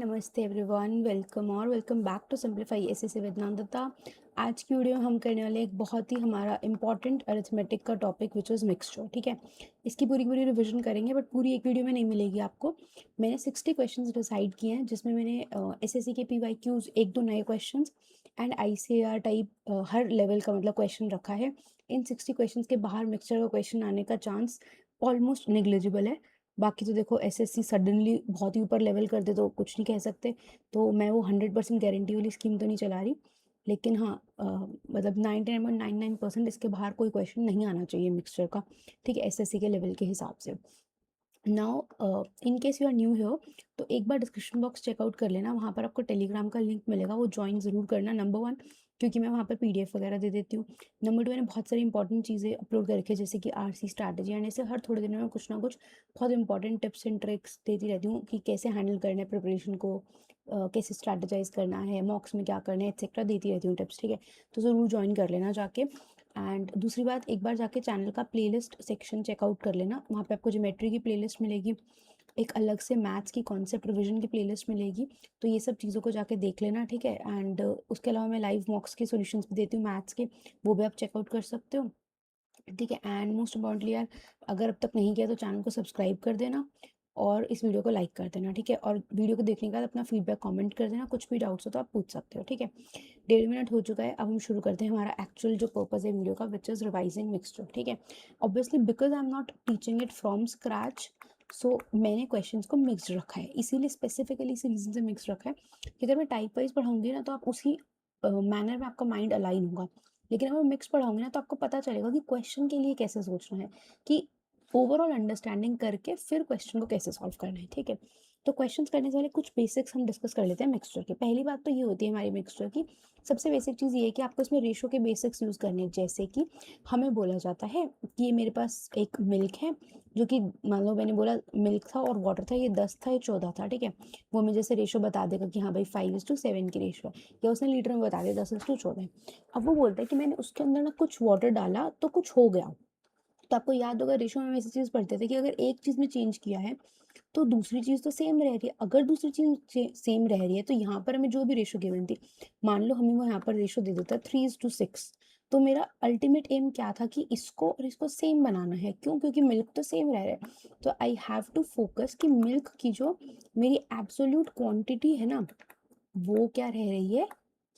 नमस्ते everyone, welcome back to simplify SSC with Nandita. आज की वीडियो में हम करने वाले एक बहुत ही हमारा इंपॉर्टेंट अरिथमेटिक का टॉपिक विच इज़ मिक्सचर। ठीक है, इसकी पूरी पूरी रिवीजन करेंगे बट पूरी एक वीडियो में नहीं मिलेगी आपको। मैंने 60 क्वेश्चंस डिसाइड किए हैं जिसमें मैंने एसएससी के पीवाईक्यूज एक दो नए questions and ICAR type her level का मतलब क्वेश्चन रखा है। इन 60 क्वेश्चंस के बाहर मिक्सचर का क्वेश्चन आने का चांस ऑलमोस्ट नेग्लिजिबल है। बाकी तो देखो एसएससी सडनली बहुत ही ऊपर लेवल कर दे तो कुछ नहीं कह सकते, तो मैं वो 100% गारंटी वाली स्कीम तो नहीं चला रही। लेकिन हाँ, मतलब 99.99% इसके बाहर कोई क्वेश्चन नहीं आना चाहिए मिक्सचर का। ठीक है, एसएससी के लेवल के हिसाब से। Now in case you are new here तो एक बार डिस्क्रिप्शन बॉक्स चेकआउट कर लेना, वहाँ पर आपको टेलीग्राम का लिंक मिलेगा, वो ज्वाइन ज़रूर करना। नंबर वन, क्योंकि मैं वहाँ पर पीडीएफ वगैरह दे देती हूँ। नंबर टू, मैंने बहुत सारी इंपॉर्टेंट चीज़ें अपलोड कर रखी है जैसे कि आरसी स्ट्रैटेजी एंड ऐसे हर थोड़े दिनों में कुछ ना कुछ बहुत इंपॉर्टेंट टिप्स एंड ट्रिक्स देती रहती हूँ कि कैसे हैंडल करना है प्रिपरेशन को, कैसे स्ट्रैटेजाइज करना है, मॉक्स में क्या करना है, एक्सेट्रा देती रहती हूँ टिप्स। ठीक है, तो ज़रूर ज्वाइन कर लेना जाके। एंड दूसरी बात, एक बार जाके चैनल का प्लेलिस्ट सेक्शन चेकआउट कर लेना, वहाँ पे आपको ज्योमेट्री की प्लेलिस्ट मिलेगी, एक अलग से मैथ्स की कॉन्सेप्ट रिवीजन की प्लेलिस्ट मिलेगी। तो ये सब चीज़ों को जाके देख लेना। ठीक है, एंड उसके अलावा मैं लाइव मॉक्स के सॉल्यूशंस भी देती हूँ मैथ्स के, वो भी आप चेकआउट कर सकते हो। ठीक है, एंड मोस्ट इम्पॉर्टेंटली यार, अगर अब तक नहीं किया तो चैनल को सब्सक्राइब कर देना और इस वीडियो को लाइक कर देना। ठीक है, और वीडियो को देखने के बाद अपना फीडबैक कमेंट कर देना, कुछ भी डाउट्स हो तो आप पूछ सकते हो। ठीक है, 1.5 मिनट हो चुका है, अब हम शुरू करते हैं हमारा एक्चुअल जो पर्पस है वीडियो का, विच इज़ रिवाइजिंग मिक्सचर। ठीक है, obviously because I am not teaching it from scratch, so मैंने क्वेश्चंस को मिक्स्ड रखा है, इसीलिए स्पेसिफिकली इसी रीजन से मिक्स रखा है कि अगर मैं टाइप वाइज पढ़ाऊंगी ना तो आप उसी मैनर में आपका माइंड अलाइन होगा। लेकिन अगर मैं मिक्स पढ़ाऊंगी ना तो आपको पता चलेगा कि क्वेश्चन के लिए कैसे सोचना है, कि ओवरऑल अंडरस्टैंडिंग करके फिर क्वेश्चन को कैसे सॉल्व करना है। ठीक है, तो क्वेश्चंस करने से पहले कुछ बेसिक्स हम डिस्कस कर लेते हैं मिक्सचर के। पहली बात तो ये होती है हमारी मिक्सचर की, सबसे बेसिक चीज़ ये है कि आपको इसमें रेशो के बेसिक्स यूज़ करने हैं। जैसे कि हमें बोला जाता है कि ये मेरे पास एक मिल्क है, जो कि मान लो मैंने बोला मिल्क था और वाटर था, ये 10 था, ये 14 था। ठीक है, वो हमें जैसे रेशो बता देगा कि हाँ भाई 5:7 की रेशो है, या उसने लीटर में बता दिया 10:14 है। अब वो बोलता है कि मैंने उसके अंदर ना कुछ वाटर डाला तो कुछ हो गया। तो आपको याद होगा रेशो में हम ऐसी चीज़ पढ़ते थे कि अगर एक चीज़ में चेंज किया है तो दूसरी चीज़ तो सेम रह रही है, अगर दूसरी चीज़ सेम रह रही है तो यहाँ पर हमें जो भी रेशो गिवन थी, मान लो हमें वो यहाँ पर रेशो दे देता है 3:6, तो मेरा अल्टीमेट एम क्या था कि इसको और इसको सेम बनाना है। क्यों? क्योंकि मिल्क तो सेम रह रहा है, तो आई हैव टू फोकस कि मिल्क की जो मेरी एब्सोल्यूट क्वांटिटी है ना, वो क्या रह रही है,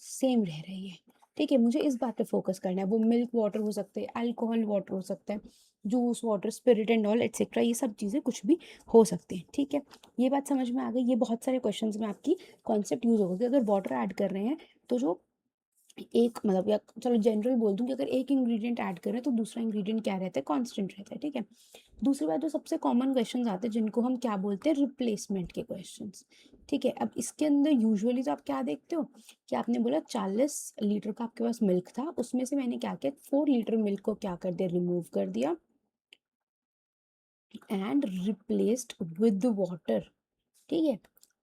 सेम रह रही है। ठीक है, मुझे इस बात पे फोकस करना है। वो मिल्क वाटर हो सकते हैं, अल्कोहल वाटर हो सकता है, juice water, spirit and all etcetera, ये सब चीज़ें कुछ भी हो सकती हैं। ठीक है, ये बात समझ में आ गई। ये बहुत सारे क्वेश्चंस में आपकी कॉन्सेप्ट यूज होगा कि अगर वाटर ऐड कर रहे हैं तो जो एक मतलब, या चलो जनरल बोल दूं कि अगर एक इंग्रेडिएंट ऐड करें तो दूसरा इंग्रेडिएंट क्या रहता है, कांस्टेंट रहता है। ठीक है, दूसरी बात, जो सबसे कॉमन क्वेश्चंस आते हैं जिनको हम क्या बोलते हैं, रिप्लेसमेंट के क्वेश्चंस। ठीक है, अब इसके अंदर यूजुअली तो आप क्या देखते हो कि आपने बोला 40 लीटर का आपके पास मिल्क था, उसमें से मैंने क्या किया, 4 लीटर मिल्क को क्या कर दिया, रिमूव कर दिया एंड रिप्लेस्ड विद वाटर। ठीक है,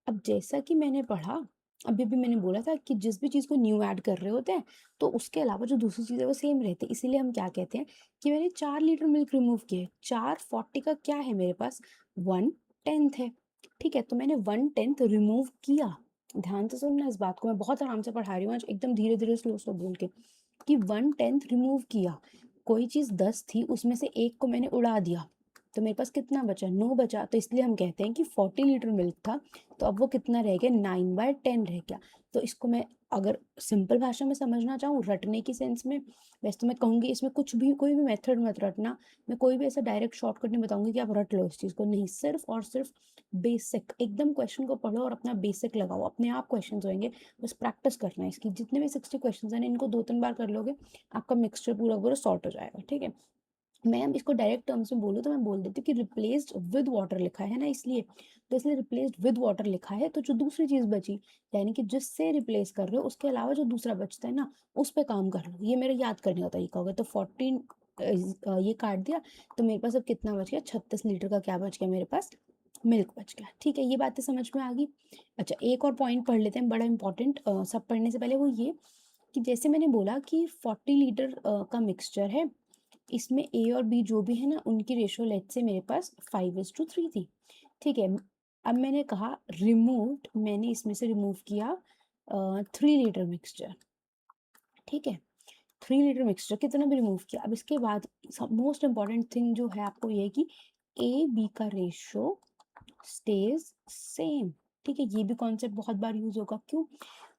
अब जैसा कि मैंने पढ़ा, अभी भी मैंने बोला था कि जिस भी चीज़ को न्यू ऐड कर रहे होते हैं तो उसके अलावा जो दूसरी चीज़ है वो सेम रहती है, इसीलिए हम क्या कहते हैं कि मैंने 4 लीटर मिल्क रिमूव किए। 440 का क्या है मेरे पास, 1/10 है। ठीक है, तो मैंने 1/10 रिमूव किया। ध्यान से सुनना इस बात को, मैं बहुत आराम से पढ़ा रही हूँ आज, एकदम धीरे धीरे स्लो स्लो बोल के, कि 1/10 रिमूव किया। कोई चीज़ 10 थी, उसमें से एक को मैंने उड़ा दिया, तो मेरे पास कितना बचा, 9 बचा। तो इसलिए हम कहते हैं कि 40 लीटर मिल्क था, तो अब वो कितना रह गया, 9/10 रह गया। तो इसको मैं अगर सिंपल भाषा में समझना चाहूँ, रटने की सेंस में, वैसे तो मैं कहूँगी इसमें कुछ भी, कोई भी मेथड मत रटना, मैं कोई भी ऐसा डायरेक्ट शॉर्टकट नहीं बताऊंगी कि आप रट लो इस चीज़ को, नहीं, सिर्फ और सिर्फ बेसिक एकदम क्वेश्चन को पढ़ो और अपना बेसिक लगाओ, अपने आप क्वेश्चन होंगे, बस प्रैक्टिस करना है इसकी। जितने भी 60 क्वेश्चन हैं इनको 2-3 बार कर लोगे, आपका मिक्सचर पूरा पूरा सॉर्ट हो जाएगा। ठीक है, मैं अब इसको डायरेक्ट टर्म्स में बोलूँ तो मैं बोल देती हूँ कि रिप्लेस्ड विद वाटर लिखा है ना, इसलिए, तो इसलिए रिप्लेस्ड विद वाटर लिखा है, तो जो दूसरी चीज़ बची, यानी कि जिससे रिप्लेस कर रहे हो उसके अलावा जो दूसरा बचता है ना, उस पे काम कर लो। ये मेरे याद करने का तरीका होगा। तो 14 ये काट दिया, तो मेरे पास अब कितना बच गया, 36 लीटर का क्या बच गया मेरे पास, मिल्क बच गया। ठीक है, ये बातें समझ में आ गई। अच्छा, एक और पॉइंट पढ़ लेते हैं, बड़ा इंपॉर्टेंट, सब पढ़ने से पहले, वो ये कि जैसे मैंने बोला कि 40 लीटर का मिक्सचर है, इसमें ए और बी जो भी है ना, उनकी रेशो लेट से मेरे पास 5:3 थी। ठीक है, अब मैंने कहा रिमूव्ड, मैंने इसमें से रिमूव किया 3 लीटर मिक्सचर, ठीक है। 3 लीटर मिक्सचर कितना भी रिमूव किया। अब इसके बाद मोस्ट इंपॉर्टेंट थिंग जो है आपको ये है कि ए बी का रेशियो स्टेज सेम, ठीक है। ये भी कॉन्सेप्ट बहुत बार यूज होगा। क्यों?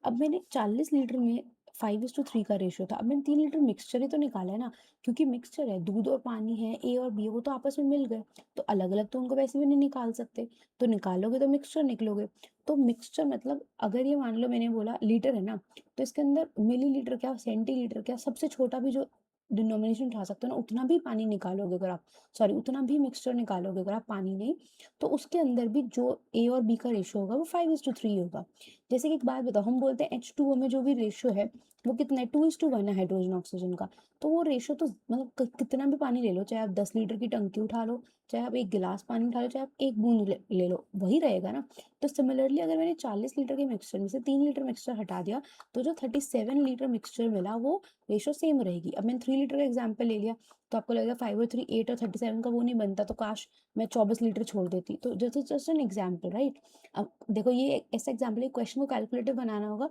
अब मैंने 40 लीटर में 5:3 का रेशियो था, अब मैंने 3 लीटर मिक्सचर ही तो निकाला है ना, क्योंकि मिक्सचर है, दूध और पानी है, ए और बी है, वो तो आपस में मिल गए, तो अलग अलग तो उनको वैसे भी नहीं निकाल सकते, तो निकालोगे तो मिक्सचर निकलोगे। तो मिक्सचर मतलब अगर ये मान लो मैंने बोला लीटर है ना, तो इसके अंदर मिलीलीटर क्या सेंटीलीटर क्या, सबसे छोटा भी जो डिनोमिनेशन उठा सकते हो ना, उतना भी पानी निकालोगे अगर आप, सॉरी उतना भी मिक्सचर निकालोगे अगर आप पानी नहीं, तो उसके अंदर भी जो ए और बी का रेशियो होगा वो 5:3 होगा। जैसे कि एक बात बताओ, हम बोलते हैं H2O में जो भी रेशियो है वो कितना है, 2:1 है हाइड्रोजन ऑक्सीजन का। तो वो रेशियो तो मतलब कितना भी पानी ले लो, चाहे आप 10 लीटर की टंकी उठा लो, चाहे आप एक गिलास पानी उठा लो, चाहे आप एक बूंद ले लो, वही रहेगा ना। तो सिमिलरली अगर मैंने 40 लीटर के मिक्सचर में से 3 लीटर मिक्सचर हटा दिया, तो जो 37 लीटर मिक्सचर मिला वो रेशियो सेम रहेगी। अब मैंने 3 लीटर का एग्जाम्पल ले लिया, तो आपको लगेगा 5/3 8 और 37 का वो नहीं बनता, तो काश मैं 24 लीटर छोड़ देती। तो जस्ट एन एग्जाम्पल, राइट। अब देखो ये ऐसा एग्जाम्पल है, क्वेश्चन को कैलकुलेटिव बनाना होगा,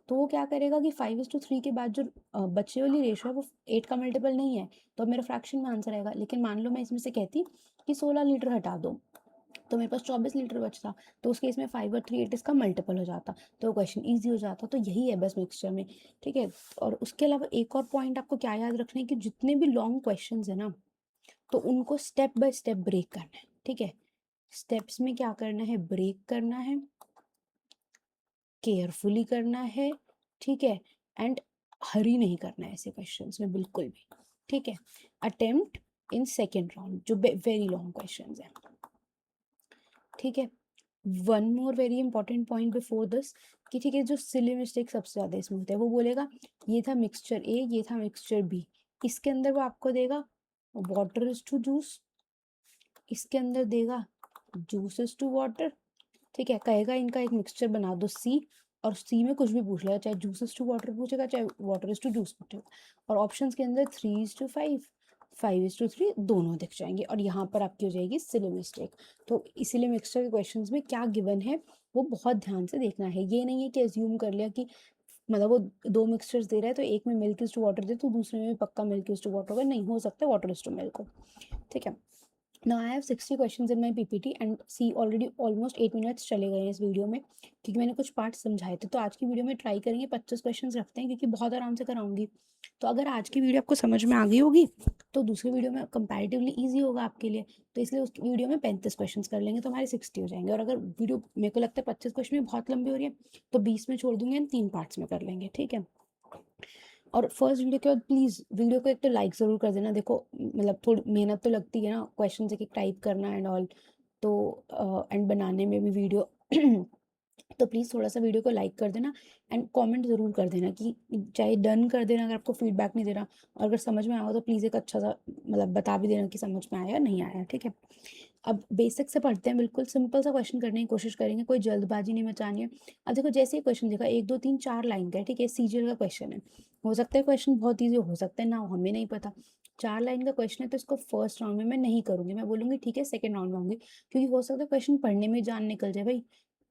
तो वो क्या करेगा कि 5:3 के बाद जो बचे वाली रेशो है वो 8 का मल्टीपल नहीं है, तो अब मेरा फ्रैक्शन में आंसर आएगा। लेकिन मान लो मैं इसमें से कहती कि 16 लीटर हटा दो, तो मेरे पास 24 लीटर बचता, तो उस केस में 5/3 8 इसका मल्टीपल हो जाता, तो क्वेश्चन ईजी हो जाता। तो यही है बस मिक्सचर में, ठीक है। और उसके अलावा एक और पॉइंट आपको क्या याद रखना है कि जितने भी लॉन्ग क्वेश्चन है ना, तो उनको स्टेप बाय स्टेप ब्रेक करना है, ठीक है। स्टेप्स में क्या करना है, ब्रेक करना है, केयरफुली करना है, ठीक है। एंड हरी नहीं करना है ऐसे क्वेश्चंस में बिल्कुल भी, ठीक है। अटेम्प्ट इन सेकेंड राउंड जो वेरी लॉन्ग क्वेश्चंस है, ठीक है। One more very important point before this, कि ठीक है जो सिली मिस्टेक सबसे ज्यादा इसमें होता है, वो बोलेगा ये था मिक्सचर ए, ये था मिक्सचर बी, इसके अंदर वो आपको देगा वाटर इज टू जूस, इसके अंदर देगा जूस इज टू वाटर, ठीक है। कहेगा इनका एक मिक्सचर बना दो सी, और सी में कुछ भी पूछ लेगा, चाहे जूसेस टू वाटर पूछेगा, चाहे वाटर इज टू जूस पूछेगा, और ऑप्शंस के अंदर 3:5 5:3 दोनों दिख जाएंगे, और यहाँ पर आपकी हो जाएगी सिली मिस्टेक। तो इसीलिए मिक्सचर के क्वेश्चंस में क्या गिवन है वो बहुत ध्यान से देखना है। ये नहीं है कि एज्यूम कर लिया कि मतलब वो 2 मिक्सचर्स दे रहा है तो एक में मिल्क इज टू वाटर दे तो दूसरे में भी पक्का मिल्क इज टू वाटर होगा, नहीं हो सकता वाटर इज टू मिल्क हो, ठीक है। Now I have 60 questions in my PPT and see already almost 8 minutes चले गए हैं इस वीडियो में, क्योंकि मैंने कुछ पार्ट समझाए थे। तो आज की वीडियो में ट्राई करेंगे 25 क्वेश्चंस रखते हैं, क्योंकि बहुत आराम से कराऊंगी। तो अगर आज की वीडियो आपको समझ में आ गई होगी तो दूसरी वीडियो में कंपैरेटिवली इजी होगा आपके लिए, तो इसलिए उस वीडियो में 35 क्वेश्चंस कर लेंगे तो हमारे 60 हो जाएंगे। और अगर वीडियो मेरे को लगता है 25 क्वेश्चन में बहुत लंबी हो रही है तो 20 में छोड़ दूंगी एंड 3 पार्ट्स में कर लेंगे, ठीक है। और फर्स्ट वीडियो के बाद प्लीज़ वीडियो को एक तो लाइक ज़रूर कर देना। देखो मतलब थोड़ी मेहनत तो लगती है ना, क्वेश्चन एक एक टाइप करना एंड ऑल, तो एंड बनाने में भी वीडियो तो प्लीज़ थोड़ा सा वीडियो को लाइक कर देना एंड कमेंट ज़रूर कर देना, कि चाहे डन कर देना अगर आपको फीडबैक नहीं दे रहा, और अगर समझ में आया तो प्लीज़ एक अच्छा सा मतलब बता भी देना कि समझ में आया या नहीं आया, ठीक है। अब बेसिक से पढ़ते हैं, बिल्कुल सिंपल सा क्वेश्चन करने की कोशिश करेंगे, कोई जल्दबाजी नहीं मचानी है। अब देखो जैसे ही क्वेश्चन देखा 1 2 3 4 लाइन का है, ठीक है, सीजीएल का क्वेश्चन है, हो सकता है क्वेश्चन बहुत ईजी हो सकता है ना हो, हमें नहीं पता। 4 लाइन का क्वेश्चन है तो इसको फर्स्ट राउंड में मैं नहीं करूंगी, मैं बोलूंगी ठीक है सेकंड राउंड में होंगी, क्योंकि हो सकता है क्वेश्चन पढ़ने में जान निकल जाए भाई।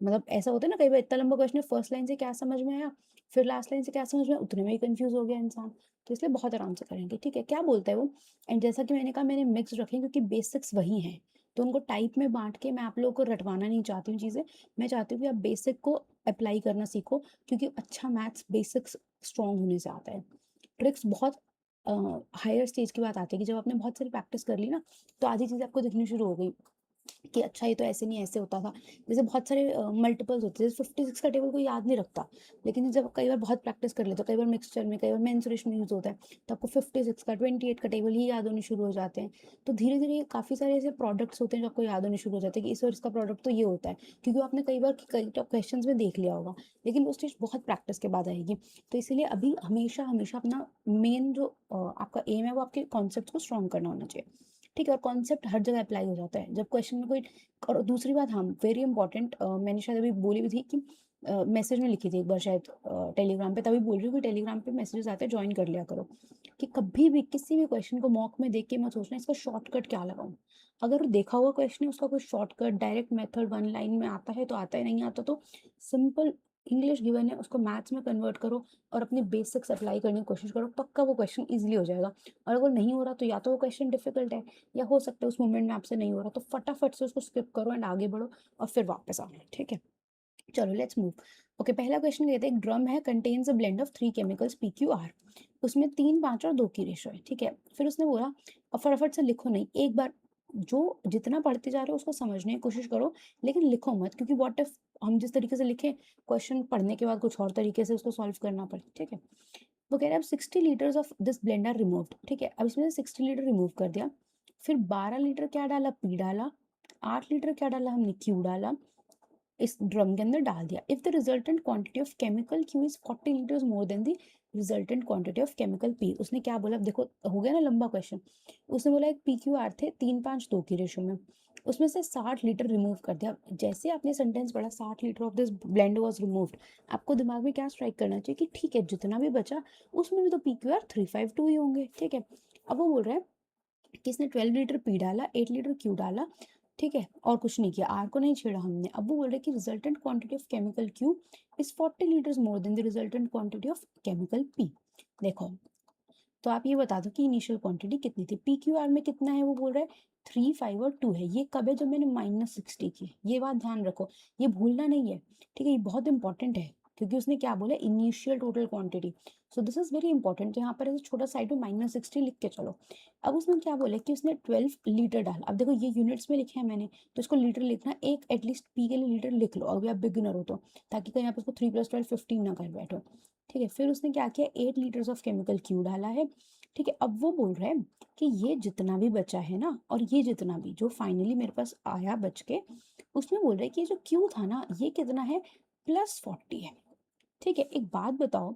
मतलब ऐसा होता है ना कई बार, इतना लंबा क्वेश्चन है, फर्स्ट लाइन से क्या समझ में आया, फिर लास्ट लाइन से क्या समझ में आया, उतने में ही कंफ्यूज हो गया इंसान। तो इसलिए बहुत आराम से करेंगे, ठीक है। क्या बोलता है वो, एंड जैसा कि मैंने कहा मैंने मिक्स रखे क्योंकि बेसिक्स वही हैं, तो उनको टाइप में बांट के मैं आप लोगों को रटवाना नहीं चाहती हूँ चीज़ें। मैं चाहती हूँ कि आप बेसिक को अप्लाई करना सीखो, क्योंकि अच्छा मैथ्स बेसिक्स स्ट्रॉन्ग होने से आता है। ट्रिक्स बहुत हायर स्टेज की बात आती है कि जब आपने बहुत सारी प्रैक्टिस कर ली ना, तो आधी चीज़ें आपको दिखनी शुरू हो गई कि अच्छा ये तो ऐसे नहीं ऐसे होता था। जैसे बहुत सारे मल्टीपल्स होते हैं, जैसे 56 का टेबल कोई याद नहीं रखता, लेकिन जब कई बार बहुत प्रैक्टिस कर लेते हो, कई बार मिक्सचर में कई बार मेंसुरेशन में यूज होता है, तो आपको 56 का 28 का टेबल ही याद होने शुरू हो जाते हैं। तो धीरे धीरे काफ़ी सारे ऐसे प्रोडक्ट्स होते हैं जो आपको याद होने शुरू हो जाते हैं कि इस और इसका प्रोडक्ट तो ये होता है, क्योंकि आपने कई बार कई क्वेश्चन में देख लिया होगा, लेकिन वो स्टेज बहुत प्रैक्टिस के बाद आएगी। तो इसीलिए अभी हमेशा हमेशा अपना मेन जो आपका एम है वो आपके कॉन्सेप्ट को स्ट्रॉन्ग करना होना चाहिए, ठीक है। और कॉन्सेप्ट हर जगह अप्लाई हो जाता है जब क्वेश्चन में कोई। और दूसरी बात, हाँ वेरी इंपॉर्टेंट, मैंने शायद अभी बोली भी थी कि मैसेज में लिखी थी एक बार शायद टेलीग्राम पे, तभी बोल रही हूँ कि टेलीग्राम पे मैसेजेस आते हैं, ज्वाइन कर लिया करो। कि कभी भी किसी भी क्वेश्चन को मॉक में देख के मत सोचना इसका शॉर्टकट क्या लगाऊं। अगर देखा हुआ क्वेश्चन है उसका कोई shortcut direct method one line में आता है तो आता है, नहीं आता तो सिंपल इंग्लिश गिवन है उसको मैथ्स में कन्वर्ट करो और अपने बेसिक्स अप्लाई करने की कोशिश करो, पक्का वो क्वेश्चन इजीली हो जाएगा। और अगर नहीं हो रहा तो या तो वो क्वेश्चन डिफिकल्ट है या हो सकता है उस मोमेंट में आपसे नहीं हो रहा, तो फटाफट से उसको स्किप करो एंड आगे बढ़ो और फिर वापस आओ। ठीक है, चलो लेट्स मूव। ओके, पहला क्वेश्चन कहते हैं एक ड्रम है contains a blend of 3 chemicals PQR, उसमें 3, 5 और 2 की रेशो है। ठीक है, फिर उसने बोला अब फटाफट से लिखो नहीं, एक बार जो जितना पढ़ते जा रहे हो उसको समझने की कोशिश करो, लेकिन लिखो मत, क्योंकि व्हाट इफ हम जिस तरीके से लिखे क्वेश्चन पढ़ने के बाद कुछ और तरीके से उसको सॉल्व करना पड़े। ठीक है, वो कह रहा है अब 60 litres of this blend are removed. ठीक है, अब इसमें से 60 लीटर रिमूव कर दिया, फिर 12 लीटर क्या डाला, पी डाला, 8 लीटर क्या डाला हमने, क्यू डाला, इस ड्रम के अंदर डाल दिया। If the resultant quantity of chemical Q is 40 litres more than the resultant quantity of chemical P. उसने क्या बोला, अब देखो हो गया ना लंबा क्वेश्चन। उसने बोला एक PQR थे 3, 5, 2 की रेशो में, उसमें से 60 लीटर रिमूव कर दिया। जैसे आपने सेंटेंस पढ़ा 60 litre of this blend was removed, आपको दिमाग में क्या स्ट्राइक करना चाहिए कि ठीक है जितना भी बचा उसमें भी तो PQR 352 ही होंगे। ठीक है, अब वो बोल रहा है कि इसने 12 लीटर पी डाला, 8 लीटर क्यू डाला, ठीक है, और कुछ नहीं किया, आर को नहीं छेड़ा हमने। अब वो बोल रहे कि resultant quantity of chemical Q is 40 litres more than the resultant quantity of chemical P. देखो, तो आप ये बता दो कि इनिशियल क्वांटिटी कितनी थी। PQR में कितना है, वो बोल रहा है 3, 5 और 2 है। ये कब है, जब मैंने -60 की, ये बात ध्यान रखो, ये भूलना नहीं है। ठीक है, ये बहुत इंपॉर्टेंट है क्योंकि उसने क्या बोला, initial total quantity. So this is very important. तो यहाँ पर ऐसे छोटा साइड में -60 लिख के चलो। अब उसने क्या बोला कि उसने 12 लीटर डाला। अब देखो ये यूनिट्स में लिखे हैं मैंने, तो इसको लीटर लिखना, एक एटलीस्ट पी के लिए लीटर लिख लो अगर आप बिगिनर हो तो, ताकि कहीं आप उसको 3 + 12 15 ना कर बैठो। ठीक है, फिर उसने क्या किया, 8 लीटर्स ऑफ केमिकल क्यू डाला है। ठीक है, अब वो बोल रहा है कि ये जितना भी बचा है ना, और ये जितना भी जो फाइनली मेरे पास आया बच के, उसमें बोल रहा है कि ये जो क्यू था ना ये कितना है, +40 है। ठीक है, एक बात बताओ,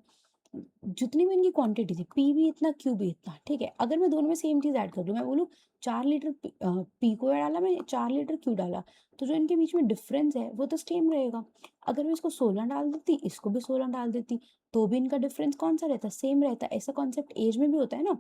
जितनी भी इनकी क्वांटिटी थी, पी भी इतना क्यू भी इतना, ठीक है, अगर मैं दोनों में सेम चीज ऐड कर दूं, मैं बोलूँ 4 लीटर पी को डाला मैंने, 4 लीटर क्यू डाला, तो जो इनके बीच में डिफरेंस है वो तो सेम रहेगा। अगर मैं इसको 16 डाल देती, इसको भी 16 डाल देती, तो भी इनका डिफरेंस कौन सा रहता, सेम रहता। ऐसा कॉन्सेप्ट एज में भी होता है ना,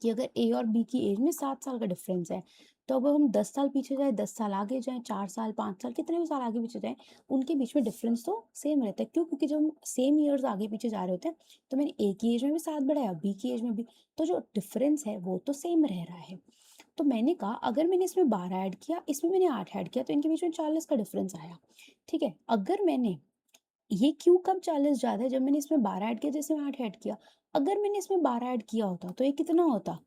कि अगर ए और बी की एज में 7 साल का डिफरेंस है, तो अब हम 10 साल पीछे जाए, 10 साल आगे जाए, 4 साल, 5 साल, कितने भी साल आगे पीछे जाए, उनके बीच में डिफरेंस तो सेम रहता है। क्यों, क्योंकि जब हम सेम ईयर्स आगे पीछे जा रहे होते हैं, तो मैंने ए की एज में भी 7 बढ़ाया, बी की एज में भी, तो जो डिफरेंस है वो तो सेम रह रहा है। तो मैंने कहा अगर मैंने इसमें 12 ऐड किया, इसमें मैंने 8 ऐड किया, तो इनके बीच में 40 का डिफरेंस आया। ठीक है, अगर मैंने ये क्यों कब 40 ज़्यादा है, जब मैंने इसमें 12 ऐड किया, जैसे मैं 8 ऐड किया। अगर मैंने इसमें 12 ऐड किया होता तो ये कितना होता,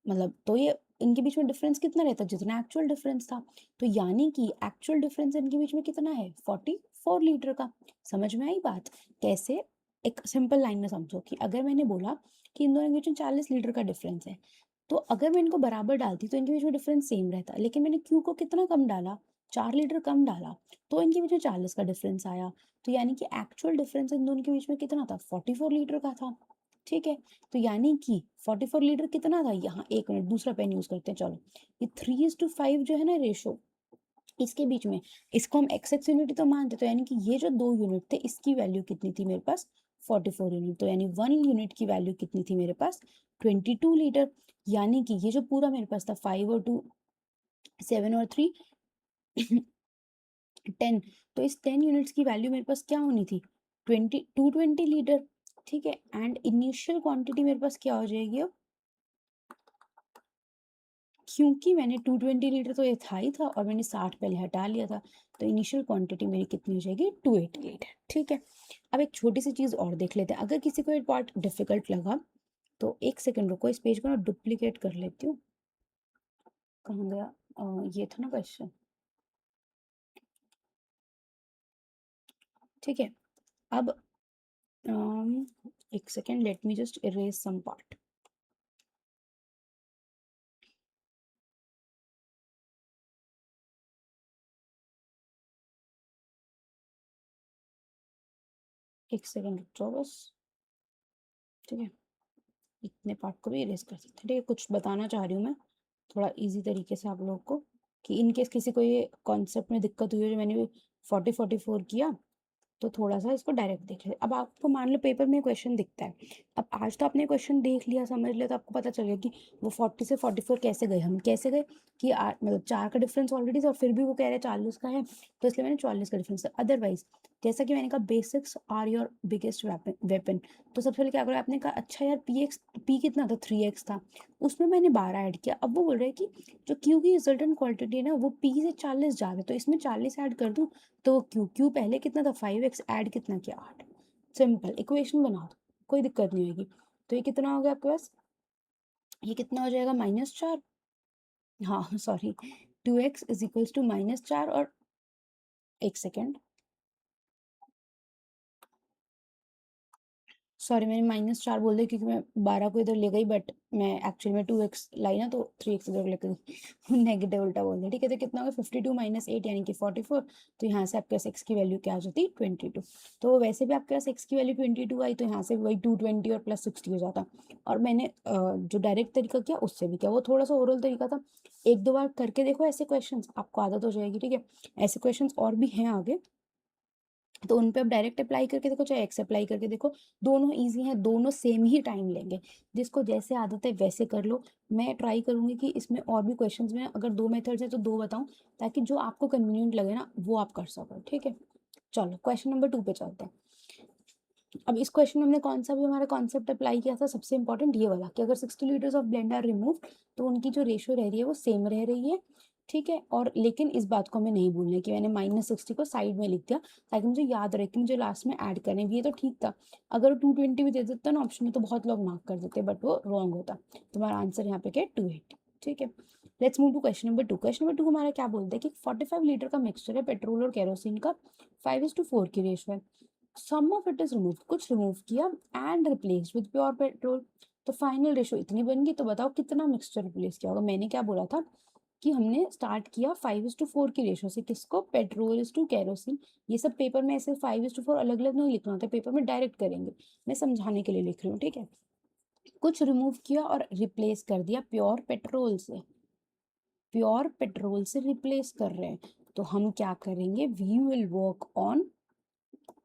मतलब तो ये इनके बीच में डिफरेंस कितना रहता, जितना एक्चुअल डिफरेंस था। तो यानी कि एक्चुअल डिफरेंस इनके बीच में कितना है, 44 लीटर का। समझ में आई बात कैसे, एक सिंपल लाइन में समझो कि अगर मैंने बोला कि इन दोनों के बीच में 40 लीटर का डिफरेंस है, तो अगर मैं इनको बराबर डालती तो इनके बीच में डिफरेंस सेम रहता, लेकिन मैंने क्यू को कितना कम डाला, 4 लीटर कम डाला, तो इनके बीच में 40 का डिफरेंस आया। तो यानी कि एक्चुअल डिफरेंस इन दोनों के बीच में कितना था, 44 लीटर का था। ठीक है, तो यानी कि 44 लीटर कितना था, यहाँ एक मिनट दूसरा पेन यूज करते हैं, चलो ये 3:5 जो है ना रेशो, इसके बीच में इसको हम XX यूनिट तो मानते, तो यानी कि ये जो 2 यूनिट थे इसकी वैल्यू कितनी थी मेरे पास, 44 यूनिट, तो यानी 1 यूनिट की वैल्यू कितनी थी मेरे पास, 22 लीटर। यानी कि ये जो पूरा मेरे पास था 5 और 2, 7 और 3 10, तो इस 10 यूनिट्स की वैल्यू मेरे पास क्या होनी थी, 220 लीटर। ठीक है, एंड इनिशियल क्वांटिटी मेरे पास क्या हो जाएगी अब, क्योंकि मैंने 220 लीटर तो ये था ही था और मैंने 60 पहले हटा लिया था, तो इनिशियल क्वांटिटी मेरी कितनी हो जाएगी, 280 लीटर। ठीक है, अब एक छोटी सी चीज़ और देख लेते हैं, अगर किसी को ये पार्ट डिफिकल्ट लगा तो एक सेकंड रुको, इस पेज को ना डुप्लीकेट कर लेती हूँ। कहाँ गया, ये था ना क्वेश्चन। ठीक है, अब एक second, let me just erase some part. एक सेकेंड रुक जाओ बस। ठीक है, इतने पार्ट को भी इरेज कर सकते हैं। ठीक है, कुछ बताना चाह रही हूँ मैं थोड़ा इजी तरीके से आप लोग को, कि इनकेस किसी को ये कॉन्सेप्ट में दिक्कत हुई है, जो मैंने भी 44 किया, तो थोड़ा सा इसको डायरेक्ट देख ले। अब आपको मान लो पेपर में क्वेश्चन दिखता है, अब आज तो आपने क्वेश्चन देख लिया, समझ लिया, तो आपको पता चल गया कि वो 40 से 44 कैसे गए, हम कैसे गए कि मतलब 4 का डिफरेंस ऑलरेडी था और फिर भी वो कह रहे हैं 40 का है, तो इसलिए मैंने 44 का डिफरेंस। अदरवाइज जैसा कि मैंने कहा basics are your biggest weapon, तो सबसे पहले क्या करो, आपने कहा अच्छा यार पी कितना था, 3x था, उसमें मैंने 12 ऐड किया। अब वो बोल रहे हैं कि जो क्यू की रिजल्टेंट क्वांटिटी है ना वो पी से 40 जा रहे, तो इसमें 40 ऐड कर दूं, तो क्यू पहले कितना था 5x, ऐड कितना किया 8। सिंपल इक्वेशन बना दो, कोई दिक्कत नहीं होगी। तो ये कितना हो गया आपके पास, ये कितना हो जाएगा -4, हाँ sorry 2x is equals to -4। और एक सेकेंड, सॉरी मैंने -4 बोल दिया क्योंकि मैं 12 को इधर ले गई, बट मैं एक्चुअली में 2x लाई ना, तो 3x इधर लेकर गई नेगेटिव उल्टा बोल दिया। ठीक है, तो कितना होगा 52 - 8 यानी कि 44। तो यहाँ से आपके पास x की वैल्यू क्या आ जाती 22। तो वैसे भी आपके पास x की वैल्यू 22 आई, तो यहाँ से वही 220 और +60 हो जाता। और मैंने जो डायरेक्ट तरीका किया उससे भी किया, वो थोड़ा सा ओरल तरीका था। एक दो बार करके देखो ऐसे क्वेश्चन, आपको आदत हो जाएगी। ठीक है, ऐसे क्वेश्चन और भी हैं आगे, तो उन पे आप डायरेक्ट अप्लाई करके देखो, चाहे एक्स अप्लाई करके देखो, दोनों इजी हैं, दोनों सेम ही टाइम लेंगे। जिसको जैसे आदत है वैसे कर लो। मैं ट्राई करूंगी कि इसमें और भी क्वेश्चंस में अगर 2 मेथड्स है तो 2 बताऊं, ताकि जो आपको कन्वीनियंट लगे ना वो आप कर सको। ठीक है, चलो क्वेश्चन नंबर 2 पे चलते हैं। अब इस क्वेश्चन में हमने कौन सा भी हमारा कॉन्सेप्ट अप्लाई किया था, सबसे इंपॉर्टेंट ये वाला कि अगर 60 litres of blend are remove, तो उनकी जो रेशियो रह रही है वो सेम रह रही है। ठीक है, और लेकिन इस बात को हमें नहीं भूलना है कि मैंने -60 को साइड में लिख दिया, ताकि मुझे याद रहे कि मुझे लास्ट में ऐड करने भी, ये तो ठीक था। अगर 220 भी दे देता ना ऑप्शन में, तो बहुत लोग मार्क कर देते, बट वो रॉन्ग होता। तुम्हारा आंसर यहाँ पे क्या है 280। ठीक है, let's move to question number 2। Question number 2 हमारा क्या बोलते हैं कि 45 लीटर का मिक्सचर है पेट्रोल और केरोसिन का, 5:4 की रेशियो है। सम ऑफ इट इज रिमूव, कुछ रिमूव किया and replace with pure petrol, तो फाइनल रेशो इतनी बन गई। तो बताओ कितना मिक्सचर रिप्लेस किया होगा। मैंने क्या बोला था कि हमने स्टार्ट किया 5:4 की रेशो से, किसको, पेट्रोल इज टू केरोसिन। ये सब पेपर में ऐसे 5:4 अलग अलग नहीं लिखना होता, पेपर में डायरेक्ट करेंगे, मैं समझाने के लिए लिख रही हूँ। ठीक है, कुछ रिमूव किया और रिप्लेस कर दिया प्योर पेट्रोल से, प्योर पेट्रोल से रिप्लेस कर रहे हैं, तो हम क्या करेंगे, we will work on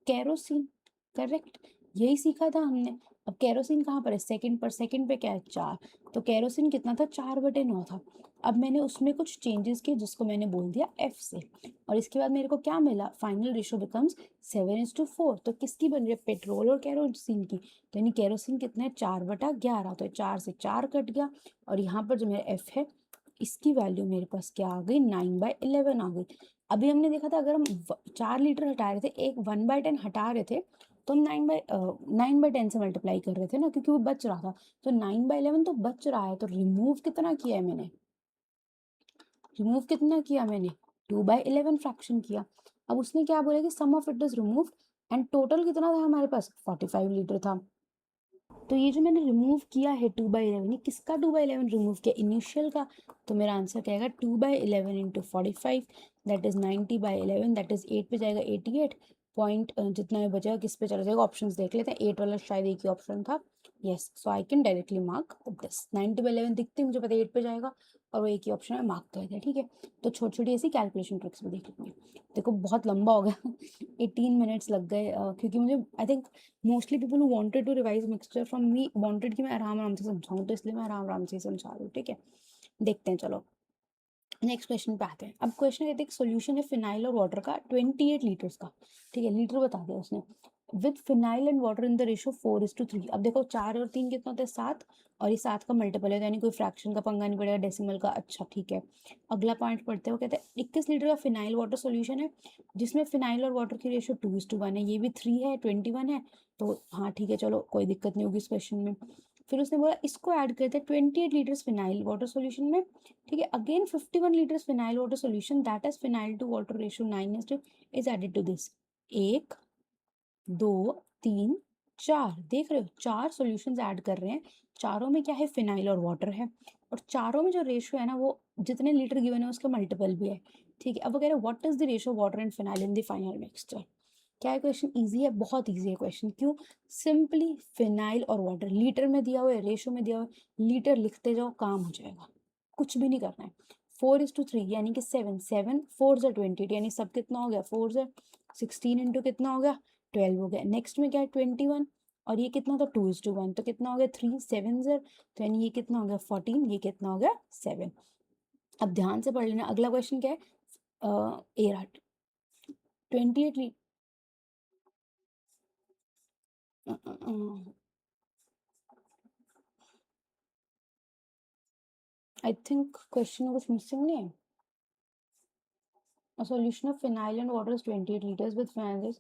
kerosene. Correct, यही सीखा था हमने। अब केरोसिन कहाँ पर है, सेकंड पर, सेकंड पे क्या है 4, तो केरोसिन कितना था 4/9 था। अब मैंने उसमें कुछ चेंजेस किए जिसको मैंने बोल दिया F से, और इसके बाद मेरे को क्या मिला, फाइनल रेशियो बिकम्स 7:4। तो किसकी बन रही है, पेट्रोल और केरोसिन की। तो यानी केरोसिन कितना है 4/11, तो 4 से 4 कट गया, और यहाँ पर जो मेरा F है इसकी वैल्यू मेरे पास क्या आ गई, 9/11 आ गई। अभी हमने देखा था अगर हम 4 लीटर हटा रहे थे, एक 1/10 हटा रहे थे, तो हम 9/10 से मल्टीप्लाई कर रहे थे ना, क्योंकि वो बच रहा था। तो 9/11 तो बच रहा है, तो रिमूव कितना किया है मैंने, रिमूव कितना किया मैंने, 2/11 फ्रैक्शन किया। अब उसने क्या बोला कि sum of it is removed, and total कितना था हमारे पास 45 लीटर था। तो ये जो मैंने रिमूव किया है 2/11, ये किसका 2/11 रिमूव किया, इनिशियल का। तो मेरा आंसर क्या आएगा 2/11 into 45, that is 90/11, that is 8 पे जाएगा 88 पॉइंट, जितना भी बचेगा किस पे चला जाएगा, ऑप्शंस देख लेते हैं। 8 वाला शायद एक ही ऑप्शन था, yes, so I can directly mark this. 90/11 दिखते मुझे पता है 8 पे जाएगा, और वो एक ही ऑप्शन है, मार्क कर दिया। ठीक है, तो छोटी छोटी ऐसी कैलकुलेशन ट्रिक्स भी देख लेंगे। देखो बहुत लंबा हो गया 18 मिनट्स लग गए, क्योंकि मुझे I think mostly people who wanted to revise mixture from me wanted कि मैं आराम आराम से समझाऊं, तो इसलिए मैं आराम आराम से ही समझा रही हूँ। ठीक है, देखते हैं, चलो नेक्स्ट क्वेश्चन पे आते हैं। अब क्वेश्चन कहते हैं सोल्यूशन है फिनाइल और वाटर का 28 लीटर्स का। ठीक है, लीटर बता दिया उसने, with phenyl and water in the ratio 4:3। अब देखो 4 और 3 कितना होता है 7, और ये 7 का मल्टीपल है, यानी कोई फ्रैक्शन का पंगा नहीं पड़ेगा, डेसिमल का। अच्छा ठीक है, अगला पॉइंट पढ़ते हो, कहते हैं 21 लीटर का फिनाइल वाटर सोल्यूशन है, जिसमें फिनाइल और वाटर की रेशियो 2:1 है, ये भी 3 है, 21 है, तो हाँ ठीक है, चलो कोई दिक्कत नहीं होगी इस क्वेश्चन में। फिर उसने बोला इसको ऐड करते हैं 28 लीटर्स फिनाइल वाटर सोल्यूशन में। ठीक है, again 51 litres phenyl water solution, that is phenyl to water ratio 9:, is added to this. 1 2 3 4, देख रहे हो 4 सॉल्यूशंस ऐड कर रहे हैं, चारों में क्या है, फिनाइल और वाटर है, और चारों में जो रेशियो है ना वो जितने लीटर गिवन है उसके मल्टीपल भी है। ठीक है, अब वो कह रहे हैं what is the ratio water and phenyl in the final mixture. क्या है क्वेश्चन, इजी है, बहुत इजी है क्वेश्चन। क्यों, सिंपली फिनाइल और वाटर लीटर में दिया हुआ है, रेशियो में दिया हुआ है, लीटर लिखते जाओ, काम हो जाएगा, कुछ भी नहीं करना है। 4:3 यानी कि 7 7 4 ज़ा 28, यानी सब कितना हो गया 4 ज़ा 16 इंटू कितना हो गया 12 हो गया। नेक्स्ट में क्या है 21 और ये कितना था 2:1 तो कितना हो गया 3 7 ज़र तो यानी ये कितना हो गया 14 ये कितना हो गया 7। अब ध्यान से पढ़ लेना अगला क्वेश्चन क्या है 28 आई थिंक क्वेश्चन में कुछ मिसिंग नहीं है। A solution of phenyl and water is 28 liters with phenyl is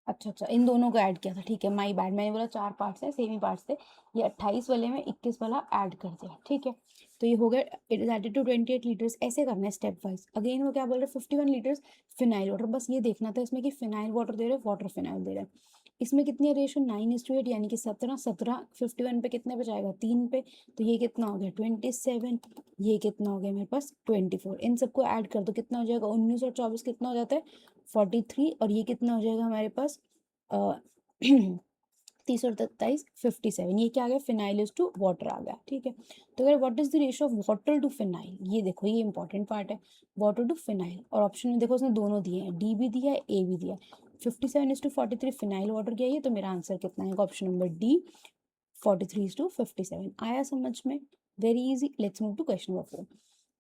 अच्छा इन दोनों को ऐड किया था ठीक है माई बैड मैंने बोला 4 पार्ट्स है सेम ही पार्ट्स थे ये 28 वाले में 21 वाला ऐड कर दिया ठीक है। तो ये हो गया it is added to 28 litres ऐसे करना है स्टेप वाइज। अगेन वो क्या बोल रहे हैं 51 लीटर्स फिनाइल वाटर बस ये देखना था इसमें कि फिनाइल वाटर दे रहे हैं वाटर फिनाइल दे रहे हैं। इसमें कितनी है रेशो 9:8 यानी कि 17 17 51 पे कितने पे जाएगा 3 पे तो ये कितना हो गया 27 ये कितना हो गया मेरे पास 24 इन सबको ऐड कर दो कितना हो जाएगा 19 और 24 कितना हो जाता है 43 और ये कितना हो जाएगा हमारे पास 30 और 27 57 ये क्या आ गया फिनाइल इज टू वाटर आ गया ठीक है। तो अगर what is the ratio of water to phenyl ये देखो ये इंपॉर्टेंट पार्ट है वाटर टू फिनाइल और ऑप्शन में देखो उसने दोनों दिए हैं डी भी दिया है ए भी दिया है 57:43 फिनाइल वाटर क्या है तो मेरा आंसर कितना है ऑप्शन नंबर डी 43:57 आया समझ में very easy. Let's move to question number 4।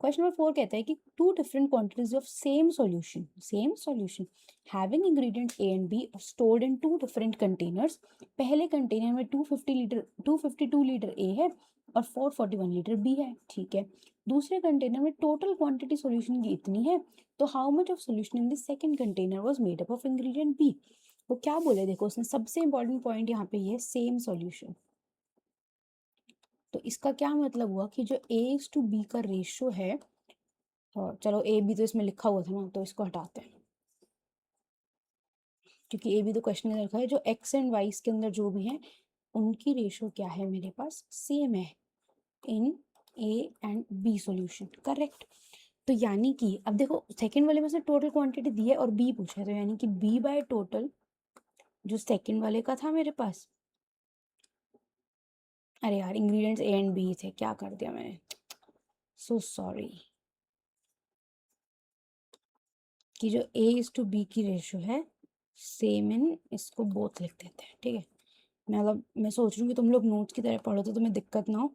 Question number 4 कहता है कि two different quantities of same solution having ingredient A and B stored in two different containers. पहले कंटेनर में 252 लीटर ए है और 441 लीटर बी है ठीक है। दूसरे कंटेनर में टोटल क्वांटिटी सॉल्यूशन की इतनी है तो how much of solution in the second container was made up of ingredient B. वो क्या बोले देखो उसने सबसे इंपॉर्टेंट पॉइंट यहाँ पे ये सेम सॉल्यूशन। तो इसका क्या मतलब हुआ कि जो ए इज टू बी का रेशियो है और चलो ए बी तो इसमें लिखा हुआ था ना तो इसको हटाते हैं क्योंकि ए बी तो क्वेश्चन में लिखा है जो एक्स एंड वाई के अंदर जो भी है उनकी रेशियो क्या है मेरे पास सेम है in A and B solution correct. तो यानी कि अब देखो सेकंड वाले में से टोटल क्वांटिटी दी है और बी पूछा है तो यानी कि बी बाय टोटल जो सेकंड वाले का था मेरे पास अरे यार इंग्रेडिएंट्स ए एंड बी थे क्या कर दिया मैंने सो सॉरी कि जो ए इज टू बी की रेशियो है सेम इन इसको बोथ लिख देते हैं ठीक है। मैं सोच रही हूँ कि तुम लोग नोट्स की तरह पढ़ो तो तुम्हें दिक्कत ना हो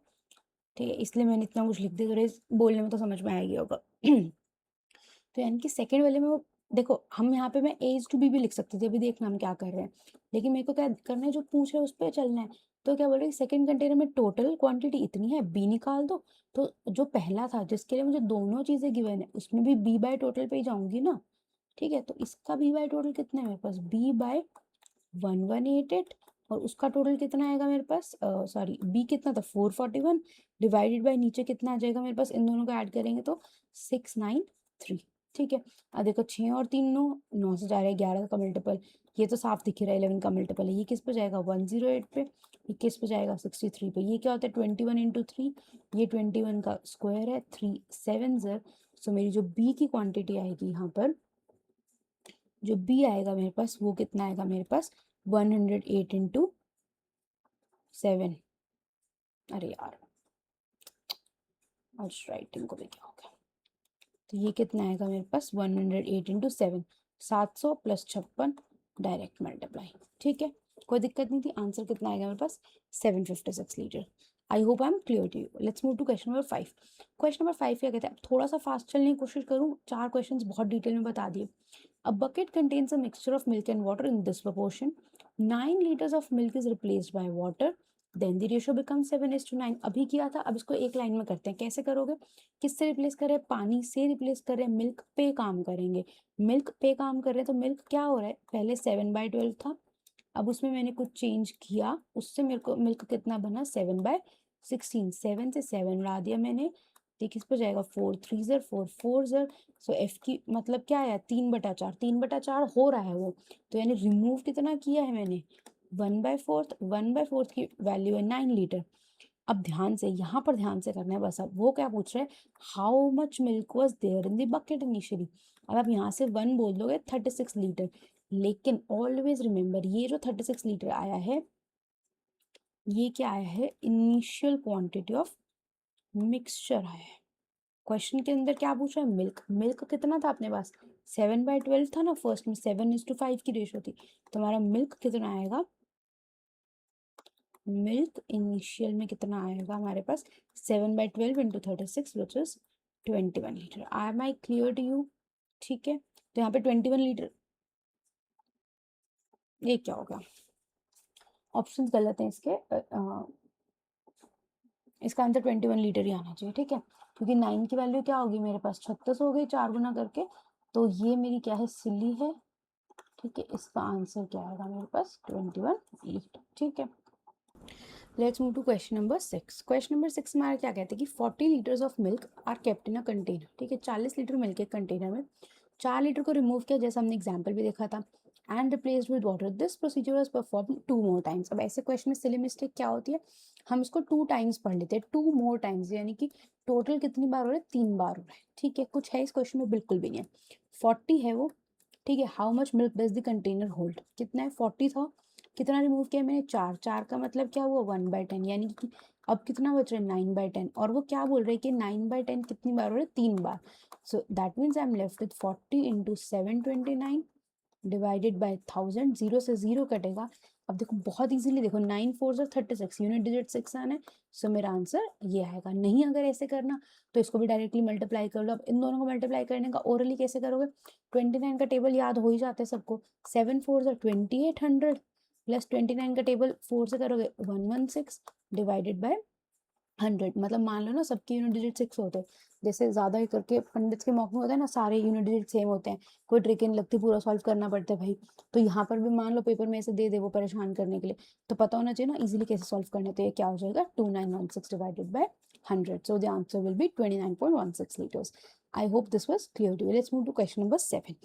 ठीक है इसलिए मैंने इतना कुछ लिख दिया तो बोलने में तो समझ में आएगी होगा। तो यानी कि सेकंड वाले में वो देखो हम यहाँ पे मैं ए इज टू बी भी लिख सकते थे अभी देखना हम क्या कर रहे हैं लेकिन मेरे को क्या करना है जो पूछ रहे हैं उस पर चलना है। तो क्या बोल रहे हैं सेकंड कंटेनर में टोटल क्वांटिटी इतनी है बी निकाल दो तो जो पहला था जिसके लिए मुझे दोनों चीजें गिवन है उसमें भी बी बाय टोटल पे ही जाऊंगी ना ठीक है। तो इसका बी बाय टोटल कितना है मेरे पास बी बाय 1188 और उसका टोटल कितना आएगा मेरे पास सॉरी बी कितना था 441 डिवाइडेड बाय नीचे कितना आ जाएगा मेरे पास इन दोनों को ऐड करेंगे तो 693 ठीक है। अब देखो 6 और 3 9 9 से जा रहा है 11 का मल्टीपल ये तो साफ दिख रहा है 11 का मल्टीपल है ये किस पे जाएगा 108 पे ये किस पे जाएगा 63 पे ये क्या होता है 21 इंटू 3 ये 21 का स्क्वायर है 3 7 ज़र सो मेरी जो बी की क्वांटिटी आएगी यहाँ पर जो बी आएगा मेरे पास वो कितना आएगा मेरे पास 108 इंटू 7 अरे यार आज राइटिंग को भी क्या हो गया तो ये कितना आएगा मेरे पास 108 इंटू 7 700 प्लस 56 डायरेक्ट मल्टीप्लाई ठीक है कोई दिक्कत नहीं थी आंसर कितना आएगा मेरे पास 756 litre. I hope I am clear to you. Let's move to question number 5। Question number 5 क्या कहते हैं थोड़ा सा फास्ट चलने की कोशिश करूँ 4 क्वेश्चंस बहुत डिटेल में बता दिए। A bucket contains a mixture of milk and water in this proportion. 9 liters of milk is replaced by water. Then the ratio becomes 7:9. अभी किया था अब इसको एक लाइन में करते हैं कैसे करोगे किससे रिप्लेस कर रहे हैं पानी से रिप्लेस कर रहे हैं मिल्क पे काम करेंगे मिल्क पे काम कर रहे हैं तो मिल्क क्या हो रहा है पहले 7/12 था अब उसमें मैंने कुछ चेंज किया उससे मेरे को मिल्क कितना बना 7/16 7 से 7 ला दिया मैंने तो किस पे जाएगा 4 3 ज़र 4 4 ज़र सो एफ की मतलब क्या आया 3/4 हो रहा है वो तो यानी रिमूव कितना किया है मैंने 1/4 की वैल्यू है 9 लीटर। अब ध्यान से यहाँ पर ध्यान से करना है बस अब वो क्या पूछ रहे हैं how much milk was there in the bucket initially. अब आप यहाँ से 1 बोल दोगे 36 लीटर लेकिन ऑलवेज रिमेंबर ये जो 36 लीटर आया है ये क्या आया है इनिशियल क्वांटिटी ऑफ मिक्सचर आया है। क्वेश्चन के अंदर क्या पूछ रहा है मिल्क मिल्क कितना था अपने पास 7/12 था ना फर्स्ट में, 7:5 की रेशो थी, तो हमारा मिल्क कितना आएगा, मिल्क इनिशियल में कितना आएगा हमारे पास, 7/12 into 36 which is 21 litre. Am I clear to you? ठीक है, तो यहाँ पे 21 लीटर, ये क्या होगा, ऑप्शन गलत है इसके, इसका आंसर 21 लीटर ही आना चाहिए, ठीक है, क्योंकि 9 की वैल्यू क्या होगी मेरे पास, 36 हो गई 4 गुना करके, तो ये मेरी क्या है, सिली है, ठीक है, इसका आंसर क्या आएगा मेरे पास 21 लीटर, ठीक है। Let's move to question number 6। Question number 6 में हमारा क्या कहते हैं कि 40 litres of milk are kept in a container, ठीक है, 40 लीटर मिल्क एक कंटेनर में, 4 लीटर को रिमूव किया जैसा हमने एग्जाम्पल भी देखा था, and replaced with water, this procedure was perform 2 more times. अब ऐसे क्वेश्चन में सिली मिस्टेक क्या होती है, हम इसको 2 टाइम्स पढ़ लेते हैं, 2 मोर टाइम्स, यानी कि टोटल कितनी बार हो रहा है, 3 बार हो रहा है, ठीक है, कुछ है इस क्वेश्चन में, बिल्कुल भी नहीं है, 40 है वो, ठीक है। How much milk does the container hold, कितना है, 40 था, कितना रिमूव किया मैंने, 4, 4 का मतलब क्या हुआ, 1/10, यानी कि अब कितना बच रहा है, 9/10, और वो क्या बोल रहे हैं कि 9/10 कितनी बार हो रहा है, 3 बार, so that means I am left with 40 into 729 divided by 1000, zero से जीरो कटेगा। अब देखो बहुत इजीली, देखो 9 4 36, यूनिट डिजिट 6 आना है, सो मेरा आंसर ये आएगा। नहीं अगर ऐसे करना तो इसको भी डायरेक्टली मल्टीप्लाई कर लो। अब इन दोनों को मल्टीप्लाई करने का ओरली कैसे करोगे, 29 का टेबल याद हो ही जाते हैं सबको, 7 4 2800 प्लस 29 का टेबल 4 से करोगे 116 डिवाइडेड बाय 100, मतलब मान लो ना सबके यूनिट डिजिट 6 होते हैं, जैसे ज्यादा ही करके पंडित के मौके में होता है ना, सारे यूनिट डिजिट सेम होते हैं, कोई ट्रिक नहीं लगती, पूरा सॉल्व करना पड़ता है भाई, तो यहाँ पर भी मान लो पेपर में ऐसे दे दे वो परेशान करने के लिए, तो पता होना चाहिए ना इजीली कैसे सॉल्व करने, तो ये क्या हो जाएगा 2916 divided by 100, so the answer will be 29.16 liters. I hope this was clear to you. Let's move to question number 7.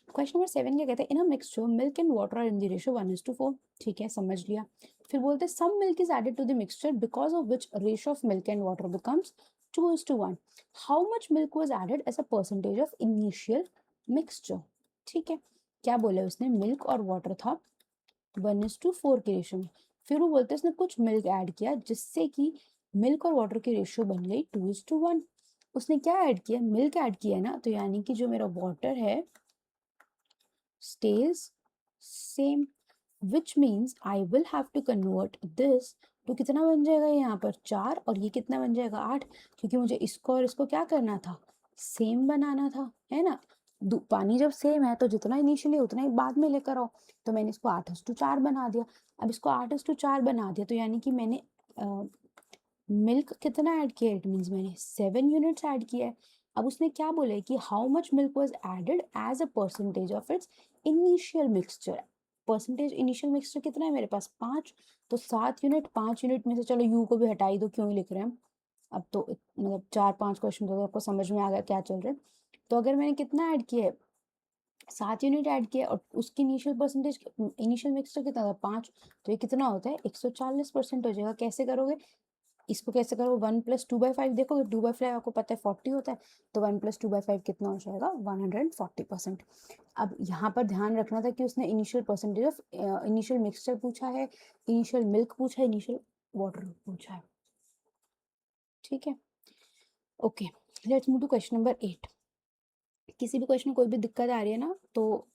Question number 7 क्या कहते हैं, in a mixture milk and water are in the ratio 1:4, ठीक है, समझ लिया। फिर बोलते हैं some milk is added to the mixture because of which ratio of milk and water becomes 2:1, how much milk was added as a percentage of initial mixture, ठीक है, क्या बोला उसने, मिल्क और वाटर था 1:4 के रेशियो में, फिर वो बोलते हैं उसने कुछ मिल्क ऐड किया जिससे कि मिल्क और वाटर की रेशियो बन गई 2:1। उसने क्या ऐड किया, मिल्क ऐड किया ना, तो यानी कि जो मेरा वाटर है stays same, which means I will have to convert this तो कितना बन जाएगा यहाँ पर 4, और ये कितना बन जाएगा 8, क्योंकि मुझे इसको और इसको क्या करना था, सेम बनाना था, है ना, पानी जब सेम है तो जितना इनिशियली उतना ही बाद में लेकर आओ, तो मैंने इसको 8:4 बना दिया। अब इसको 8:4 बना दिया तो यानी कि मैंने मिल्क कितना ऐड किया, इट मीन्स मैंने 7 यूनिट्स ऐड किया है। अब उसने क्या बोला है कि how much milk was added as a percentage of its initial mixture, percentage initial mixture कितना है मेरे पास 5, तो 7 यूनिट, 5 यूनिट में से चलो यू को भी हटा ही दो, क्यों ही लिख रहे हैं हम, अब तो मतलब 4-5 क्वेश्चन तो आपको समझ में आ गया क्या चल रहा है। तो अगर मैंने कितना ऐड किया है, 7 यूनिट ऐड किया और उसकी इनिशियल परसेंटेज, इनिशियल मिक्सचर कितना था 5, तो ये कितना होता है 140% हो जाएगा। कैसे करोगे इसको, कैसे करो, 1+2/5 देखोगे, 2/5 आपको पता है 40 होता है, तो 1+2/5 कितना हो जाएगा 140%। अब यहाँ पर ध्यान रखना था कि उसने initial percentage of initial mixture पूछा है, इनिशियल मिल्क पूछा है, इनिशियल वाटर पूछा है, ठीक है, okay. Let's move to question number 8। किसी भी क्वेश्चन में कोई भी दिक्कत आ रही है ना तो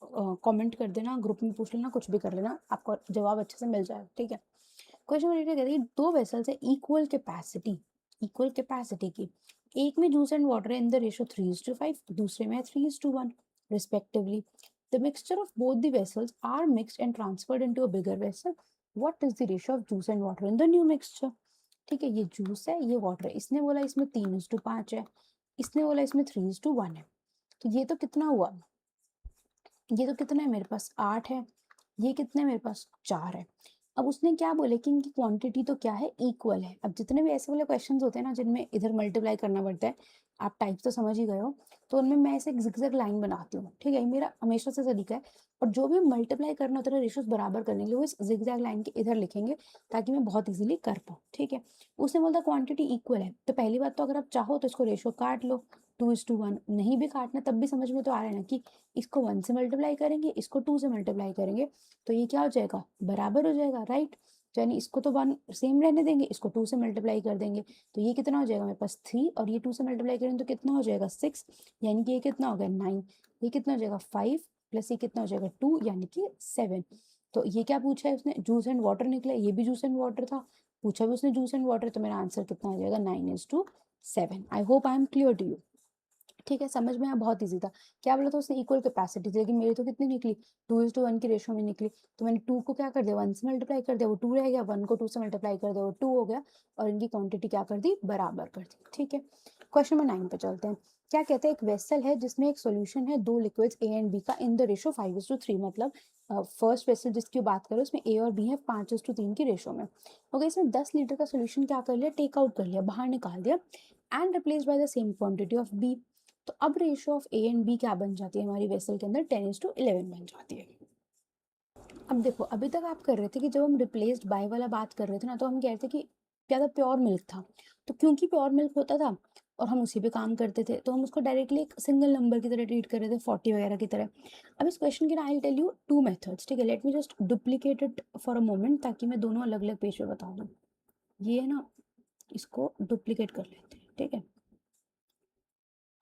कमेंट कर देना, ग्रुप में पूछ लेना, कुछ भी कर लेना, आपको जवाब अच्छे से मिल जाएगा, ठीक है। क्वेश्चन नंबर 8 कहते हैं दो वेसल्स है इक्वल कैपेसिटी की, एक में जूस एंड वाटर है इन द रेशियो 3:5, दूसरे में 3:1 respectively, the mixture of both the vessels are mixed and transferred into a bigger vessel, what is the ratio of juice and water in the new mixture, ठीक है, ये juice है ये water है, इसने बोला इसमें 3:5 है, इसने बोला इसमें 3:1 है, तो ये तो कितना हुआ, ये तो कितना है मेरे पास 8 है, ये कितना है मेरे पास 4 है। अब उसने क्या बोले कि इनकी क्वांटिटी तो क्या है इक्वल है। अब जितने भी ऐसे वाले क्वेश्चंस होते हैं ना जिनमें इधर मल्टीप्लाई करना पड़ता है, आप टाइप तो समझ ही गए हो, तो उनमें मैं ऐसे एक जिगजैग लाइन बनाती हूँ, ठीक है, ये मेरा हमेशा से तरीका है, और जो भी मल्टीप्लाई करना होता है रेशियोज बराबर करने के लिए वो इस जिगजैग लाइन के इधर लिखेंगे ताकि मैं बहुत इजीली कर पाऊँ, ठीक है। उसने बोलता क्वांटिटी इक्वल है, तो पहली बात तो अगर आप चाहो तो इसको रेशियो काट लो 2:1, नहीं भी काटना तब भी समझ में तो आ रहा है ना कि इसको 1 से मल्टीप्लाई करेंगे, इसको 2 से मल्टीप्लाई करेंगे, तो ये क्या हो जाएगा बराबर हो जाएगा, राइट। तो यानी इसको तो 1 सेम रहने देंगे, इसको 2 से मल्टीप्लाई कर देंगे, तो ये कितना हो जाएगा मेरे पास 3, और ये 2 से मल्टीप्लाई करेंगे तो कितना हो जाएगा 6, यानी कि ये कितना हो गया 9, ये कितना हो जाएगा 5 प्लस ये कितना हो जाएगा 2, यानी कि 7। तो ये क्या पूछा है उसने, जूस एंड वाटर निकला, ये भी जूस एंड वाटर था, पूछा भी उसने जूस एंड वाटर, तो मेरा आंसर कितना आ जाएगा 9:7। I hope I am clear to you. ठीक है, समझ में आया, बहुत इजी था। क्या बोला था उसने, इक्वल कैपेसिटी थी, लेकिन मेरी तो कितनी निकली 2:1 की रेशो में निकली, तो मैंने 2 को क्या कर दिया 1 से मल्टीप्लाई कर दिया, वो 2 रह गया, 1 को 2 से मल्टीप्लाई कर दिया, वो 2 हो गया, और इनकी क्वांटिटी क्या कर दी, बराबर कर दी। ठीक है, क्वेश्चन नंबर 9 पे चलते हैं। क्या कहते हैं, एक वेसल है जिसमें एक सोल्यूशन है, दो लिक्विड्स ए एंड बी का इन द रेशो 5:3, मतलब फर्स्ट वेसल जिसकी बात करो उसमें ए और बी है 5:3 की रेशो में। ओके, इसमें 10 लीटर का सोल्यूशन क्या कर लिया, टेक आउट कर लिया, बाहर निकाल दिया, and replace by the same quantity of B. तो अब ratio of A and B क्या बन जाती है हमारी वेसल के अंदर, 10:11 बन जाती है। अब देखो, अभी तक आप कर रहे थे कि जब हम रिप्लेस्ड बाय वाला बात कर रहे थे ना, तो हम कह रहे थे कि क्या था, प्योर मिल्क था, तो क्योंकि प्योर मिल्क होता था और हम उसी पे काम करते थे, तो हम उसको डायरेक्टली एक सिंगल नंबर की तरह ट्रीट कर रहे थे, 40 वगैरह की तरह। अब इस क्वेश्चन के ना आई टेल यू 2 मेथड्स, ठीक है, late me just duplicate it for a moment, ताकि मैं दोनों अलग अलग पेज पे बता दूँ। ये है ना, इसको डुप्लीकेट कर लेते हैं, ठीक है,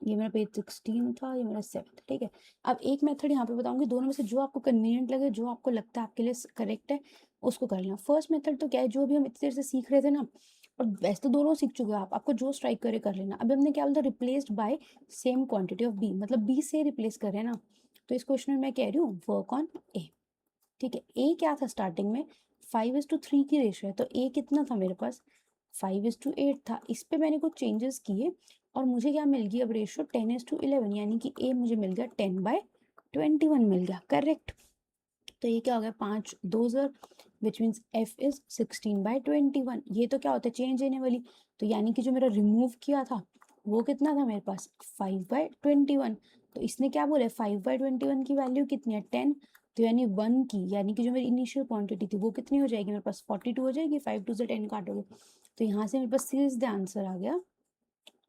ये मेरा पेज 16 था, ये मेरा 7, ठीक है। अब एक मेथड यहाँ पे बताऊंगी, दोनों में से जो आपको कन्वीनियंट लगे, जो आपको लगता है आपके लिए करेक्ट है, उसको कर लेना। फर्स्ट मेथड तो क्या है, जो अभी हम इतनी देर से सीख रहे थे ना, और वैसे तो दोनों सीख चुके हो आप, आपको जो स्ट्राइक करे कर लेना। अभी हमने क्या बोला, replaced by same quantity of B, मतलब बी से रिप्लेस कर रहे हैं ना, तो इस क्वेश्चन में मैं कह रही हूँ वर्क ऑन ए। ठीक है, ए क्या था स्टार्टिंग में, 5:3 की रेशो है, तो ए कितना था मेरे पास, 5:8 था। इस पे मैंने कुछ चेंजेस किए और मुझे क्या मिल गई अब रेशो 10:11, यानी कि ए मुझे मिल गया 10/21 मिल गया, करेक्ट। तो ये क्या हो गया, 5 2 विच मीन्स एफ इज 16/21। ये तो क्या होता है, चेंज होने वाली, तो यानी कि जो मेरा रिमूव किया था वो कितना था मेरे पास 5/21। तो इसने क्या बोला, 5/21 की वैल्यू कितनी है 10, तो यानी 1 की, यानी कि जो मेरी इनिशियल क्वांटिटी थी वो कितनी हो जाएगी मेरे पास 42 हो जाएगी, 5 2 से 10 काटोगे, तो यहाँ से मेरे पास सीधे आंसर आ गया,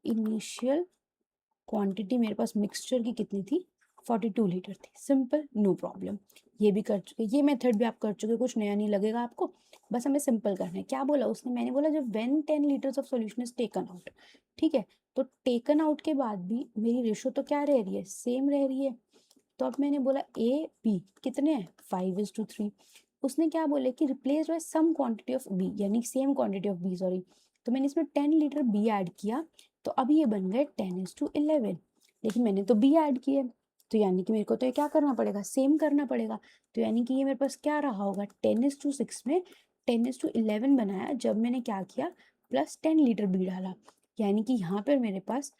इनिशियल क्वांटिटी मेरे पास मिक्सचर की कितनी थी 42 लीटर थी। सिंपल, नो प्रॉब्लम, ये भी कर चुके, ये मेथड भी आप कर चुके, कुछ नया नहीं लगेगा आपको, बस हमें सिंपल करना है। क्या बोला उसने, मैंने बोला जब when 10 litres of solution is taken out, ठीक है, तो टेकन आउट के बाद भी मेरी रेशो तो क्या रह रही है, सेम रह रही है। तो अब मैंने बोला ए बी कितने हैं 5:3, उसने क्या बोले कि replace by some quantity of B, यानी same quantity of B, sorry, तो मैंने इसमें 10 लीटर बी ऐड किया, तो अभी ये बन गए 10:11, लेकिन मैंने तो बी ऐड किए, तो यानी कि मेरे को तो ये क्या करना पड़ेगा, सेम करना पड़ेगा, तो यानी कि ये मेरे पास क्या रहा होगा 10:6 में 10:11 बनाया जब मैंने क्या किया, प्लस 10 लीटर बी डाला, यानी कि यहाँ पर मेरे पास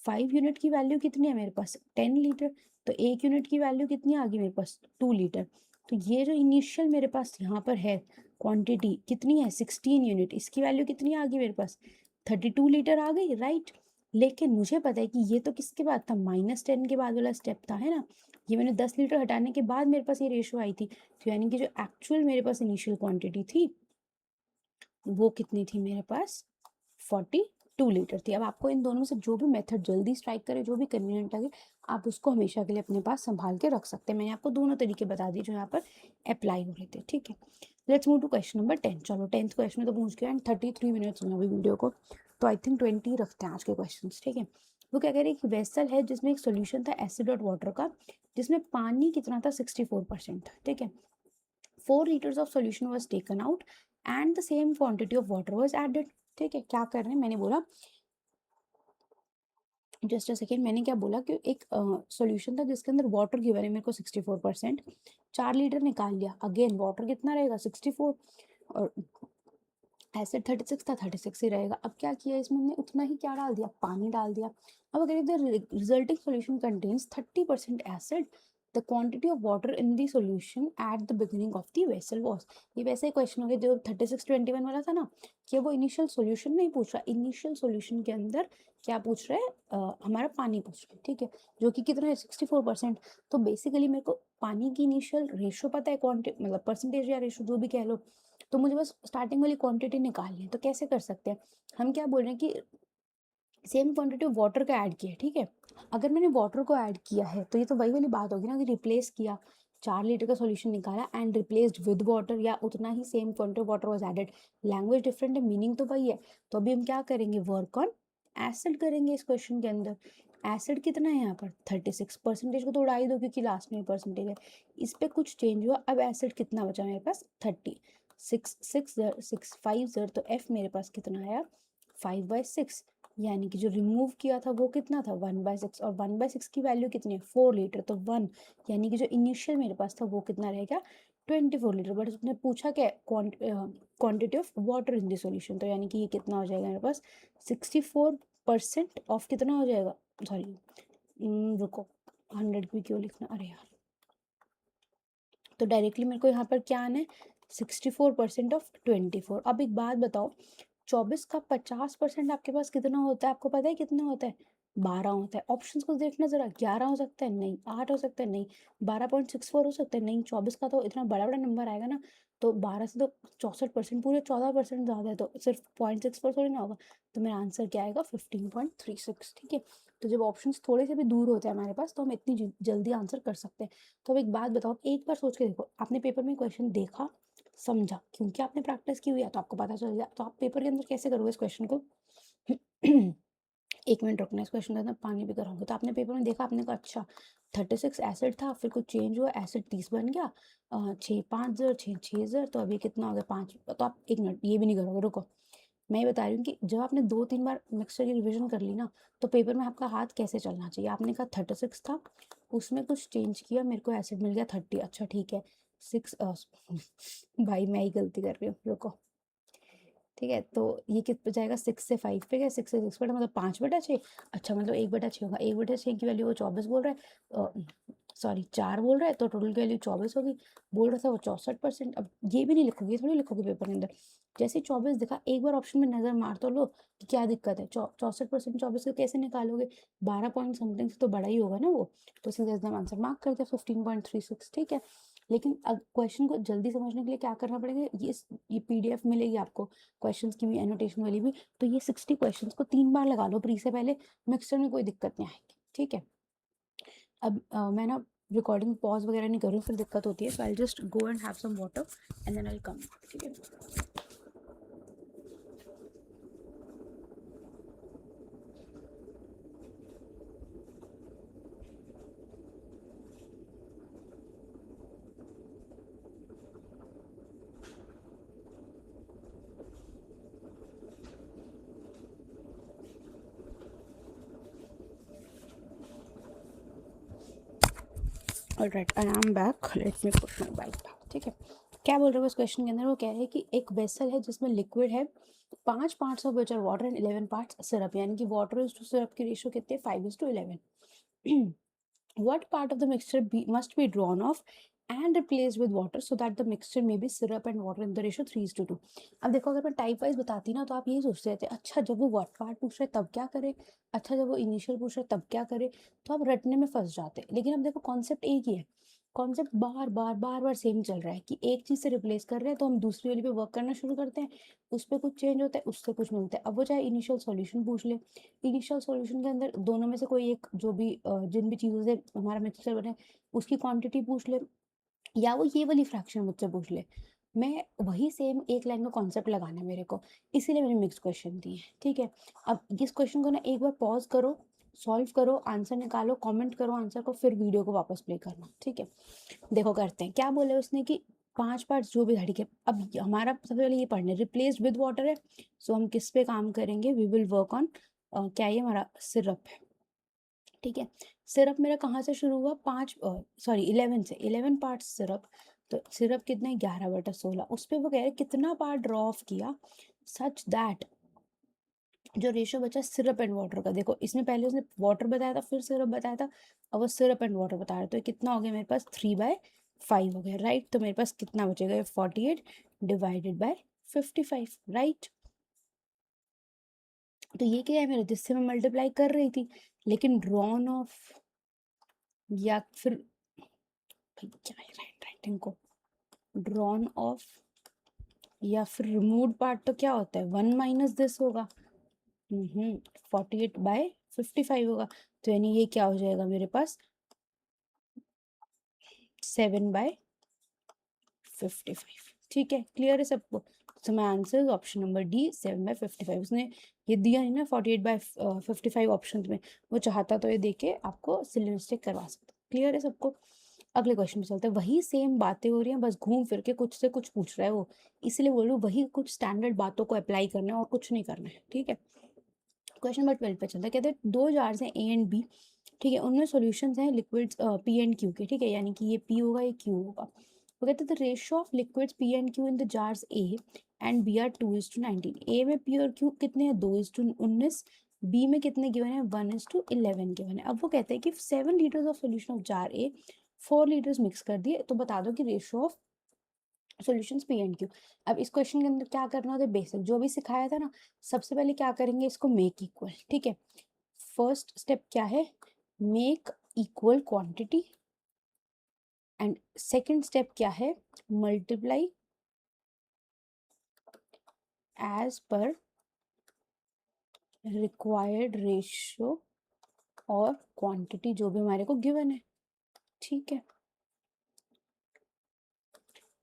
5 यूनिट की वैल्यू कितनी है मेरे पास 10 लीटर, तो 1 यूनिट की वैल्यू कितनी आ गई मेरे पास 2 लीटर। तो ये जो इनिशियल मेरे पास यहाँ पर है क्वांटिटी कितनी है 16 यूनिट, इसकी वैल्यू कितनी आ गई मेरे पास 32 लीटर आ गई, राइट। लेकिन मुझे पता है कि ये तो किसके बाद था, -10 के बाद वाला स्टेप था, है ना, ये मैंने 10 लीटर हटाने के बाद मेरे पास ये रेशो आई थी, तो यानी कि जो एक्चुअल मेरे पास इनिशियल क्वांटिटी थी वो कितनी थी मेरे पास 42 लीटर थी। अब आपको इन दोनों से जो भी मेथड जल्दी स्ट्राइक करे, जो भी कन्वीनियंट लगे, आप उसको हमेशा के लिए अपने पास संभाल के रख सकते हैं। मैंने आपको दोनों तरीके बता दिए जो यहाँ पर अप्लाई हो रहे थे, ठीक है। Let's move to question number 10। चलो 10th क्वेश्चन में तो पहुंच गया, एंड 33 मिनट्स हुए अभी वीडियो को, तो आई थिंक 20 रखते हैं आज के क्वेश्चन, ठीक है। वो क्या कह रहे हैं, एक वेसल है जिसमें एक सोल्यूशन था एसिड और वाटर का, जिसमें पानी कितना था 64% था, ठीक है। 4 liters of solution was taken out and the same quantity of water was added, ठीक है। क्या कर रहे हैं, मैंने बोला जस्ट अ सेकेंड, मैंने क्या बोला कि एक सॉल्यूशन था जिसके अंदर वाटर गिवन है मेरे को 64%, 4 लीटर निकाल लिया, अगेन वाटर कितना रहेगा 64, और एसिड 36 था, 36 ही रहेगा। अब क्या किया इसमें हमने, उतना ही क्या डाल दिया, पानी डाल दिया। अब अगर the resulting solution contains 30% acid, the quantity of water in the solution at the beginning of the vessel was, ये वैसे ही क्वेश्चन हो गया जो 36:21 वाला था ना, कि वो इनिशियल सॉल्यूशन नहीं पूछ रहा, इनिशियल सॉल्यूशन के अंदर क्या पूछ रहा है, हमारा पानी पूछ रहा है, ठीक है, जो कि कितना है 64%। तो बेसिकली मेरे को पानी की इनिशियल रेशो पता है, क्वांटिटी मतलब परसेंटेज या रेशो जो भी कह लो, तो मुझे बस स्टार्टिंग वाली क्वांटिटी निकालनी है। तो कैसे कर सकते हैं, हम क्या बोल रहे हैं कि सेम क्वांटिटी ऑफ वाटर का ऐड किया है, ठीक है। अगर मैंने वाटर को ऐड किया है तो ये तो वही वाली बात होगी ना कि रिप्लेस किया, 4 लीटर का सॉल्यूशन निकाला एंड रिप्लेस्ड विद वाटर, या उतना ही same quantity of water was added, language different है, मीनिंग तो वही है। तो अभी हम क्या करेंगे, वर्क ऑन एसिड करेंगे इस क्वेश्चन के अंदर। एसिड कितना है यहाँ पर 36, परसेंटेज को तो उड़ा ही दो क्योंकि लास्ट में परसेंटेज है, इस पे कुछ चेंज हुआ। अब एसिड कितना बचा मेरे पास 30, 6 5 0, तो एफ मेरे पास कितना आया 5/6, यानी कि जो रिमूव किया था वो कितना था 1/6, और 1/6 की वैल्यू कितनी है 4 लीटर, तो 1, यानी कि जो इनिशियल मेरे पास था वो कितना रहेगा 24 लीटर। बट उसने पूछा क्या quantity of water in the solution, तो यानी कि ये कितना हो जाएगा मेरे पास 64% ऑफ कितना हो जाएगा, सॉरी रुको 100 भी क्यों लिखना, अरे यार, तो डायरेक्टली मेरे को यहाँ पर क्या आना है 64% ऑफ 24। अब एक बात बताओ, 24 का 50% आपके पास कितना होता है, आपको पता है कितना होता है 12 होता है। ऑप्शंस को देखना जरा, 11 हो सकता है नहीं, 8 हो सकता है नहीं, 12.64 हो सकता है नहीं, 24 का तो इतना बड़ा बड़ा नंबर आएगा ना, तो 12 से तो 64%, पूरे 14% ज़्यादा है, तो सिर्फ 0.64 थोड़ी ना होगा। तो मेरा आंसर क्या आएगा 15.36, ठीक है। तो जब ऑप्शंस थोड़े से भी दूर होते हैं हमारे पास तो हम इतनी जल्दी आंसर कर सकते हैं। तो अब एक बात बताओ, एक बार सोच के देखो, आपने पेपर में क्वेश्चन देखा, समझा, क्योंकि आपने प्रैक्टिस की हुई है तो आपको पता चल गया, तो आप पेपर के अंदर कैसे करोगे इस क्वेश्चन को। 1 मिनट रुकना, इस क्वेश्चन के अंदर पानी भी कराऊंगी। तो आपने पेपर में देखा, आपने कहा अच्छा 36 एसिड था, फिर कुछ चेंज हुआ, एसिड 30 बन गया, 6 5 0 6 6 0, तो अभी कितना हो गया 5। तो आप 1 मिनट ये भी नहीं करोगे, रुको, मैं ये बता रही हूँ कि जब आपने 2 3 बार मिक्सचर की रिवीजन कर ली ना, तो पेपर में आपका हाथ कैसे चलना चाहिए। आपने कहा 36 था, उसमें कुछ चेंज किया, मेरे को एसिड मिल गया 30, अच्छा ठीक है 6 भाई मैं ही गलती कर रही हूँ, रुको, ठीक है। तो ये किस पे जाएगा 6 से 5 पे गया, 6 से 6 बटा मतलब 5/6, अच्छा मतलब 1/6 होगा, 1/6 की वैल्यू वो 24 बोल रहा है, सॉरी 4 बोल रहा है, तो टोटल की वैल्यू 24 होगी, बोल रहा था वो 64%। अब ये भी नहीं लिखोगे, ये थोड़ी लिखोगे पेपर के अंदर, जैसे 24 दिखा एक बार ऑप्शन में नजर मार तो लो कि क्या दिक्कत है, 64% 24 से कैसे निकालोगे, 12 पॉइंट समथिंग से तो बड़ा ही होगा ना वो, तो सीधा एकदम आंसर मार्क कर दिया 15.36, ठीक है। लेकिन अब क्वेश्चन को जल्दी समझने के लिए क्या करना पड़ेगा, ये पीडीएफ मिलेगी आपको क्वेश्चंस की भी, एनोटेशन वाली भी, तो ये 60 क्वेश्चंस को 3 बार लगा लो प्री से पहले, मिक्सचर में कोई दिक्कत नहीं आएगी, ठीक है। अब मैं ना रिकॉर्डिंग पॉज वगैरह नहीं कर रही हूँ, फिर दिक्कत होती है, so I just go and have some water and then I come, ठीक है। Alright, I am back, let me put my bike back, ठीक है। क्या बोल रहे हो इस क्वेश्चन के अंदर, वो कह रहे हैं कि एक वेसल है जिसमें लिक्विड है, 5 parts of which are water and 11 parts syrup, यानी कि वाटर इज टू सिरप की रेशियो कितनी है 5:11। What part of the mixture must be drawn off and replaced with water so that the mixture may be syrup and water in the ratio 3:2। अब देखो, अगर मैं type wise बताती ना तो आप यही सोचते रहते, अच्छा जब वो व्हाट पार्ट पूछ रहे तब क्या करे, अच्छा जब वो इनिशियल पूछ रहे तब क्या करे, तो आप रटने में फंस जाते। लेकिन अब देखो कॉन्सेप्ट एक ही है, कॉन्सेप्ट बार बार बार बार सेम चल रहा है कि एक चीज से रिप्लेस कर रहे हैं तो हम दूसरी वाली पे वर्क करना शुरू करते हैं, उस पर कुछ चेंज होता है, उससे कुछ मिलता है। अब वो चाहे इनिशियल सॉल्यूशन पूछ ले, इनिशियल सॉल्यूशन के अंदर दोनों में से कोई एक जो भी जिन भी चीज़ों से हमारा मिक्सचर बने उसकी क्वांटिटी पूछ ले, या वो ये वाली फ्रैक्शन मुझसे पूछ ले, मैं वही सेम एक लाइन का कॉन्सेप्ट लगाना है मेरे को, इसीलिए मैंने मिक्स क्वेश्चन दिए, ठीक है। अब इस क्वेश्चन को ना एक बार पॉज करो, सॉल्व करो, आंसर निकालो, कमेंट करो आंसर को, फिर वीडियो को वापस प्ले करना, ठीक है। देखो करते हैं क्या बोले उसने कि 5 पार्ट्स जो भी था, ठीक है। अब हमारा सबसे पहले ये पढ़ना है, रिप्लेस्ड विद वाटर है, सो हम किस पे काम करेंगे, वी विल वर्क ऑन क्या ये हमारा सिरप है, ठीक है। सिरप मेरा कहाँ से शुरू हुआ 5 सॉरी 11 से, 11 पार्ट सिरप, तो सिरप कितने 11/16, उस पर वो कह रहे कितना पार्ट ड्रॉ ऑफ किया सच दैट जो रेशियो बचा सिरप एंड वाटर का। देखो इसमें पहले उसने वाटर बताया था फिर सिरप बताया था, अब वो सिरप एंड वाटर बता रहा है, तो ये कितना हो गया मेरे पास 3/5 हो गया, राइट। तो मेरे पास कितना बचेगा 48 डिवाइडेड बाय 55, राइट। तो ये क्या है मेरा, जिससे मैं मल्टीप्लाई कर रही थी, लेकिन ड्रॉन ऑफ या फिर भाई क्या है राइटिंग को, ड्रॉन ऑफ या फिर रिमूव्ड पार्ट तो क्या होता है 1 माइनस दिस होगा, 48/55 होगा, तो यानी ये क्या हो जाएगा मेरे पास 7/55। ठीक है, क्लियर है सबको? So my answer option number D 7/55। उसने ये दिया नहीं ना 48/55 ऑप्शन में, वो चाहता तो ये देके आपको सिली मिस्टेक करवा सकता। क्लियर है सबको? अगले क्वेश्चन पे चलते हैं। वही सेम बातें हो रही हैं, बस घूम फिर के कुछ से कुछ पूछ रहा है वो, इसलिए बोल रही हूँ वही कुछ स्टैंडर्ड बातों को अप्लाई करना है और कुछ नहीं करना है। ठीक है, क्वेश्चन नंबर 12 पे चलता है। कहते हैं 2 जार्स हैं ए एंड बी, ठीक है, उनमें सॉल्यूशंस हैं लिक्विड्स पी एंड क्यू के, ठीक है, यानी कि ये पी होगा ये क्यू होगा। वो कहते हैं the ratio of liquids P and Q in the jars A and B are 2:19। A में पी और क्यू कितने हैं? 2:19। बी में कितने गिवन है? 1:11 गिवन है। अब वो कहते हैं कि 7 litres of solution of jar A 4 litres mix कर दिए, तो बता दो कि ratio of solutions P and Q. अब इस क्वेश्चन के अंदर क्या करना होता है? बेसिक जो भी सिखाया था ना, सबसे पहले क्या करेंगे? इसको मेक इक्वल। ठीक है, फर्स्ट स्टेप क्या है? Make equal quantity. And second step क्या है? Multiply as per required ratio और क्वांटिटी जो भी हमारे को गिवन है। ठीक है,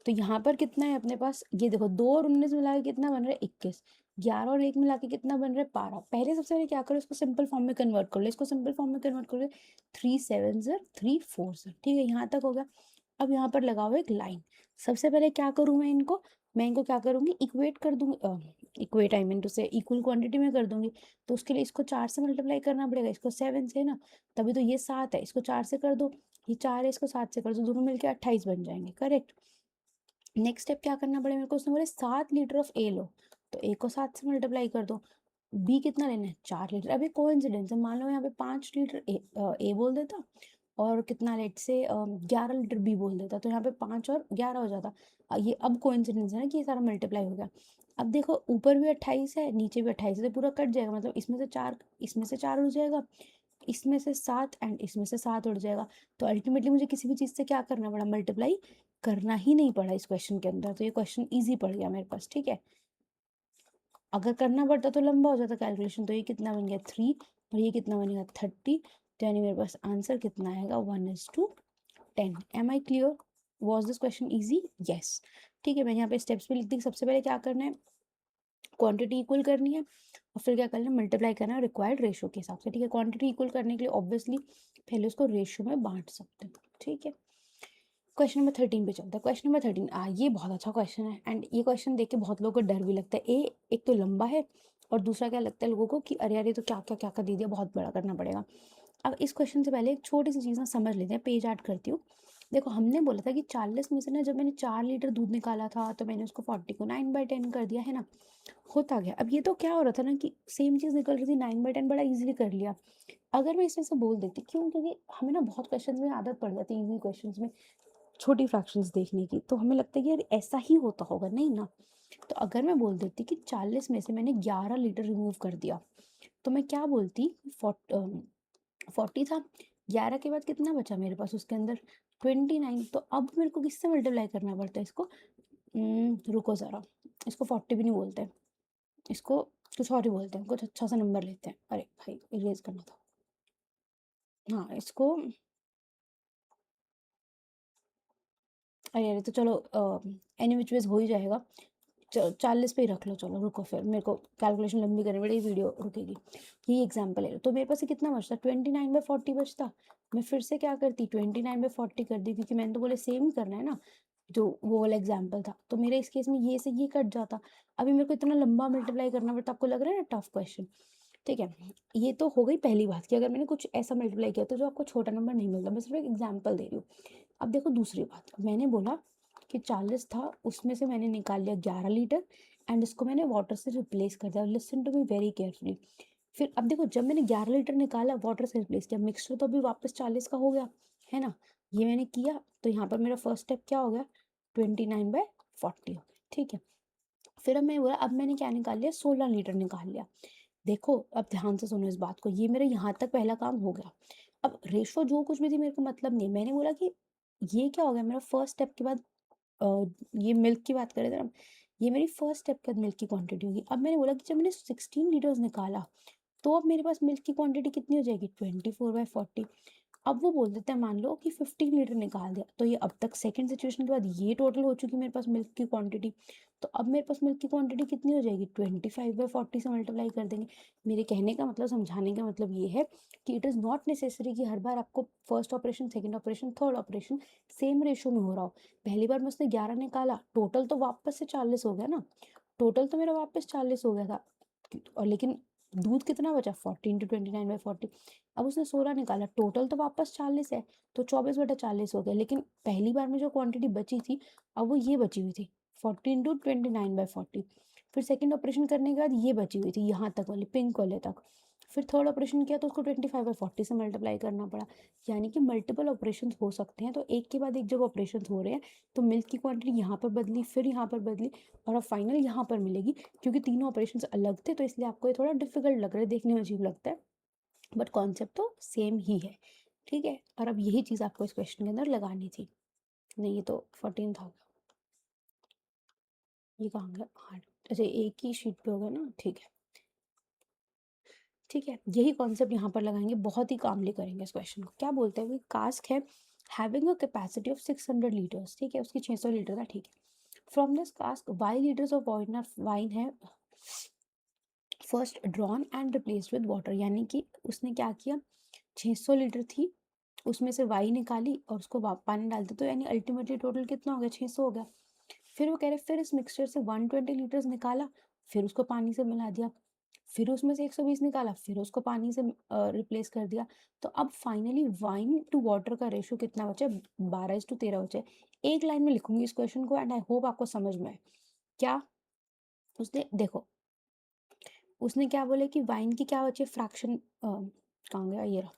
तो यहाँ पर कितना है अपने पास? ये देखो 2 और 19 मिला के कितना बन रहा है? 21। 11 और 1 मिला के कितना बन रहा है? 12। पहले सबसे पहले क्या करो? इसको सिंपल फॉर्म में कन्वर्ट कर लो। इसको सिंपल फॉर्म में कन्वर्ट करोगे 3 7 3 4। ठीक है, यहाँ तक हो गया। अब यहाँ पर लगाओ एक लाइन। सबसे पहले क्या करूँ मैं इनको क्या करूँगी? इक्वेट कर दूंगी। इक्वेट आई मीन टू से इक्वल क्वांटिटी में कर दूंगी। तो उसके लिए इसको 4 से मल्टीप्लाई करना पड़ेगा, इसको 7 से ना, तभी तो ये 7 है, इसको 4 से कर दो। ये 4 है, इसको 7 से कर दो, दोनों मिलकर 28 बन जाएंगे। करेक्ट। नेक्स्ट स्टेप क्या करना पड़ेगा मेरे को? उसने बोले 7 लीटर ऑफ ए लो, तो ए को 7 से मल्टीप्लाई कर दो। बी कितना लेना है? 4 लीटर। अभी कोइंसिडेंस है, मान लो यहाँ पे 5 लीटर ए बोल देता और कितना लेट से 11 लीटर बी बोल देता, तो यहाँ पे 5 और 11 हो जाता। ये अब कोइंसिडेंस है ना कि ये सारा मल्टीप्लाई हो गया। अब देखो ऊपर भी 28 है, नीचे भी 28 है, तो पूरा कट जाएगा, मतलब इसमें से 4, इसमें से 4 उड़ जाएगा, इसमें से 7 एंड इसमें से 7 उड़ जाएगा। तो अल्टीमेटली मुझे किसी भी चीज़ से क्या करना पड़ा? मल्टीप्लाई करना ही नहीं पड़ा इस क्वेश्चन के अंदर, तो ये क्वेश्चन इजी पड़ गया मेरे पास। ठीक है, अगर करना पड़ता तो लंबा हो जाता कैलकुलेशन। तो ये कितना बन गया? 3 और ये कितना बनेगा? 30। तो यानी मेरे पास आंसर कितना आएगा? 1:10। Am I clear? Was this question easy? Yes. ठीक है, मैंने यहाँ पे स्टेप्स भी लिख दी। सबसे पहले क्या करना है? क्वांटिटी इक्वल करनी है और फिर क्या करना है? मल्टीप्लाई करना है रिक्वायर्ड रेशियो के हिसाब से। ठीक है, क्वांटिटी इक्वल करने के लिए ऑब्वियसली पहले उसको रेशियो में बांट सकते हो। ठीक है, क्वेश्चन नंबर 13 पे चलता है। क्वेश्चन नंबर 13 ये बहुत अच्छा क्वेश्चन है एंड ये क्वेश्चन देख के बहुत लोगों को डर भी लगता है। एक तो लंबा है और दूसरा क्या लगता है लोगों को कि अरे यार ये तो क्या क्या क्या क्या दे दिया, बहुत बड़ा करना पड़ेगा। अब इस क्वेश्चन से पहले एक छोटी सी चीज़ ना समझ लेते हैं, पेज ऐड करती हूँ। देखो हमने बोला था कि 40 में से ना, जब मैंने 4 लीटर दूध निकाला था तो मैंने उसको 40 को 9/10 कर दिया, है ना, होता गया। अब ये तो क्या हो रहा था ना कि सेम चीज़ निकल रही थी, 9/10 बड़ा इजीली कर लिया। अगर मैं इसमें से बोल देती, क्यों? क्योंकि हमें ना बहुत क्वेश्चन में आदत पड़ जाती है इजी क्वेश्चन में छोटी फ्रैक्शंस देखने की, तो हमें लगता है कि यार ऐसा ही होता होगा, नहीं ना। तो अगर मैं बोल देती कि 40 में से मैंने 11 लीटर रिमूव कर दिया, तो मैं क्या बोलती? 40 था, 11 के बाद कितना बचा मेरे पास उसके अंदर? 29। तो अब मेरे को किससे मल्टीप्लाई करना पड़ता है इसको? रुको ज़रा, इसको 40 भी नहीं बोलते, इसको कुछ और ही बोलते हैं, कुछ अच्छा सा नंबर लेते हैं। अरे भाई इरेज करना था। हाँ इसको, अरे अरे तो चलो एनी विच वेज हो ही जाएगा। 40 पे ही रख लो। चलो रुको, फिर मेरे को कैलकुलेशन लंबी करनी पड़ेगी, वीडियो रुकेगी। ये एग्जाम्पल है, तो मेरे पास ये कितना बचता? 29/40 बचता। मैं फिर से क्या करती? 29/40 कर दी, क्योंकि मैंने तो बोले सेम ही करना है ना, जो वो वाला एग्जाम्पल था। तो मेरे इस केस में ये से ये कट जाता। अभी मेरे को इतना लंबा मल्टीप्लाई करना पड़ता। आपको लग रहा है ना टफ क्वेश्चन? ठीक है, ये तो हो गई पहली बात कि अगर मैंने कुछ ऐसा मल्टीप्लाई किया तो जो आपको छोटा नंबर नहीं मिलता। मैं सिर्फ एक एग्जाम्पल दे रही हूँ। अब देखो दूसरी बात, मैंने बोला कि 40 था, उसमें से मैंने निकाल लिया 11 लीटर एंड इसको मैंने वाटर से रिप्लेस कर दिया। Listen to me very carefully. फिर अब देखो, जब मैंने 11 लीटर निकाला, वाटर से रिप्लेस किया, मिक्सचर तो अभी वापस 40 का हो गया, है ना। ये मैंने किया, तो यहाँ पर मेरा फर्स्ट स्टेप क्या हो गया? 29/40 हो गया। ठीक है, फिर अब मैं बोला, अब मैंने क्या निकाल लिया? 16 लीटर निकाल लिया। देखो अब ध्यान से सुनो इस बात को, ये मेरे यहाँ तक पहला काम हो गया। अब रेशो जो कुछ भी थी मेरे को मतलब नहीं, मैंने बोला कि ये क्या हो गया मेरा फर्स्ट स्टेप के बाद। ये मिल्क की बात करें थे ना, ये मेरी फर्स्ट स्टेप के बाद मिल्क की क्वांटिटी होगी। अब मैंने बोला कि जब मैंने 16 लीटर्स निकाला, तो अब मेरे पास मिल्क की क्वांटिटी कितनी हो जाएगी? 24/40। अब वो बोल देते हैं मान लो कि 15 लीटर निकाल दिया, तो ये अब तक सेकंड सिचुएशन के बाद ये टोटल हो चुकी मेरे पास मिल्क की क्वांटिटी। तो अब मेरे पास मिल्क की क्वांटिटी कितनी हो जाएगी, 25/40 से मल्टीप्लाई कर देंगे। मेरे कहने का मतलब, समझाने का मतलब ये है कि इट इज़ नॉट नेसेसरी कि हर बार आपको first operation, second operation, third operation same ratio में हो रहा हो। पहली बार में उसने 11 निकाला, टोटल तो वापस से 40 हो गया ना, टोटल तो मेरा वापस 40 हो गया था। और लेकिन दूध कितना बचा, 14 × 29/40। अब उसने 16 निकाला, टोटल तो वापस 40 है, तो 24/40 हो गया। लेकिन पहली बार में जो क्वांटिटी बची थी, अब वो ये बची हुई थी, 14 × 29/40। फिर सेकंड ऑपरेशन करने के बाद ये बची हुई थी, यहाँ तक वाली, पिंक वाले तक। फिर थर्ड ऑपरेशन किया तो उसको 25/40 से मल्टीप्लाई करना पड़ा। यानी कि मल्टीपल ऑपरेशन हो सकते हैं, तो एक के बाद एक जब ऑपरेशन हो रहे हैं, तो मिल्क की क्वांटिटी यहाँ पर बदली, फिर यहाँ पर बदली, और अब फाइनल यहाँ पर मिलेगी। क्योंकि तीनों ऑपरेशंस अलग थे, तो इसलिए आपको ये थोड़ा डिफिकल्ट लग रहा है, देखने में अजीब लगता है, बट कॉन्सेप्ट तो सेम ही है। ठीक है, और अब यही चीज़ आपको इस क्वेश्चन के अंदर लगानी थी। नहीं, ये तो 14 था, ये कहाँ गया, हाँ अच्छा एक ही शीट पे होगा ना, ठीक है। ठीक है, यही कॉन्सेप्ट यहाँ पर लगाएंगे, बहुत ही कामली करेंगे इस क्वेश्चन को। क्या बोलते हैं, कास्क है having a capacity of 600 litres, ठीक है, उसकी 600 लीटर था, ठीक है। From this cask Y litres of wine है first drawn and replaced with water. यानी कि उसने क्या किया, 600 लीटर थी, उसमें से वाई निकाली और उसको पानी डाल दिया, तो यानी अल्टीमेटली टोटल कितना हो गया, 600 हो गया। फिर वो कह रहे फिर इस मिक्सचर से 120 लीटर्स निकाला, फिर उसको पानी से मिला दिया, फिर उसमें से 120 निकाला, फिर उसको पानी से रिप्लेस कर दिया। तो अब फाइनली वाइन टू वाटर का रेशो कितना बचा, 12:13 बचा। एक लाइन में लिखूंगी इस क्वेश्चन को, एंड आई होप आपको समझ में आए। क्या उसने, देखो उसने क्या बोला कि वाइन की क्या बची, फ्रैक्शन कहाँ गया, ये रहा।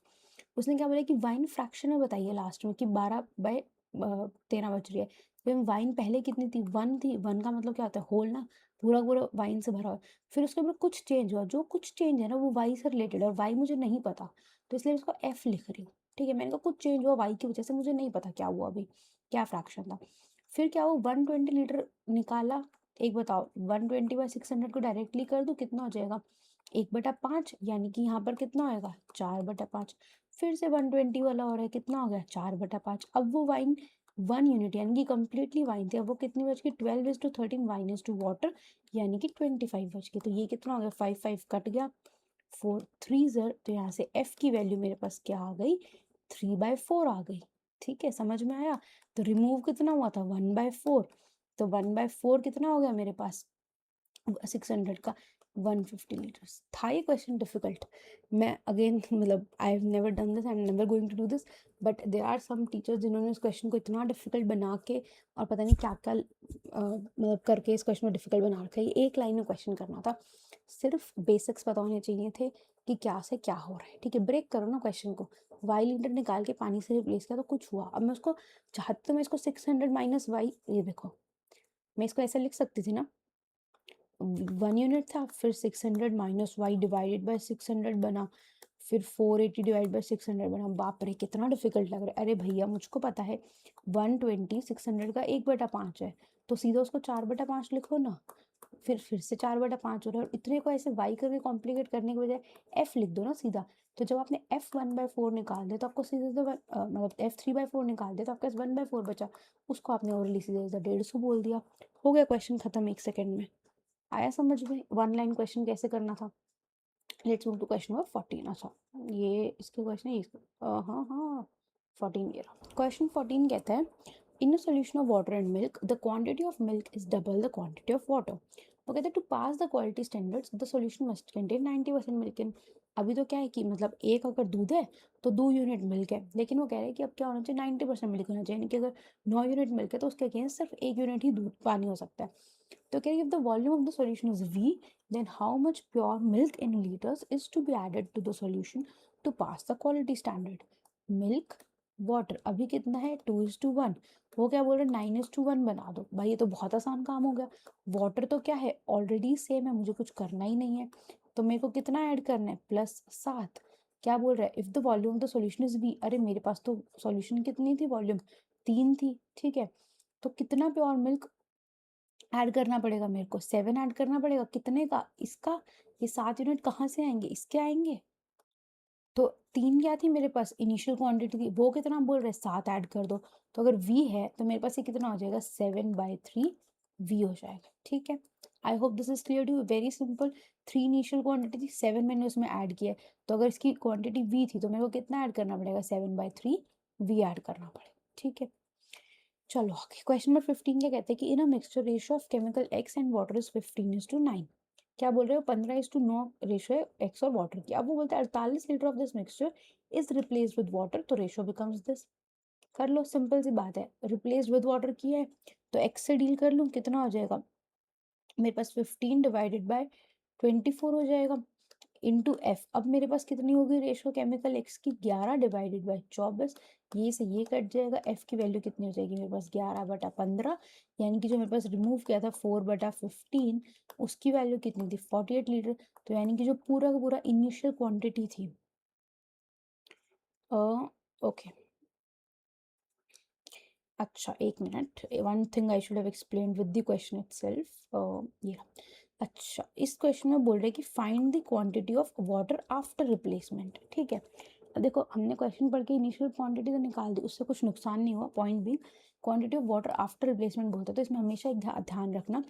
उसने क्या बोला कि वाइन फ्रैक्शन में बताइए लास्ट में, कि 12/13 बच रही है। फिर वाइन पहले कितनी थी, 1 थी, 1 का मतलब क्या होता है, होल ना, पूरा पूरा वाइन से भरा हुआ है। फिर उसके बाद कुछ चेंज हुआ, जो कुछ चेंज है ना वो वाई से रिलेटेड है, और वाई मुझे नहीं पता, तो इसलिए उसको एफ लिख रही हूँ। ठीक है, मैंने कहा कुछ चेंज हुआ वाई की वजह से, मुझे नहीं पता क्या हुआ अभी, क्या फ्रैक्शन था। फिर क्या हुआ, 120 लीटर निकाला। एक बताओ, 120/600 को डायरेक्टली कर दूं, कितना हो जाएगा, 1/5, यानी कि यहाँ पर कितना होएगा, 4/5। फिर से 120 वाला हो रहा है, कितना हो गया, 4/5। अब वो वाइन 1 यूनिट यानी कि कंप्लीटली वाइन थी, अब वो कितनी बच गई, 12:13 वाइन इज टू वाटर, यानी कि 25 बच गई। तो ये कितना हो गया, 5 कट गया, 4 3 तो यहाँ से एफ की वैल्यू मेरे पास क्या आ गई, 3/4 आ गई। ठीक है, समझ में आया। तो रिमूव कितना हुआ था, 1/4, तो 1/4 कितना हो गया मेरे पास, 600 का 150 लीटर्स। था ये क्वेश्चन डिफिकल्ट, मैं अगेन मतलब I have never done this, I am never going to do this, but there are some teachers जिन्होंने इस क्वेश्चन को इतना डिफिकल्ट बना के और पता नहीं क्या क्या मतलब करके इस क्वेश्चन को डिफिकल्ट बना रखा है। ये एक लाइन में क्वेश्चन करना था, सिर्फ बेसिक्स पता होने चाहिए थे कि क्या से क्या हो रहा है। ठीक है, ब्रेक करो ना क्वेश्चन को, वाई लीटर निकाल के पानी से रिप्लेस किया तो कुछ हुआ। अब मैं उसको चाहती तो मैं इसको 600 माइनस वाई, ये देखो मैं इसको ऐसे लिख सकती थी ना, 1 यूनिट था, फिर 600 माइनस वाई डिवाइडेड बाय 600 बना, फिर 480 डिवाइड बाय 600 बना। बाप रे कितना डिफिकल्ट लग रहा है। अरे भैया मुझको पता है 120 600 का 1/5 है, तो सीधा उसको 4/5 लिखो ना। फिर से 4/5 हो रहा है, और इतने को ऐसे वाई करके कॉम्प्लिकेट करने के बजाय एफ लिख दो ना सीधा। तो जब आपने एफ 1/4 निकाल दिया, तो आपको सीधा मतलब एफ 3/4 निकाल दिया, तो आपका 1/4 बचा, उसको आपने ओरली सीधा 150 बोल दिया। हो गया क्वेश्चन खत्म 1 सेकेंड में। आया समझ में, 1 लाइन क्वेश्चन कैसे करना था। Let's move to question number 14। अच्छा ये इसके क्वेश्चन है, हाँ हाँ 14 ये रहा। क्वेश्चन 14 कहता है in a solution of water and milk the quantity of milk is double the quantity of water. वो कहते हैं to pass the quality standards the solution must contain 90% milk in. अभी तो क्या है कि मतलब एक अगर दूध है तो 2 यूनिट मिल्क है, लेकिन वो कह रहे हैं कि अब क्या होना चाहिए, 90% मिल्क होना चाहिए, यानी कि अगर 9 यूनिट मिल्क है तो उसके अगेंस्ट सिर्फ 1 यूनिट ही दूध पानी हो सकता है। तो कह रहे if the volume of the solution is V, then how much pure milk in liters is to be added to the solution to pass the quality standard? Milk, water, अभी कितना है 2:1, वो क्या बोल रहे हैं 9:1 बना दो। भाई ये तो बहुत आसान काम हो गया। वाटर तो क्या है ऑलरेडी सेम है, मुझे कुछ करना ही नहीं है, तो मेरे को कितना ऐड करना है, +7। क्या बोल रहा है if the volume of the solution is V, अरे मेरे पास तो सॉल्यूशन कितनी थी, वॉल्यूम 3 थी। ठीक है, तो कितना प्योर मिल्क ऐड करना पड़ेगा, मेरे को 7 ऐड करना पड़ेगा, कितने का, इसका, ये 7 यूनिट कहाँ से आएंगे, इसके आएंगे। तो 3 क्या थी मेरे पास, इनिशियल क्वांटिटी थी, वो कितना बोल रहे 7 ऐड कर दो, तो अगर V है तो मेरे पास ये कितना हो जाएगा 7/3 V हो जाएगा, ठीक है। I hope this is clear to you, very simple. 3 initial quantity थी, 7 मैंने उसमें ऐड किया है, तो अगर इसकी क्वांटिटी V थी तो मेरे को कितना ऐड करना पड़ेगा 7/3 V ऐड करना पड़ेगा, ठीक है। चलो आगे क्वेश्चन नंबर 15 क्या कहते हैं कि in a mixture ratio of chemical X and water is 15:9। क्या बोल रहे हो, 15:9 रेशियो है X और वाटर की। अब वो बोलते हैं 48 litre of this mixture is replaced with water, तो रेशियो बिकम्स दिस। कर लो, सिंपल सी बात है, रिप्लेस्ड विद वाटर किया है तो X से डील कर लूँ, कितना हो जाएगा मेरे पास 15/24 हो जाएगा इंटू एफ। अब मेरे पास कितनी होगी रेशो केमिकल एक्स की, 11/24, ये से ये कट जाएगा, एफ की वैल्यू कितनी हो जाएगी मेरे पास 11/15, यानी कि जो मेरे पास रिमूव किया था 4/15, उसकी वैल्यू कितनी थी 48 लीटर। तो यानी कि जो पूरा का पूरा इनिशियल क्वांटिटी थी, ओके अच्छा एक minute, one thing I should have explained with the question itself, ये अच्छा इस क्वेश्चन में बोल रहे हैं कि find the quantity of water after replacement, ठीक है। अब देखो हमने क्वेश्चन पढ़ के इनिशियल क्वांटिटी तो निकाल दी, उससे कुछ नुकसान नहीं हुआ, पॉइंट भी quantity of water after replacement बोलते हैं, तो इसमें हमेशा एक ध्यान रखना,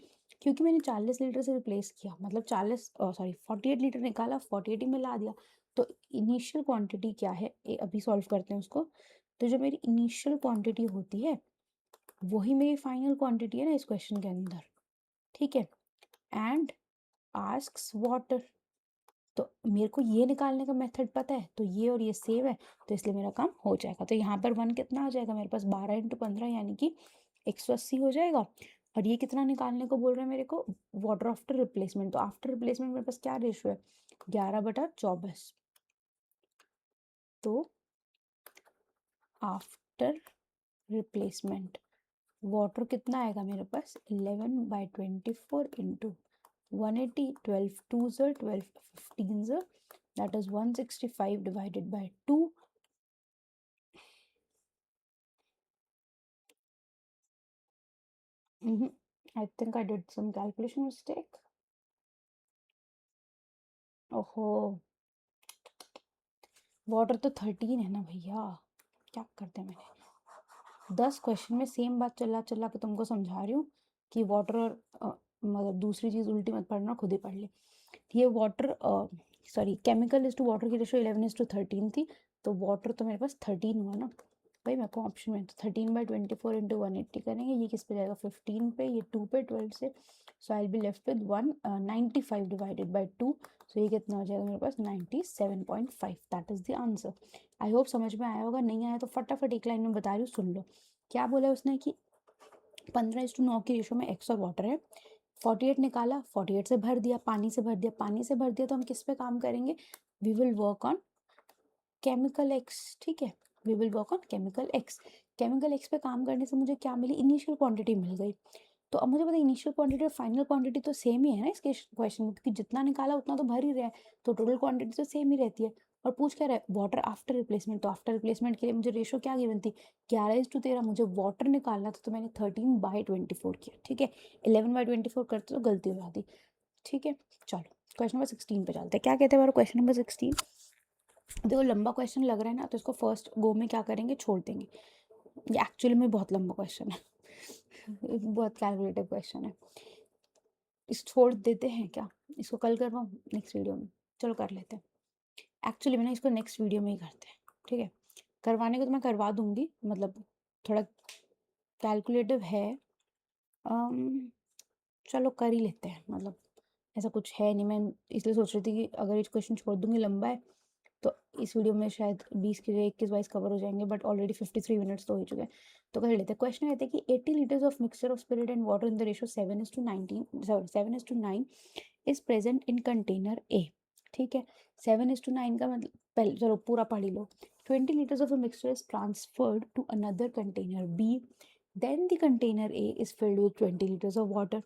क्योंकि मैंने 40 लीटर से रिप्लेस किया, मतलब 48 लीटर निकाला, 48 में ला दिया, तो इनिशियल क्वांटिटी क्या है अभी सॉल्व करते हैं उसको। तो जो मेरी इनिशियल क्वांटिटी होती है वही मेरी फाइनल क्वांटिटी है ना इस क्वेश्चन के अंदर, ठीक है। एंड आस्क्स वाटर, तो मेरे को ये निकालने का मेथड पता है, तो ये और ये सेम है, तो इसलिए मेरा काम हो जाएगा। तो यहाँ पर 1 कितना आ जाएगा मेरे पास 12 × 15 यानी कि 180 हो जाएगा। और ये कितना निकालने को बोल रहे हैं मेरे को, वाटर आफ्टर रिप्लेसमेंट, तो आफ्टर रिप्लेसमेंट मेरे पास क्या रेशो है 11/24, तो आफ्टर रिप्लेसमेंट वाटर कितना आएगा मेरे पास 11/24 इंटू 180, 12 2 ज़र 12 15 ज़र, that is 165 divided by 2. I think I did some calculation mistake. ओहो, वाटर तो 13 है ना भैया, क्या करते हैं मैंने 10 क्वेश्चन में सेम बात चला चला के तुमको समझा रही हूँ कि वाटर और मतलब दूसरी चीज़ उल्टी मत पढ़ना, खुद ही पढ़ ले। ये water sorry chemical is to water की रेशो 11:13 थी, तो वाटर तो मेरे पास 13 हुआ ना भाई, मेरे को ऑप्शन में 13/24 इंटू 180 करेंगे, ये किस पे जाएगा 15 पे, ये 2 पे 12 से, so I be left with 195 divided by 2, so ये कितना हो जाएगा मेरे पास 97.5, that is the answer. I hope समझ में आया होगा, नहीं आया तो फटाफट एक लाइन में बता रही हूँ सुन लो। क्या बोला उसने कि 15:9 की रेशो में एक्स और वाटर है, 48 निकाला, 48 से भर दिया, पानी से भर दिया, पानी से भर दिया, तो हम किस पे काम करेंगे, we will work on chemical X, ठीक है, we will work on chemical X. Chemical X पे काम करने से मुझे क्या मिली, इनिशियल क्वांटिटी मिल गई। तो अब मुझे पता है इनिशियल क्वांटिटी और फाइनल क्वांटिटी तो सेम ही है ना इसके क्वेश्चन में, क्योंकि जितना निकाला उतना तो भर ही रहा है, तो टोटल क्वांटिटी तो सेम ही रहती है। और पूछ क्या रहा है, वाटर आफ्टर रिप्लेसमेंट, तो आफ्टर रिप्लेसमेंट के लिए मुझे रेशो क्या गिवन थी 11:13, मुझे वाटर निकालना था, तो मैंने 13/24 किया, ठीक है। 11/24 करते तो गलती हो जाती, ठीक है। चलो क्वेश्चन नंबर 16 पे चलते हैं, क्या कहते हैं बार क्वेश्चन नंबर 16। देखो लंबा क्वेश्चन लग रहा है ना, तो इसको फर्स्ट गो में क्या करेंगे, छोड़ देंगे, ये एक्चुअली में बहुत लंबा क्वेश्चन है बहुत कैलकुलेटिव क्वेश्चन है, इस छोड़ देते हैं क्या, इसको कल करवाऊँ नेक्स्ट वीडियो में, चलो कर लेते हैं। एक्चुअली में ना इसको नेक्स्ट वीडियो में ही करते हैं, ठीक है। करवाने को तो मैं करवा दूंगी, मतलब थोड़ा कैलकुलेटिव है, चलो कर ही लेते हैं, मतलब ऐसा कुछ है नहीं, मैं इसलिए सोच रही थी कि अगर ये क्वेश्चन छोड़ दूंगी लंबा है तो इस वीडियो में शायद 20 के 21-22 कवर हो जाएंगे, बट ऑलरेडी 53 मिनट्स तो हो चुके हैं, तो कर लेते हैं। क्वेश्चन कहते हैं कि 80 litres of mixture of spirit and water in the ratio 7:9 is present in container A, ठीक है। 7:9 का मतलब पहले चलो पूरा पढ़ ही लो। 20 litres of a mixture is transferred to another container B, then the container A is filled with 20 litres of water,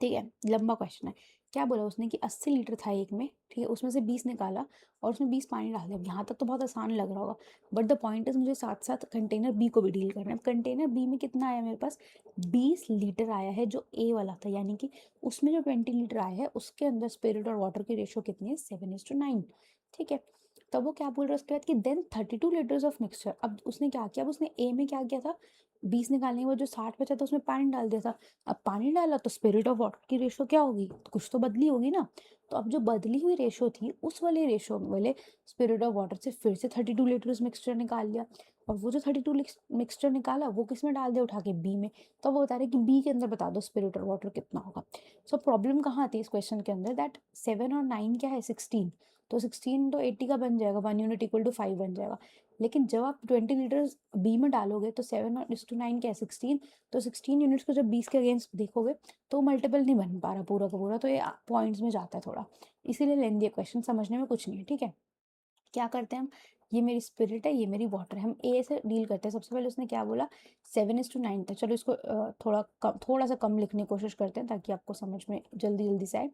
ठीक है। लंबा क्वेश्चन है, क्या बोला उसने कि 80 लीटर था एक में, ठीक है, उसमें से 20 निकाला और उसमें 20 पानी डाल दिया। यहाँ तक तो बहुत आसान लग रहा होगा, बट द पॉइंट इज मुझे साथ साथ कंटेनर बी को भी डील करना है। कंटेनर बी में कितना आया मेरे पास 20 लीटर आया है, जो ए वाला था, यानी कि उसमें जो 20 लीटर आया है उसके अंदर स्पिरिट और वाटर की रेशो कितनी है 7:9, ठीक है। तब वो क्या बोल रहा है उसके बाद कि देन 32 लीटर्स ऑफ मिक्सचर। अब उसने क्या किया, अब उसने ए में क्या किया था, 20 निकालने के बाद जो 60 बचा था उसमें पानी डाल दिया था। अब पानी डाला तो स्पिरिट ऑफ वाटर की रेशो क्या होगी, कुछ तो बदली होगी ना। तो अब जो बदली हुई रेशो थी उस वाले रेशो वाले स्पिरिट ऑफ वाटर से फिर से 32 लीटर्स मिक्सचर निकाल लिया। और वो जो 32 मिक्सचर निकाला वो किस में डाल दिया, उठा के बी में। तो वो बता रहे कि बी के अंदर बता दो स्पिरिट ऑफ वाटर कितना होगा। सो प्रॉब्लम कहाँ आती है इस क्वेश्चन के अंदर, दैट 7 और 9 क्या है, 16। तो 16 तो 80 का बन जाएगा, 1 यूनिट इक्वल टू 5 बन जाएगा। लेकिन जब आप 20 लीटर्स बी में डालोगे तो 7 और 9 क्या है, 16। तो 16 यूनिट्स को जब 20 के अगेंस्ट देखोगे तो मल्टीपल नहीं बन पा रहा पूरा का पूरा, तो ये पॉइंट्स में जाता है थोड़ा, इसीलिए लेंदी है क्वेश्चन, समझने में कुछ नहीं है। ठीक है, क्या करते हैं हम, ये मेरी स्पिरिट है, ये मेरी वाटर है, हम ए से डील करते हैं। सबसे पहले उसने क्या बोला, 7:9 था। चलो इसको थोड़ा सा कम लिखने की कोशिश करते हैं ताकि आपको समझ में जल्दी जल्दी से आए।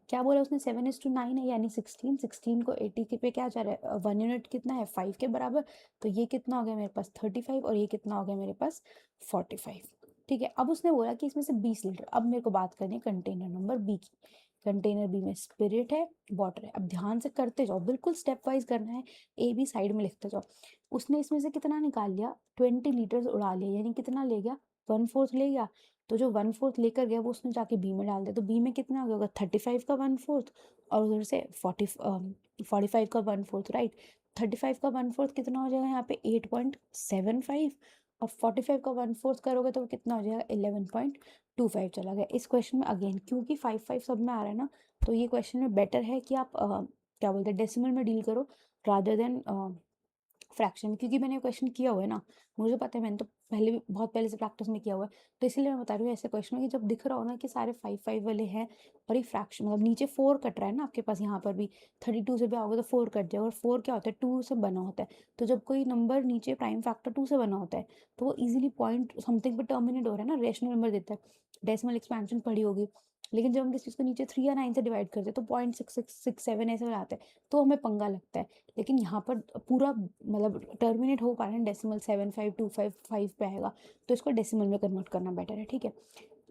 क्या बोला उसने, 7:9 है यानी 16। 16 को 80 के पे क्या जा रहा है, 1 यूनिट कितना है, 5 के बराबर। तो ये कितना हो गया मेरे पास 35, और ये कितना हो गया मेरे पास 45। ठीक है, अब उसने बोला कि इसमें से 20 लीटर। अब मेरे को बात करनी है कंटेनर नंबर बी की। कंटेनर बी में स्पिरिट है, वाटर है। अब ध्यान से करते जाओ, बिल्कुल स्टेप वाइज करना है, ए बी साइड में लिखते जाओ। उसने इसमें से कितना निकाल लिया, 20 लीटर्स उड़ा लिया, यानी कितना ले गया, 1/4 ले गया। तो जो 1/4 लेकर गया वो उसने जाके बी में डाल दिया। तो बी में कितना आ गया होगा, 35 का 1/4, और उधर से 45 का 1/4, राइट। 35 का 1/4 कितना हो जाएगा यहाँ पे, 8.75। और 45 का 1/4 करोगे तो वो कितना हो जाएगा, 11.25 चला गया। इस क्वेश्चन में अगेन क्योंकि 5 सब में आ रहा है ना, तो ये क्वेश्चन में बेटर है कि आप क्या बोलते हैं, डेसिमल में डील करो रादर देन फ्रैक्शन में। क्योंकि मैंने क्वेश्चन किया हुआ है ना, मुझे पता है, मैंने तो पहले भी बहुत पहले से प्रैक्टिस में किया हुआ है। तो इसलिए मैं बता रही हूँ ऐसे क्वेश्चन में कि जब दिख रहा हो ना कि सारे 5 वाले हैं और ये फ्रैक्शन मतलब नीचे 4 कट रहा है ना आपके पास, यहाँ पर भी 32 से भी आओगे तो 4 कट जाएगा। और 4 क्या होता है, 2 से बना होता है। तो जब कोई नंबर नीचे प्राइम फैक्टर 2 से बना होता है तो वो इजीली पॉइंट समथिंग पे टर्मिनेट हो रहा है ना, रेशनल नंबर देता है। डेसिमल एक्सपेंशन पढ़ी होगी। लेकिन जब हम किसी चीज़ को नीचे 3 या 9 से डिवाइड करते हैं तो 0.6667 ऐसे आते हैं, तो हमें पंगा लगता है। लेकिन यहाँ पर पूरा मतलब टर्मिनेट हो पा रहे हैं डेसिमल 75255 पे आएगा, तो इसको डेसिमल में कन्वर्ट करना बेटर है। ठीक है,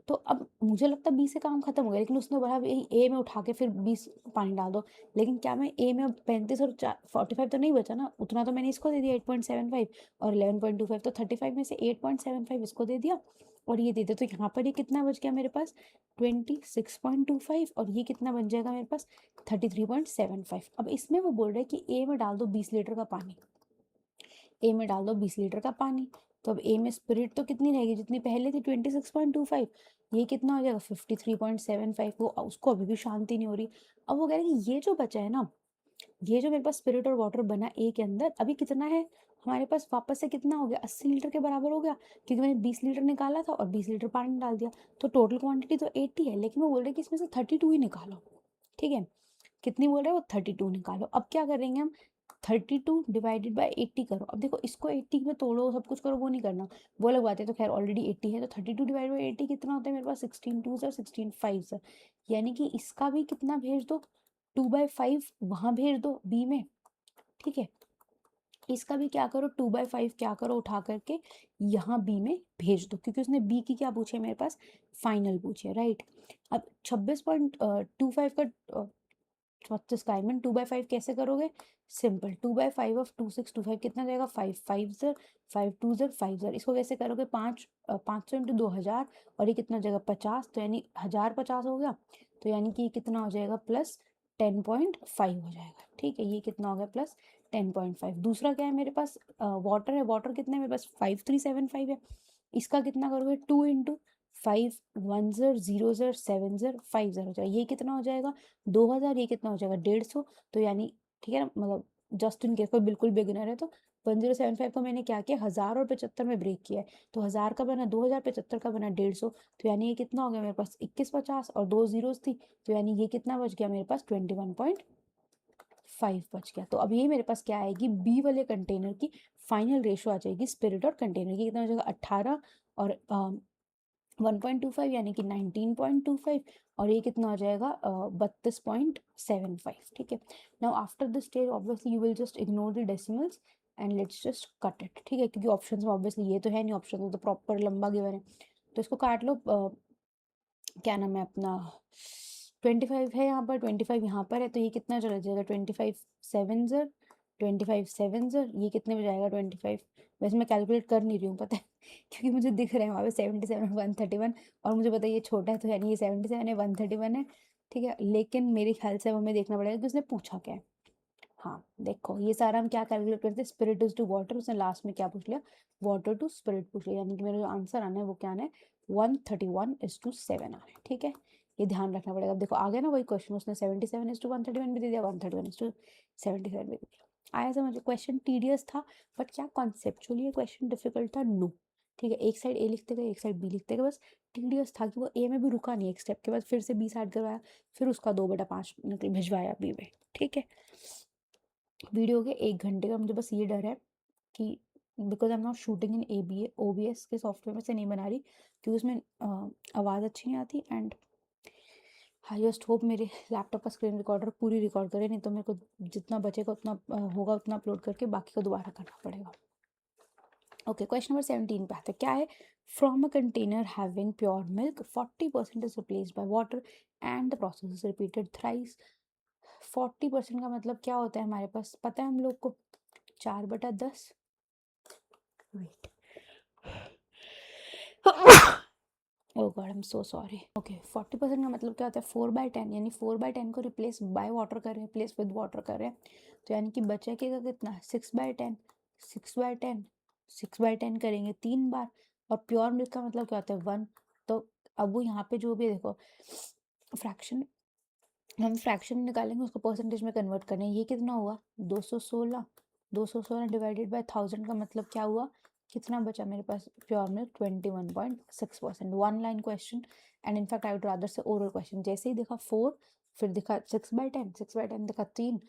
तो अब मुझे लगता है बी से काम खत्म हो गया, लेकिन उसने बोला भाई ए में उठा के फिर 20 पानी डाल दो। लेकिन क्या मैं ए में 35 और 45 तो नहीं बचा ना, उतना तो मैंने इसको दे दिया 8.75, और 11.25 तो 35 में से 8.75 इसको दे दिया, और ये दे दिया। तो यहाँ पर ये कितना बच गया मेरे पास, 26.25, और ये कितना बन जाएगा मेरे पास 33.75। अब इसमें वो बोल रहे हैं कि ए में डाल दो 20 लीटर का पानी, ए में डाल दो 20 लीटर का पानी। तो अब ए में स्पिरिट तो कितनी रहेगी, जितनी पहले थी 26.25, ये कितना हो जाएगा 53.75। वो उसको अभी भी शांति नहीं हो रही। अब वो कह रहे हैं कि ये जो बचा है ना, ये जो मेरे पास स्पिरिट और वाटर बना ए के अंदर, अभी कितना है हमारे पास, वापस से कितना हो गया, 80 लीटर के बराबर हो गया, क्योंकि मैंने 20 लीटर निकाला था और 20 लीटर पानी डाल दिया। तो टोटल क्वांटिटी तो 80 है, लेकिन वो बोल रहे हैं कि इसमें से 32 ही निकालो। ठीक है, कितनी बोल रहे हैं वो, 32 निकालो। अब क्या करेंगे हम, 32 डिवाइडेड बाय 80 करो। अब देखो इसको 80 में तोड़ो, सब कुछ करो, वो नहीं करना, वो अलग बात है। तो खैर ऑलरेडी 80 है, तो 32 डिवाइड बाई 80 कितना होता है मेरे पास, 16 2 और 16 5। यानी कि इसका भी कितना भेज दो, 2/5 वहां भेज दो बी में। ठीक है, इसका भी क्या करो, 2/5 क्या करो, उठा करके यहाँ बी में भेज दो, क्योंकि उसने बी की क्या पूछे मेरे पास, फाइनल पूछे, राइट। अब 26.25 का 36 का, आई मीन 2/5 कैसे करोगे, सिंपल, 2/5 ऑफ 2625 कितना जाएगा, 5 5 ज़र 5 2 ज़र 5 ज़र। इसको कैसे करोगे, 500 इंटू 2000, और ये कितना हो जाएगा 50, तो यानी 1050 हो गया। तो यानी कि ये कितना हो जाएगा, प्लस 10.5 हो जाएगा। ठीक है, ये कितना हो गया, प्लस 10.5। दूसरा क्या है मेरे पास, वाटर है। वाटर कितना है मेरे पास, 5375 है। इसका कितना करोगे, 2 इंटू 5 1 ज़र 0 ज़र 7 ज़र 5 ज़र हो जाएगा। ये कितना हो जाएगा, 2000। ये कितना हो जाएगा, 150। तो यानी ठीक है ना, मतलब जस्ट इन केस कोई बिल्कुल बिगिनर है तो 1075 को मैंने क्या किया, 1000 और 75 में ब्रेक किया है। तो 1000 का बना 2000, 75 का बना 150। तो यानी ये कितना हो गया मेरे पास, 2150, और 2 जीरोस थी, तो यानी ये कितना बच गया मेरे पास, 21.5 बच गया। तो अब ये मेरे पास क्या आएगी, बी वाले कंटेनर की फाइनल रेशो आ जाएगी स्पिरिट और कंटेनर की, कितना हो जाएगा 18 और 1.25 यानी कि 19.25, और ये कितना हो जाएगा 32.75। ठीक है, now after this stage obviously you will just ignore the decimals and let's just cut it. ठीक है, क्योंकि ऑप्शंस में ऑब्वियसली ये तो है नहीं, ऑप्शन तो प्रॉपर लंबा गिवन है, तो इसको काट लो। क्या नाम है अपना, 25 है यहाँ पर, 25 यहाँ पर है, तो ये कितना चला जाएगा, 25 7 ज़र 25 7 सर, ये कितने में जाएगा 25? वैसे मैं कैलकुलेट कर नहीं रही हूँ, पता है क्योंकि मुझे दिख रहे हैं वहाँ पे 77 131, और मुझे पता है ये छोटा है तो यानी ये 77 है 131 है, ठीक है। लेकिन मेरे ख्याल से अब हमें देखना पड़ेगा कि उसने पूछा क्या है। हाँ देखो, ये सारा हम क्या कैलकुलेट करते हैं, स्पिरिट इज टू वाटर, उसने लास्ट में क्या पूछ लिया, वाटर टू स्पिरिट पूछ लिया, यानी कि मेरा जो आंसर आना है वो क्या आना है, 131:7 आना है, ठीक है। ये ध्यान रखना पड़ेगा। अब देखो आ गया ना वही क्वेश्चन, उसने 77:131 भी दे दिया, 131:77 भी दे दिया। आया समझ? क्वेश्चन टीडियस था, बट क्या कॉन्सेप्चुअली ये क्वेश्चन डिफिकल्ट था? नो। ठीक है, एक साइड ए लिखते गए, एक साइड बी लिखते गए, बस टीडियस था कि वो ए में भी रुका नहीं, एक स्टेप के बाद फिर से बी साइड करवाया, फिर उसका 2/5 निकल भिजवाया बी में, ठीक है। वीडियो के 1 घंटे का, मुझे बस ये डर है कि because I am not shooting in OBS के सॉफ्टवेयर में से नहीं बना रही, क्योंकि उसमें आवाज़ अच्छी नहीं आती, एंड आई जस्ट होप मेरे लैपटॉप का स्क्रीन रिकॉर्डर पूरी रिकॉर्ड करे, नहीं तो मेरे को जितना बचेगा उतना होगा उतना अपलोड करके बाकी को दोबारा करना पड़ेगा। ओके, क्वेश्चन नंबर 17 पे आते हैं। क्या है, from a container having pure milk 40% is replaced by water and the process is repeated thrice. 40% का मतलब क्या होता है हमारे पास, पता है हम लोग को, 4/10। Wait, oh God I am so sorry. Okay, 40% का मतलब क्या होता है, 4/10, यानी 4/10 को रिप्लेस बाय वाटर कर रहे हैं, रिप्लेस विद वाटर कर रहे हैं, तो यानी कि बचेगा कितना, 6/10, 6/10, 6/10 करेंगे 3 बार। और प्योर मिल्क का मतलब क्या होता है, 1। तो अब वो यहाँ पे जो भी देखो फ्रैक्शन, हम फ्रैक्शन निकालेंगे उसको परसेंटेज में कन्वर्ट करें, ये कितना हुआ 216, 216 डिवाइडेड बाय 1000 का मतलब क्या हुआ, कितना बचा मेरे पास pure milk, 21.6%। One line question, and in fact I would rather say oral question. जैसे ही देखा 4, फिर दिखा 6/10, 6/10 दिखा 3,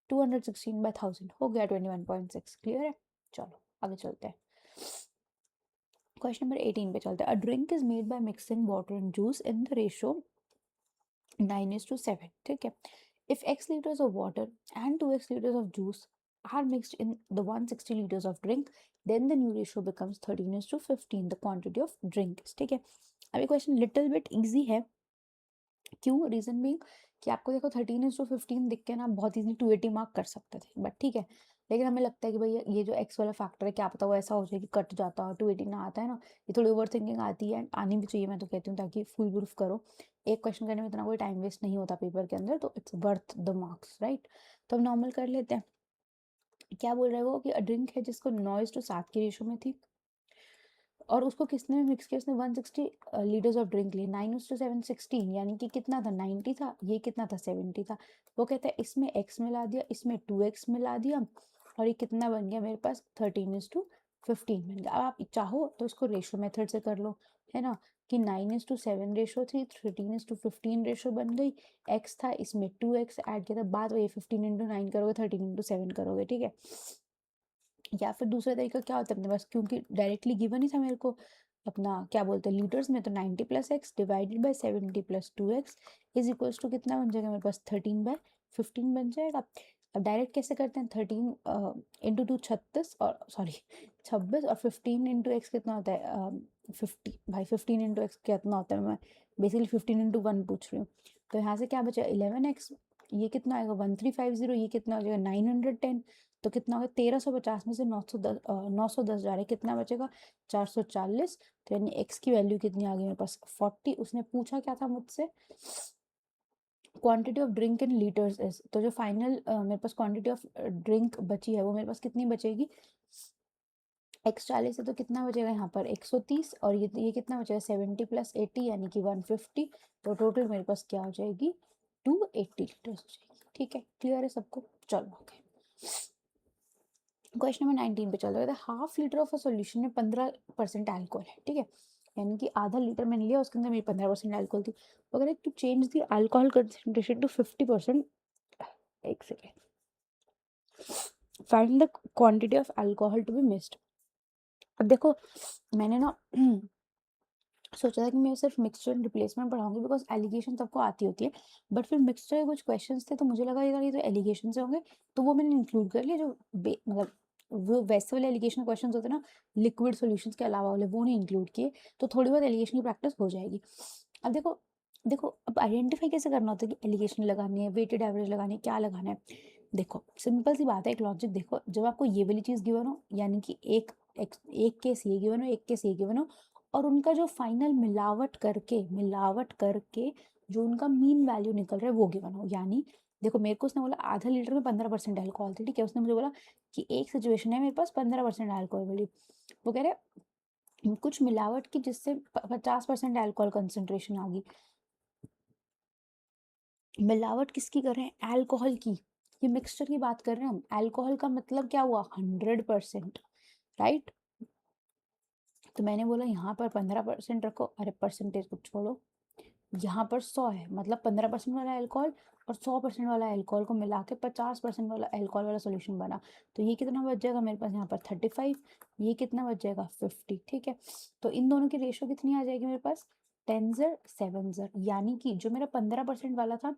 216/1000 हो गया 21.6। क्लियर है? चलो आगे चलते हैं, क्वेश्चन नंबर 18 पे चलते हैं। A drink is made by mixing water and juice in the ratio 9:7, ठीक है। If x liters of water and 2x liters of juice are mixed in the 160 liters of drink, then the new ratio becomes 13:15, the quantity of drink is, ठीक है। अब ये question little bit easy है, क्यों, reason being कि आपको देखो 13:15 दिख के ना बहुत इजीली 280 मार्क कर सकते थे, बट ठीक है। लेकिन हमें लगता है कि भाई ये जो एक्स वाला फैक्टर है, क्या पता वो ऐसा हो जाए कि कट जाता हो, 280 ना आता है ना, ये थोड़ी ओवर थिंकिंग आती है, आनी भी चाहिए मैं तो कहती हूँ, ताकि फुल प्रूफ करो। एक क्वेश्चन करने में इतना कोई टाइम वेस्ट नहीं होता पेपर के अंदर, तो it's worth the marks, right. तो हम नॉर्मल कर लेते हैं। क्या बोल रहे हो कि ड्रिंक है जिसको 9:7 की रेशो में थी, और उसको किसने मिक्स किया, उसने 160 लीटर्स ऑफ ड्रिंक लिए, 9:7 16, यानी कि कितना था 90 था, ये कितना था 70 था। वो कहता है इसमें x मिला दिया, इसमें 2x मिला दिया, और ये कितना बन गया मेरे पास 13:15 बन गया। अब आप चाहो तो इसको रेशो मेथड से कर लो, है ना, कि 9:7 रेशो थी, 13:15 रेशो बन गई, x था इसमें 2x ऐड किया था, बाद वही 15 × 9 करोगे, 13 × 7 करोगे, ठीक है। या फिर दूसरा तरीका क्या होता है अपने पास, क्योंकि डायरेक्टली गिवन ही था मेरे को अपना क्या बोलते हैं लीटर्स में, तो 90 + x divided by 70 + 2x is equals to कितना बन जाएगा मेरे पास 13/15 बन जाएगा। अब डायरेक्ट कैसे करते हैं, 13 इंटू 2 36, और सॉरी 26, और 15 इंटू एक्स कितना होता है 50। भाई 15 इंटू एक्स कितना होता है, मैं बेसिकली 15 × 1 पूछ रही हूँ। तो यहाँ से क्या बचा 11x, ये कितना आएगा 1350, ये कितना हो जाएगा 910, तो कितना होगा 1350 में से 910 जा रहा है, कितना बचेगा 440। तो यानी x की वैल्यू कितनी आ गई मेरे पास 40। उसने पूछा क्या था मुझसे, quantity of drink in litres is, तो जो फाइनल मेरे पास क्वांटिटी ऑफ ड्रिंक बची है वो मेरे पास कितनी बचेगी, x 40 है तो कितना बचेगा यहाँ पर 130, और ये कितना बचेगा 70 + 80 यानी कि 150। तो टोटल मेरे पास क्या हो जाएगी 280 लीटर्स हो जाएगी, ठीक है। क्लियर है सबको? चलो ओके, क्वेश्चन नंबर 19 पे चल रहा है। Half litre of a solution में 15% अल्कोहल है, ठीक है, यानी कि आधा लीटर मैंने लिया, उसके अंदर मेरी 15% अल्कोहल थी। तो अगर to change the alcohol concentration to 50%, एक second, find the quantity of alcohol to be mixed. अब देखो मैंने ना सोचा था कि मैं सिर्फ मिक्सचर एंड रिप्लेसमेंट पढ़ाऊंगी, बिकॉज एलिगेशन सबको आती होती है, बट फिर मिक्सचर के कुछ क्वेश्चंस थे तो मुझे लगा यार ये तो एलिगेशन से होंगे, तो वो मैंने इंक्लूड कर लिया, जो मतलब वो वैसे वाले एलिगेशन क्वेश्चंस होते हैं ना लिक्विड सॉल्यूशंस के अलावा वाले, वो नहीं इंक्लूड किए, तो थोड़ी बहुत एलिगेशन की प्रैक्टिस हो जाएगी। अब देखो देखो अब आइडेंटिफाई कैसे करना होता है कि एलिगेशन लगानी है, वेटेड एवरेज लगानी है, क्या लगाना है। देखो सिंपल सी बात है, एक लॉजिक देखो, जब आपको ये वाली चीज़ गिवन हो, यानी कि एक केस ये गिवन हो, एक केस ये गिवन हो, और उनका जो फाइनल मिलावट करके जो उनका मीन वैल्यू निकल रहा है वो गिवन हो, यानी देखो मेरे को उसने बोला आधा लीटर में 15% अल्कोहल थी, ठीक है। उसने मुझे बोला कि एक सिचुएशन है मेरे पास 15% अल्कोहल वाली, वो कह रहे कुछ मिलावट की जिससे 50% अल्कोहल कंसेंट्रेशन आ गई। मिलावट किसकी कर रहे हैं? अल्कोहल की। ये मिक्सचर की बात कर रहे हैं हम। अल्कोहल का मतलब क्या हुआ? 100%, राइट। तो मैंने बोला यहाँ पर 15% रखो, अरे परसेंटेज को छोड़ो, यहाँ पर 100 है, मतलब 15% वाला अल्कोहल और 100% वाला अल्कोहल को मिला के 50% वाला अल्कोहल वाला सोल्यूशन बना। तो ये कितना बच जाएगा मेरे पास यहाँ पर? 35। ये कितना बच जाएगा? 50, ठीक है। तो इन दोनों की रेशो कितनी आ जाएगी मेरे पास? 10:7, यानी कि जो मेरा 15% वाला था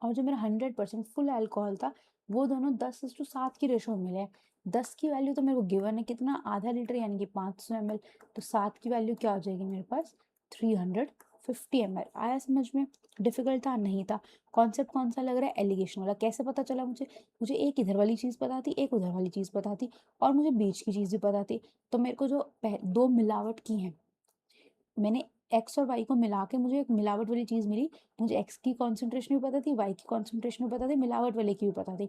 और जो मेरा 100% फुल अल्कोहल था, वो दोनों 10:7 की रेशो में मिले। 10 की वैल्यू तो मेरे को गिवन है कितना? आधा लीटर, यानी कि 500 ml। तो 7 की वैल्यू क्या हो जाएगी मेरे पास? 350 ml। आया समझ में? डिफिकल्ट था? नहीं था। कॉन्सेप्ट कौन सा लग रहा है? एलिगेशन वाला। कैसे पता चला मुझे? मुझे एक इधर वाली चीज़ पता थी, एक उधर वाली चीज़ पता थी, और मुझे बीच की चीज़ भी पता थी। तो मेरे को जो दो मिलावट की हैं, मैंने एक्स और वाई को मिला के मुझे एक मिलावट वाली चीज़ मिली। मुझे एक्स की कॉन्सेंट्रेशन भी पता थी, वाई की कॉन्सेंट्रेशन भी पता थी, मिलावट वाले की भी पता थी।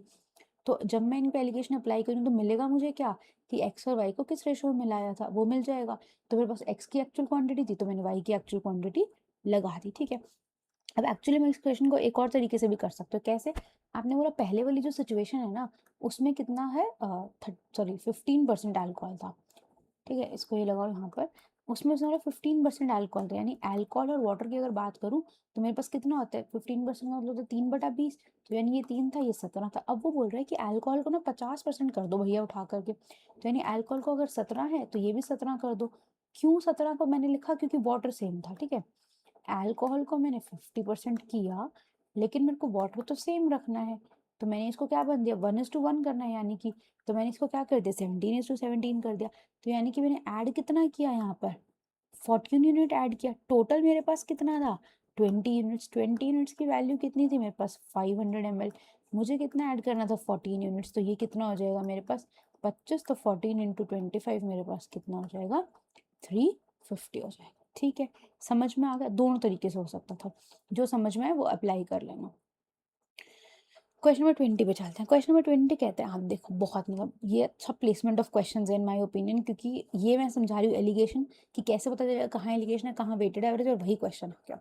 तो जब मैं इन पे एलिगेशन अप्लाई करूँ तो मिलेगा मुझे क्या? कि एक्स और वाई को किस रेशो में मिलाया था वो मिल जाएगा। तो मेरे पास एक्स की एक्चुअल क्वांटिटी थी, तो मैंने वाई की एक्चुअल क्वांटिटी लगा दी, ठीक है। अब एक्चुअली मैं इस क्वेश्चन को एक और तरीके से भी कर सकते हो। कैसे? आपने बोला पहले वाली जो सिचुएशन है ना, उसमें कितना है? 15% अल्कोहल था, ठीक है। इसको ये लगाओ यहाँ पर। उसमें उसने बोला 15% अल्कोहल था, यानी अल्कोहल और वाटर की अगर बात करूँ तो मेरे पास कितना होता है? 15% का मतलब तो 3/20। तो यानी ये 3 था, ये 17 था। अब वो बोल रहा है कि अल्कोहल को ना 50% कर दो भैया उठा करके। तो यानी अल्कोहल को अगर 17 है तो ये भी 17 कर दो। क्यों 17 को मैंने लिखा? क्योंकि वाटर सेम था, ठीक है। अल्कोहल को मैंने 50% किया, लेकिन मेरे को वाटर तो सेम रखना है। तो मैंने इसको क्या बन दिया? 1:1 करना है, यानी कि तो मैंने इसको क्या कर दिया? 17:17 कर दिया। तो यानी कि मैंने ऐड कितना किया यहाँ पर? 14 यूनिट ऐड किया। टोटल मेरे पास कितना था? 20 यूनिट्स। 20 यूनिट्स की वैल्यू कितनी थी मेरे पास? 500 ml। मुझे कितना ऐड करना था? 14 यूनिट्स। तो ये कितना हो जाएगा मेरे पास? 25। तो 14 इंटू 25 मेरे पास कितना हो जाएगा? 350 हो जाएगा, ठीक है। समझ में आ गया? दोनों तरीके से हो सकता था, जो समझ में आए वो अप्लाई कर लेना। क्वेश्चन नंबर 20 पे चलते हैं। क्वेश्चन नंबर 20 कहते हैं, आप देखो बहुत मतलब ये अच्छा प्लेसमेंट ऑफ क्वेश्चंस है इन माय ओपिनियन, क्योंकि ये मैं समझा रही हूँ एलिगेशन कि कैसे पता चलेगा कहाँ एलिगेशन है, कहाँ वेटेड एवरेज, और वही क्वेश्चन आ गया।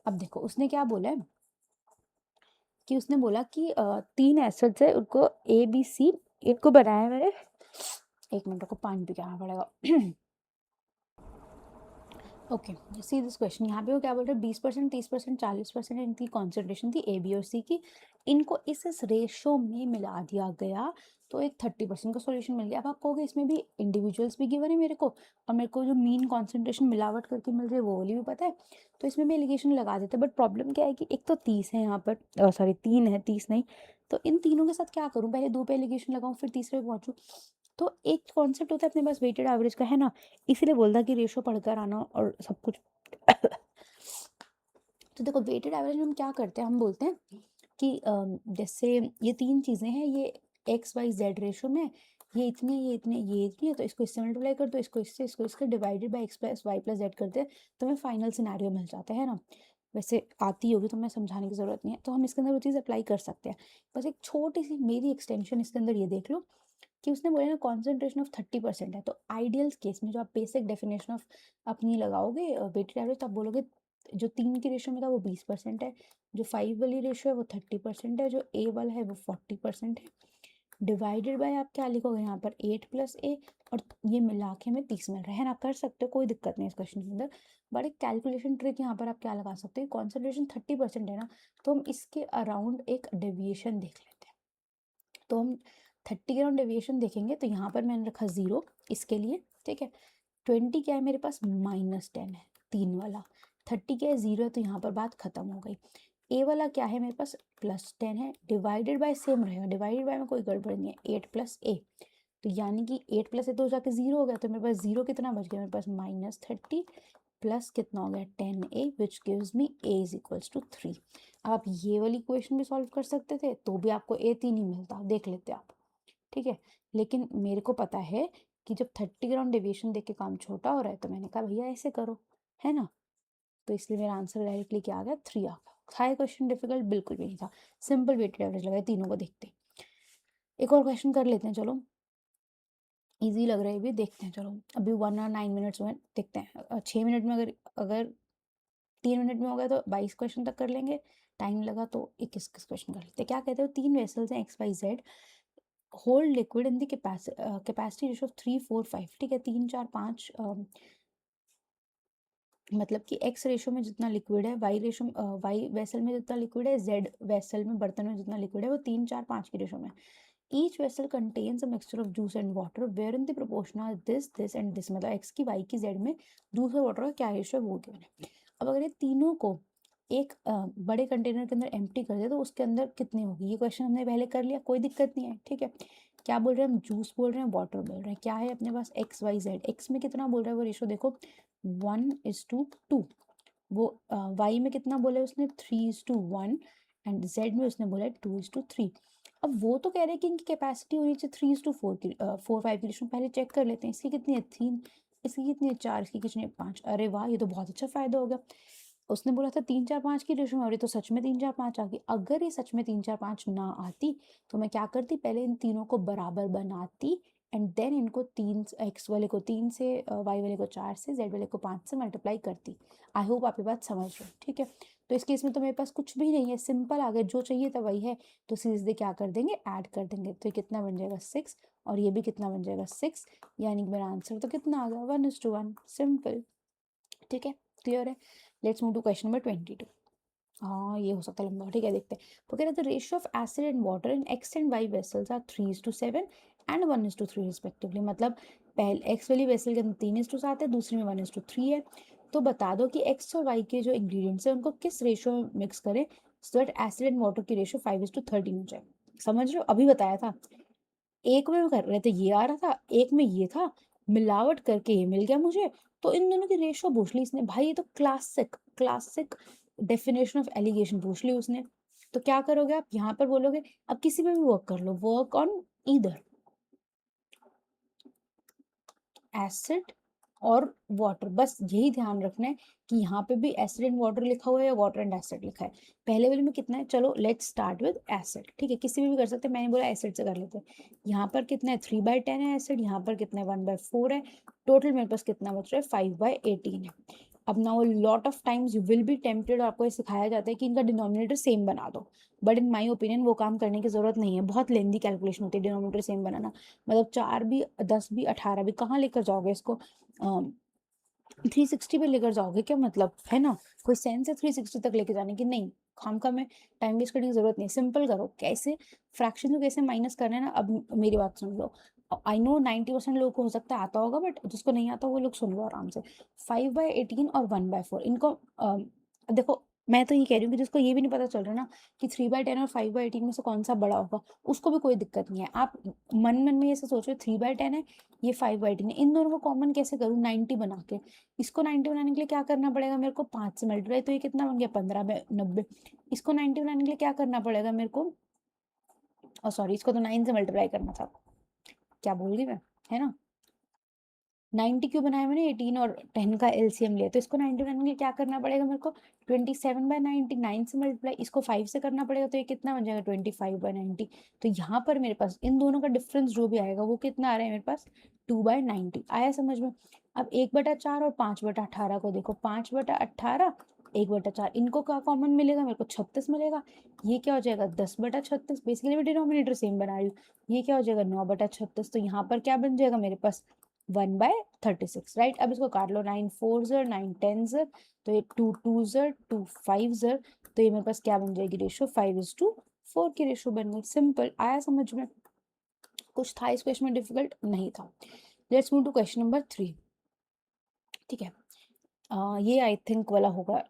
अब देखो उसने क्या बोला है कि उसने बोला कि 3 एसिड्स है, उनको ए बी सी, इनको बनाया मैंने। एक मिनट को पानी पी के आना पड़ेगा। Okay, see this question. यहाँ पे वो क्या बोल रहे हैं? 20%, 30%, 40% इनकी कॉन्सेंट्रेशन थी ए बी और सी की। इनको इस रेशो में मिला दिया गया तो एक 30% का सॉल्यूशन मिल गया। अब आप कहोगे इसमें भी इंडिविजुअल्स भी गिवन है मेरे को, और मेरे को जो मीन कॉन्सेंट्रेशन मिलावट करके मिल रही है वो वाली भी पता है, तो इसमें भी एलिगेशन लगा देते। बट प्रॉब्लम क्या है कि एक तो 30 है यहाँ पर, सॉरी 3 है, 30 नहीं। तो इन तीनों के साथ क्या करूँ? पहले 2 पे एलिगेशन लगाऊँ फिर तीसरे पे पहुँचूँ। तो एक कॉन्सेप्ट होता है अपने पास वेटेड एवरेज का, है ना। इसीलिए बोलता कि रेशो पढ़कर आना और सब कुछ। तो देखो वेटेड एवरेज में हम क्या करते हैं? हम बोलते हैं कि जैसे ये 3 चीज़ें हैं, ये एक्स वाई जेड रेशो में, ये इतनी, ये इतने, ये इतनी है, तो इसको इससे मल्टीप्लाई कर दो, इसको इससे, इसको इसके, divided by X plus Y plus Z करते हैं, तो हमें फाइनल सिनेरियो मिल जाता है ना। वैसे आती होगी तो मैं समझाने की ज़रूरत नहीं है, तो हम इसके अंदर वो चीज़ अप्लाई कर सकते हैं। बस एक छोटी सी मेरी एक्सटेंशन इसके अंदर ये देख लो कि उसने बोला ना कॉन्सेंट्रेशन ऑफ 30% है, तो आइडियल केस में जो आप बेसिक डेफिनेशन ऑफ अपनी लगाओगे वेटेड एवरेज, तो आप बोलोगे जो 3 की रेशो में था वो 20% है, जो 5 वाली रेशो है वो 30% है, जो ए वाला है वो 40% है, डिवाइडेड बाय आप क्या लिखोगे यहाँ पर? 8 + a, और ये मिला के हमें 30 मिल रहा है ना। आप कर सकते हो, कोई दिक्कत नहीं इस क्वेश्चन के अंदर। बट एक कैलकुलेशन ट्रिक यहाँ पर आप क्या लगा सकते हो? कॉन्सेंट्रेशन 30% है ना, तो हम इसके अराउंड एक डेविएशन देख लेते हैं। तो हम 30 के अराउंड डेविएशन देखेंगे, तो यहाँ पर मैंने रखा 0 इसके लिए, ठीक है। 20 क्या है मेरे पास? -10 है, 3 वाला। 30 क्या है? 0 है, तो यहाँ पर बात खत्म हो गई। ए वाला क्या है मेरे पास? +10 है, डिवाइडेड बाय सेम रहेगा, डिवाइडेड बाय में कोई गड़बड़ नहीं है, 8 + a। तो यानी कि 8 + a तो जाके 0 हो गया, तो मेरे पास 0 कितना बच गया? मेरे पास -30 प्लस कितना हो गया 10a which gives me a is equals to 3। अब आप ये वाली इक्वेशन भी सॉल्व कर सकते थे तो भी आपको a 3 ही मिलता, देख लेते आप, ठीक है। लेकिन मेरे को पता है कि जब 30 ग्राम डेविएशन देख के काम छोटा हो रहा है तो मैंने कहा भैया ऐसे करो, है ना। तो इसलिए मेरा आंसर डायरेक्टली क्या आ गया 3 आ गया। था क्वेश्चन डिफिकल्ट? बिल्कुल भी नहीं था, सिंपल वेटेड एवरेज लगाए तीनों को देखते। एक और क्वेश्चन कर लेते हैं, चलो इजी लग रहा है भी, देखते हैं। चलो अभी 1 और 9 मिनट्स में देखते हैं, 6 मिनट में अगर अगर 3 मिनट में हो गया तो 22 क्वेश्चन तक कर लेंगे, टाइम लगा तो 21 क्वेश्चन कर लेते हैं। क्या कहते हो, 3 वेसल्स हैं X Y Z, hold liquid in the capacity ratio of 3 4 5, ठीक है। 3 4 5 मतलब कि एक्स रेशो में जितना लिक्विड है, वाई रेशो वाई वेसल में जितना लिक्विड है, जेड वेसल में बर्तन में जितना लिक्विड है, वो 3 4 5 की रेशो में। Each vessel contains a mixture of juice and water where in the proportion are this and this, मतलब एक्स की वाई की जेड में जूस और वाटर का क्या रेशो है वो गिवन है। अब अगर ये तीनों को एक बड़े कंटेनर के अंदर एम्प्टी कर दे तो उसके अंदर कितनी होगी, ये क्वेश्चन हमने पहले कर लिया, कोई दिक्कत नहीं है, ठीक है। क्या बोल रहे हैं हम, जूस बोल रहे हैं, वाटर बोल रहे हैं, क्या है अपने पास एक्स वाई जेड। एक्स में कितना बोल रहा है वो रेशो देखो 1:2, वो वाई में कितना बोला है उसने 3:1, एंड जेड में उसने बोला है 2:3। अब वो तो कह रहे हैं कि इनकी कैपेसिटी होनी चाहिए 3:4 की 4 5 की रेशो। पहले चेक कर लेते हैं, इसकी कितनी है 3, इसकी कितनी है 4, इसकी कितनी है 5। अरे वाह, ये तो बहुत अच्छा फायदा हो गया। उसने बोला था 3 4 5 की रेशो में, और ये तो सच में 3 4 5 आ गई। अगर ये सच में 3 4 5 ना आती तो मैं क्या करती, पहले इन तीनों को बराबर बनाती एंड देन इनको 3, एक्स वाले को 3 से, वाई वाले को 4 से, जेड वाले को 5 से मल्टीप्लाई करती। आई होप आप ये बात समझ रहे हो, ठीक है। तो इस केस में तो मेरे पास कुछ भी नहीं है, सिंपल आ गया, जो चाहिए था वही है। तो सीधे क्या कर देंगे, ऐड कर देंगे, तो ये कितना बन जाएगा 6, और ये भी कितना बन जाएगा 6, यानी कि मेरा आंसर तो कितना आ गया 1:1, सिंपल, ठीक है, क्लियर है। Let's move to question number 22। हाँ ये हो सकता है लंबा, ठीक है, देखते हैं। तो कह रहे थे ratio of acid and water in X and Y vessels are 3:7 and 1:3 respectively. मतलब पहले एक्स वाली वेसल के अंदर 3:7 है, दूसरी में 1:3 है। तो बता दो कि एक्स और वाई के जो इंग्रेडिएंट्स है उनको किस रेशियो में मिक्स करें so that acid and water की रेशियो 5:13 हो जाए। समझ रहे हो, अभी बताया था। एक में कर रहे थे ये आ रहा था, एक में ये था, मिलावट करके ये मिल गया मुझे, तो इन दोनों की रेशो पूछ ली इसने। भाई ये तो classic classic definition of alligation पूछ ली उसने। तो क्या करोगे आप, यहाँ पर बोलोगे अब किसी में भी वर्क कर लो, वर्क ऑन ईदर एसिड और वाटर। बस यही ध्यान रखना है कि यहाँ पे भी एसिड एंड वाटर लिखा हुआ है या वाटर एंड एसिड लिखा है। पहले वाले में कितना है, चलो लेट्स स्टार्ट विद एसिड, ठीक है, किसी में भी कर सकते हैं, मैंने बोला एसिड से कर लेते हैं। यहाँ पर कितना है 3/10 है एसिड, यहाँ पर कितना है 1/4 है, टोटल मेरे पास कितना बच रहा है 5/18 है। अब now lot of times you will be tempted, आपको ये सिखाया जाता है कि इनका डिनोमिनेटर सेम बना दो, बट इन माई ओपिनियन वो काम करने की जरूरत नहीं है, बहुत लेंदी कैलकुलेशन होती है डिनोमिनेटर सेम बनाना। मतलब 4 भी 10 भी 18 भी कहाँ लेकर जाओगे इसको, 360 पे लेकर जाओगे क्या, मतलब है ना, कोई सेंस है 360 तक लेके जाने की, नहीं। खामखा में टाइम वेस्ट करने की जरूरत नहीं, सिंपल करो। कैसे फ्रैक्शन को कैसे माइनस करना है ना, अब मेरी बात सुन लो। आई नो 90% लोगों को हो सकता है आता होगा, बट जिसको नहीं आता वो लोग सुन लो आराम से। 5/18 और 1/4 इनको देखो, मैं तो ये कह रही हूँ कि जिसको ये भी नहीं पता चल रहा ना कि 3/10 और 5/18 में से कौन सा बड़ा होगा, उसको भी कोई दिक्कत नहीं है। आप मन मन में ऐसे सोचो 3/10 है, ये 5/18 है, इन दोनों को कॉमन कैसे करूँ 90 बना के। इसको 90 बनाने के लिए क्या करना पड़ेगा मेरे को, 5 से मल्टीप्लाई, तो ये कितना बन गया 15/90। इसको 90 बनाने के लिए क्या करना पड़ेगा मेरे को, और सॉरी इसको तो 9 से मल्टीप्लाई करना था, क्या बोल गई मैं, है ना। 90 क्यों बनाया मैंने, 18 और 10 का एलसीएम लिया, तो इसको 90 बनाने के लिए क्या करना पड़ेगा मेरे को, 27/90, 9 से मल्टीप्लाई, इसको 5 से करना पड़ेगा, तो ये कितना बन जाएगा 25/90। तो यहाँ पर मेरे पास इन दोनों का डिफरेंस जो भी आएगा वो कितना आ रहा है मेरे पास 2/90। आया समझ में। अब 1/4 और 5/18 को देखो, 5/18 1/4, इनको क्या कॉमन मिलेगा मेरे को 36 मिलेगा। ये क्या हो जाएगा 10/36, बेसिकली मैं डिनोमिनेटर सेम बना रही हूँ। ये क्या हो जाएगा 9/36, तो यहाँ पर क्या बन जाएगा मेरे पास 1/36, राइट। अब इसको काट लो, 9 4 9 10, तो ये 2 2 2 5, तो ये मेरे पास क्या बन जाएगी रेशो 5:4 की रेशो बन गई। सिंपल, आया समझ में। कुछ था इस क्वेश्चन में डिफिकल्ट नहीं था। Let's move to question number 3, ठीक है। ये आई थिंक वाला होगा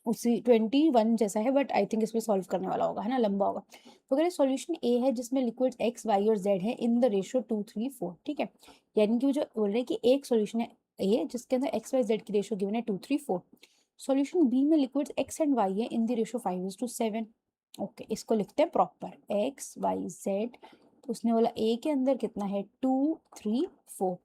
उसी 21 जैसा है, बट आई थिंक इसमें सॉल्व करने वाला होगा, है ना, लंबा होगा। तो अगर सॉल्यूशन ए है जिसमें लिक्विड एक्स वाई और जेड है इन द रेशियो 2 3 4, ठीक है। यानी कि वो जो बोल रहे हैं कि एक सॉल्यूशन है ए जिसके अंदर एक्स वाई जेड की रेशियो गिवन है 2 3 4। सॉल्यूशन बी में लिक्विड्स एक्स एंड वाई है इन द रेशियो 5:7। ओके, इसको लिखते हैं प्रॉपर एक्स वाई जेड। उसने बोला ए के अंदर कितना है 2 3 4।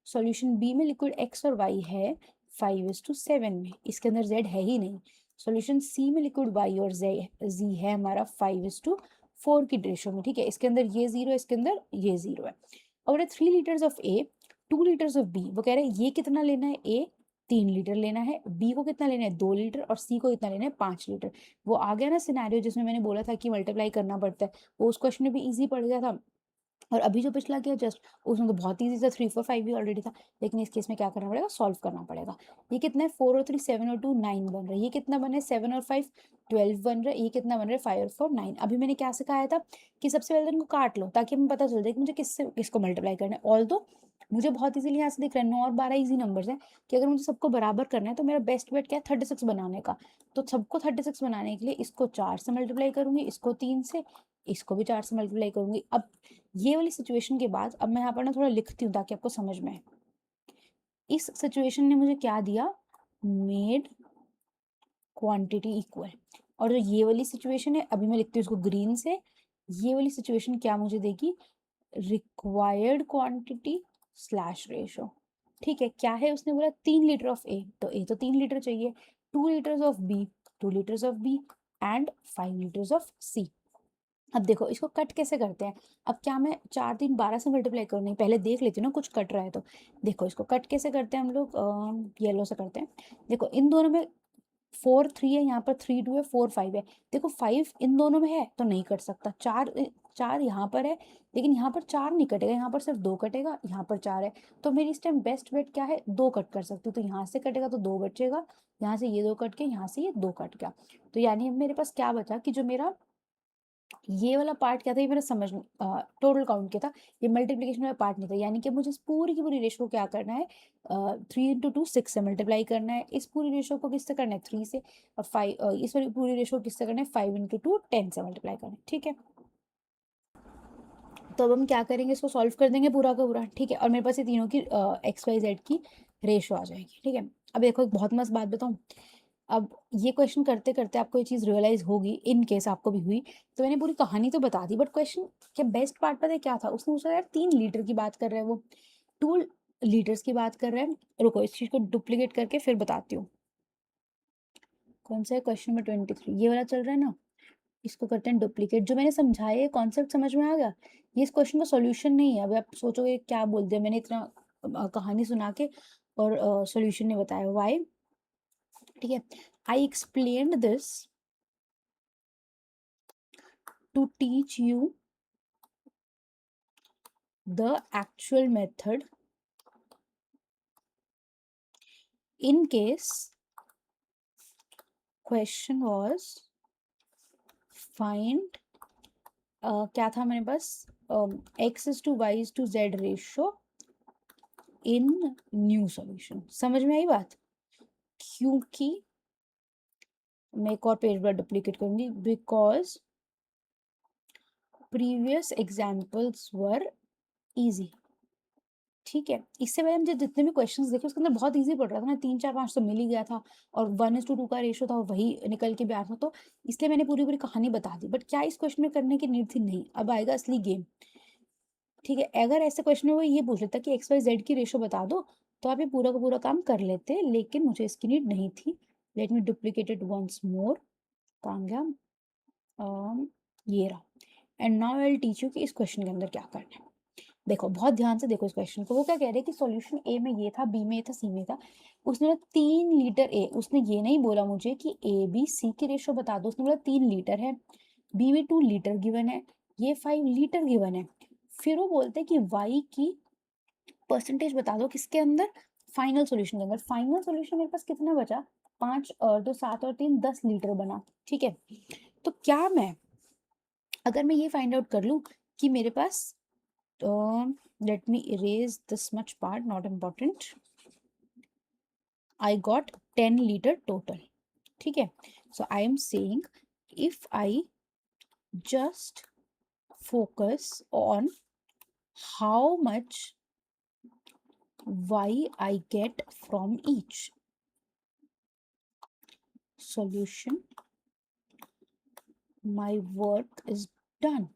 सॉल्यूशन बी में लिक्विड एक्स और वाई है 5:7 में, इसके अंदर जेड है ही नहीं। सॉल्यूशन सी में लिक्विड वाई और जी है हमारा 5:4 की रेशियो में, ठीक है। इसके अंदर ये जीरो है, इसके अंदर ये जीरो है। और 3 litres of A 2 litres of B, वो कह रहे हैं ये कितना लेना है, ए 3 लीटर लेना है, बी को कितना लेना है 2 लीटर, और सी को कितना लेना है 5 लीटर। वो आ गया ना सिनेरियो जिसमें मैंने बोला था कि मल्टीप्लाई करना पड़ता है, वो उस क्वेश्चन में भी इजी पड़ गया था। और अभी जो पिछला किया जस्ट, उसमें तो बहुत ईजी था, 3 4 5 भी ऑलरेडी था। लेकिन इस केस में क्या करना पड़ेगा, सॉल्व करना पड़ेगा। ये कितना है 4 और 3 7 और 2 9 बन रहा है। ये कितना बना है 7 और 5 12 बन रहा है। ये कितना बन रहा है 5 और 4 9। अभी मैंने क्या सिखाया था कि सबसे पहले इनको काट लो ताकि हमें पता चल जाए कि मुझे किससे किसको मल्टीप्लाई करना है। ऑल्दो मुझे बहुत इजीली यहाँ से दिख रहा है 9 और 12 इजी नंबर्स हैं कि अगर मुझे सबको बराबर करना है तो मेरा बेस्ट बेट क्या है 36 बनाने का। तो सबको 36 बनाने के लिए इसको 4 से मल्टीप्लाई करूंगी, इसको 3 से, इसको भी 4 से मल्टीप्लाई करूंगी। अब ये वाली सिचुएशन के बाद अब मैं यहाँ पर ना थोड़ा लिखती हूँ ताकि आपको समझ में आए। इस सिचुएशन ने मुझे क्या दिया, मेड क्वांटिटी इक्वल। और जो ये वाली सिचुएशन है, अभी मैं लिखती हूँ इसको ग्रीन से, ये वाली सिचुएशन क्या मुझे देगी, रिक्वायर्ड क्वांटिटी स्लैश रेशो। ठीक है, क्या है उसने बोला 3 लीटर ऑफ ए, तो ए तो 3 लीटर चाहिए, 2 litres of B 2 litres of B and 5 litres of C. अब देखो इसको कट कैसे करते हैं। अब क्या मैं 4 3 12 से मल्टीप्लाई करूँ, नहीं पहले देख लेती हूँ ना कुछ कट रहा है तो। देखो इसको कट कैसे करते हैं हम लोग, येलो से करते हैं। देखो इन दोनों में 4 3 है, यहाँ पर 3 2 है, 4 5 है। देखो 5 इन दोनों में है तो नहीं कट सकता। 4 यहाँ पर है, लेकिन यहाँ पर 4 नहीं कटेगा, यहाँ पर सिर्फ 2 कटेगा, यहाँ पर 4 है। तो मेरी इस टाइम बेस्ट बेट क्या है, 2 कट कर सकती हूँ। तो यहाँ से कटेगा तो 2 बचेगा, यहाँ से ये 2 कट के, यहाँ से ये 2 कट गया। तो यानी अब मेरे पास क्या बचा कि जो मेरा ये वाला पार्ट क्या था, ये मेरा समझ टोटल काउंट क्या था, ये मल्टीप्लिकेशन वाला पार्ट नहीं था। यानी कि मुझे इस पूरी की पूरी रेशो को क्या करना है, 3 इंटू 2 6 से मल्टीप्लाई करना है। इस पूरी रेशो को किससे करना है 3 से, और 5 इस वाली पूरी रेशो को किससे करना है 5 इंटू 2 10 से मल्टीप्लाई करना है। ठीक है, तो अब हम क्या करेंगे, इसको सॉल्व कर देंगे पूरा का पूरा। ठीक है, और मेरे पास ये तीनों की एक्स वाई जेड की रेशो आ जाएगी। ठीक है, अब देखो एक बहुत मस्त बात बताऊँ। अब ये क्वेश्चन करते करते आपको ये चीज़ रियलाइज होगी, इन केस आपको भी हुई। तो मैंने पूरी कहानी तो बता दी, बट क्वेश्चन के बेस्ट पार्ट पता है क्या था, उसने पूछा यार 3 लीटर की बात कर रहे हैं वो, 2 लीटर्स की बात कर रहे हैं। रुको इस चीज़ को डुप्लीकेट करके फिर बताती हूँ। कौन सा है क्वेश्चन नंबर 23, ये वाला चल रहा है ना, इसको करते हैं डुप्लीकेट। जो मैंने समझाया कॉन्सेप्ट समझ में आ गया। ये इस क्वेश्चन का सॉल्यूशन नहीं है। अब आप सोचोगे क्या बोल दिया मैंने इतना कहानी सुना के, और सॉल्यूशन नहीं बताया, व्हाई। ठीक है, I explained this to teach you the actual method in case question was find क्या था मेरे पास, x is to y is to z ratio in new solution। समझ में आई बात, क्योंकि मैं एक और पेज पर डुप्लीकेट करूंगी, because previous examples were easy. ठीक है, इससे पहले मुझे जितने भी क्वेश्चंस देखे उसके अंदर बहुत इजी पड़ रहा था ना, 3 4 5 तो मिल ही गया था, और 1:2 का रेशो था वही निकल के भी आ रहा था। तो इसलिए मैंने पूरी पूरी कहानी बता दी, बट क्या इस क्वेश्चन में करने की नीड थी, नहीं। अब आएगा असली गेम। ठीक है, अगर ऐसे क्वेश्चन में वो ये पूछ लेता कि एक्स वाई जेड की रेशो बता दो, तो आप ये पूरा का पूरा काम कर लेते, लेकिन मुझे इसकी नीड नहीं थी। Let me duplicate it once more. कहाँ गया, ये रहा। And now I will teach you कि इस क्वेश्चन के अंदर क्या करना है। देखो बहुत ध्यान से देखो इस क्वेश्चन को। वो क्या कह रहे हैं कि सॉल्यूशन ए में ये था, बी में ये था, सी में था। उसने बोला 3 लीटर ए, उसने ये नहीं बोला मुझे कि ए बी सी की रेशो बता दो। उसने बोला 3 लीटर है, बी में 2 लीटर गिवन है, ये 5 लीटर गिवन है। फिर वो बोलते हैं कि वाई की परसेंटेज बता दो किसके अंदर, फाइनल सॉल्यूशन के अंदर। फाइनल सॉल्यूशन मेरे पास कितना बचा, 5 और 2 7 और 3 10 लीटर बना। ठीक है, तो क्या मैं, अगर मैं ये फाइंड आउट कर लूं कि मेरे पास, let me erase this much part, not important। I got 10 liter total। ठीक है, so I am saying if I just focus on how much y I get from each. Solution. My work is done.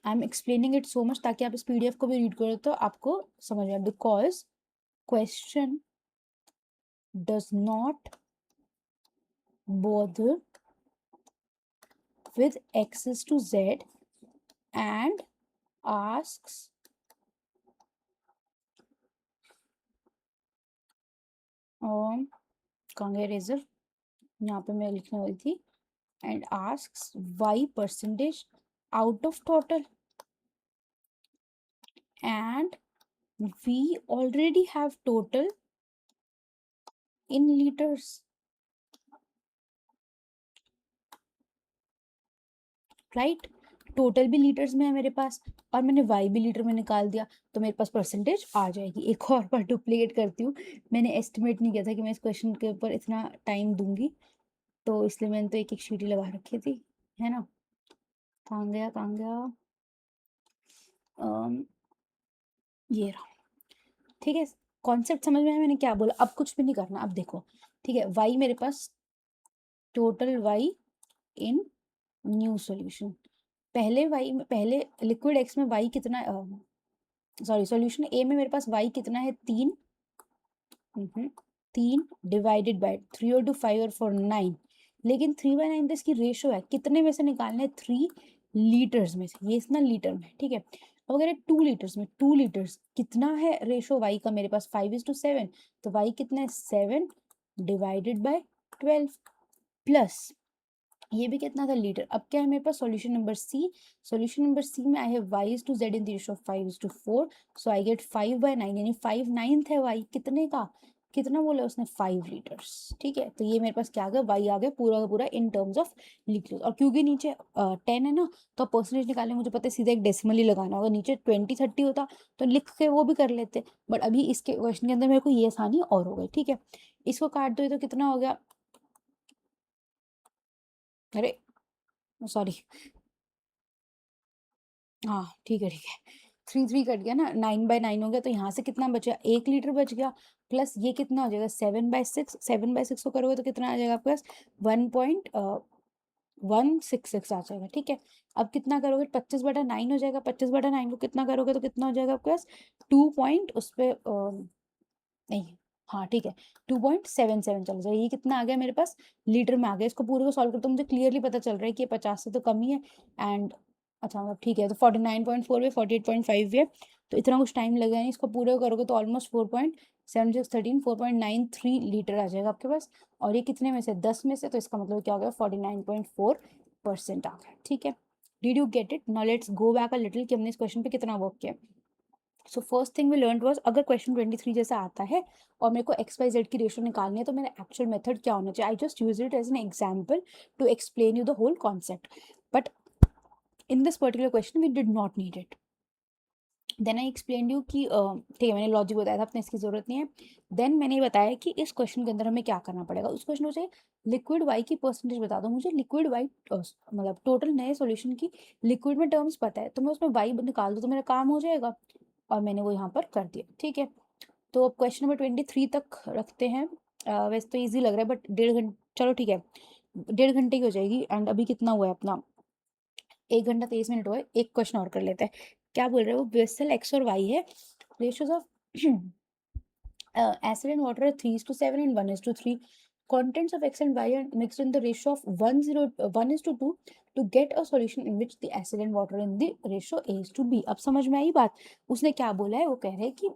I am explaining it so much ताकि आप इस PDF को भी read करो तो आपको समझ आए, because question does not bother with access to z and asks कहाँ गया रेजर, यहाँ पे मैं लिखने वाली थी, and asks y percentage out of total, and we already have total in liters. Right, total भी लीटर्स में है मेरे पास और मैंने वाई भी लीटर में निकाल दिया तो मेरे पास परसेंटेज आ जाएगी। एक और बार डुप्लीकेट करती हूँ, मैंने एस्टिमेट नहीं किया था कि मैं इस क्वेश्चन के ऊपर इतना टाइम दूंगी, तो इसलिए मैंने तो एक एक शीट ही लगा रखी थी, है ना। कहाँ गया कहाँ गया, ये रहा। ठीक है, कॉन्सेप्ट समझ में आया मैंने क्या बोला। अब कुछ भी नहीं करना, अब देखो, ठीक है, वाई मेरे पास टोटल वाई इन न्यू सॉल्यूशन, पहले लिक्विड एक्स में वाई कितना, सॉरी सॉल्यूशन ए में मेरे पास वाई कितना है 3, 3 डिवाइडेड बाय 3 और 2 5 और 4 9, लेकिन 3/9 तो इसकी रेशो है, कितने में से निकालना है, 3 लीटर्स में से, ये इतना लीटर में, ठीक है। अब अगर 2 लीटर्स में, 2 लीटर्स कितना है रेशो वाई का मेरे पास 5:7, तो वाई कितना है 7 डिवाइडेड बाय 12 प्लस ये भी कितना था लीटर। अब क्या है मेरे पास solution number C, solution number C में I have y is to z in the ratio of 5:4, so I get 5/9 यानी 5/9 है y कितने का, कितना बोला उसने 5 लीटर्स, ठीक है। तो ये मेरे पास क्या आ गया, y आ गया पूरा का पूरा इन टर्म्स ऑफ लीटर्स। और क्योंकि नीचे 10 है ना, तो परसेंटेज निकालने मुझे पता है सीधा एक डेसिमल ही लगाना होगा, नीचे 20-30 होता तो लिख के वो भी कर लेते, बट अभी इसके क्वेश्चन के अंदर मेरे को ये आसानी और हो गई, ठीक है। इसको काट दो तो कितना हो गया, अरे सॉरी, हाँ ठीक है ठीक है, 3 कट गया ना, 9/9 हो गया, तो यहाँ से कितना बचा, 1 लीटर बच गया, प्लस ये कितना हो जाएगा 7/6, 7/6 को करोगे तो कितना आ जाएगा आपके पास 1.166 आ जाएगा, ठीक है। अब कितना करोगे 25/9 हो जाएगा, 25/9 को कितना करोगे तो कितना हो जाएगा आपके पास 2 पॉइंट उस पे नहीं, हाँ ठीक है 2.77 चल जाएगा। ये कितना आ गया मेरे पास लीटर में आ गया। इसको पूरे को सॉल्व करते मुझे क्लियरली पता चल रहा है कि ये 50 से तो कम ही है, एंड अच्छा मतलब ठीक है, तो 49.4 भी 48.5 भी है, तो इतना कुछ टाइम लगेगा नहीं, इसको पूरे करोगे तो ऑलमोस्ट 4.7613 4.93 लीटर आ जाएगा आपके पास। और ये कितने में से 10 में से, तो इसका मतलब क्या हो गया 49.4% आ गया, ठीक है। Did you get it? Now let's go back a little कि हमने इस क्वेश्चन पे कितना वर्क किया। So first thing we learn was, अगर क्वेश्चन 23 जैसा आता है और मेरे को एक्स वाई जेड की रेशियो निकालनी है तो मेरा एक्चुअल मेथड क्या होना चाहिए, I just use it as an example to explain you the whole concept, but in this particular question we did not need it. Then I explain you कि ठीक है, मैंने लॉजिक बताया था, अपने इसकी जरूरत नहीं है। देन मैंने बताया कि इस क्वेश्चन के अंदर हमें क्या करना पड़ेगा। उस क्वेश्चन से लिक्विड वाई की परसेंटेज बता दो मुझे, लिक्विड वाई मतलब टोटल नए सॉल्यूशन की लिक्विड में टर्म्स पता है तो मैं उसमें वाई निकाल दूँ तो मेरा काम हो जाएगा, और मैंने वो यहाँ पर कर दिया, ठीक है। तो अब क्वेश्चन नंबर 23 तक रखते हैं। वैसे तो इजी लग रहा है बट 1.5 घंटे, चलो ठीक है 1.5 घंटे की हो जाएगी। एंड अभी कितना हुआ है अपना 1 घंटा 23 मिनट हुआ है, एक क्वेश्चन और कर लेते हैं। क्या बोल रहे हैं वो, वेसल एक्स और वाई है, ratios of acid and water are 3:7 and 1:3. Contents of X and Y are mixed in the ratio of 1:2 to get a solution in which the acid and water in the ratio A:B. अब समझ में आई बात, उसने क्या बोला है, वो कह रहे हैं कि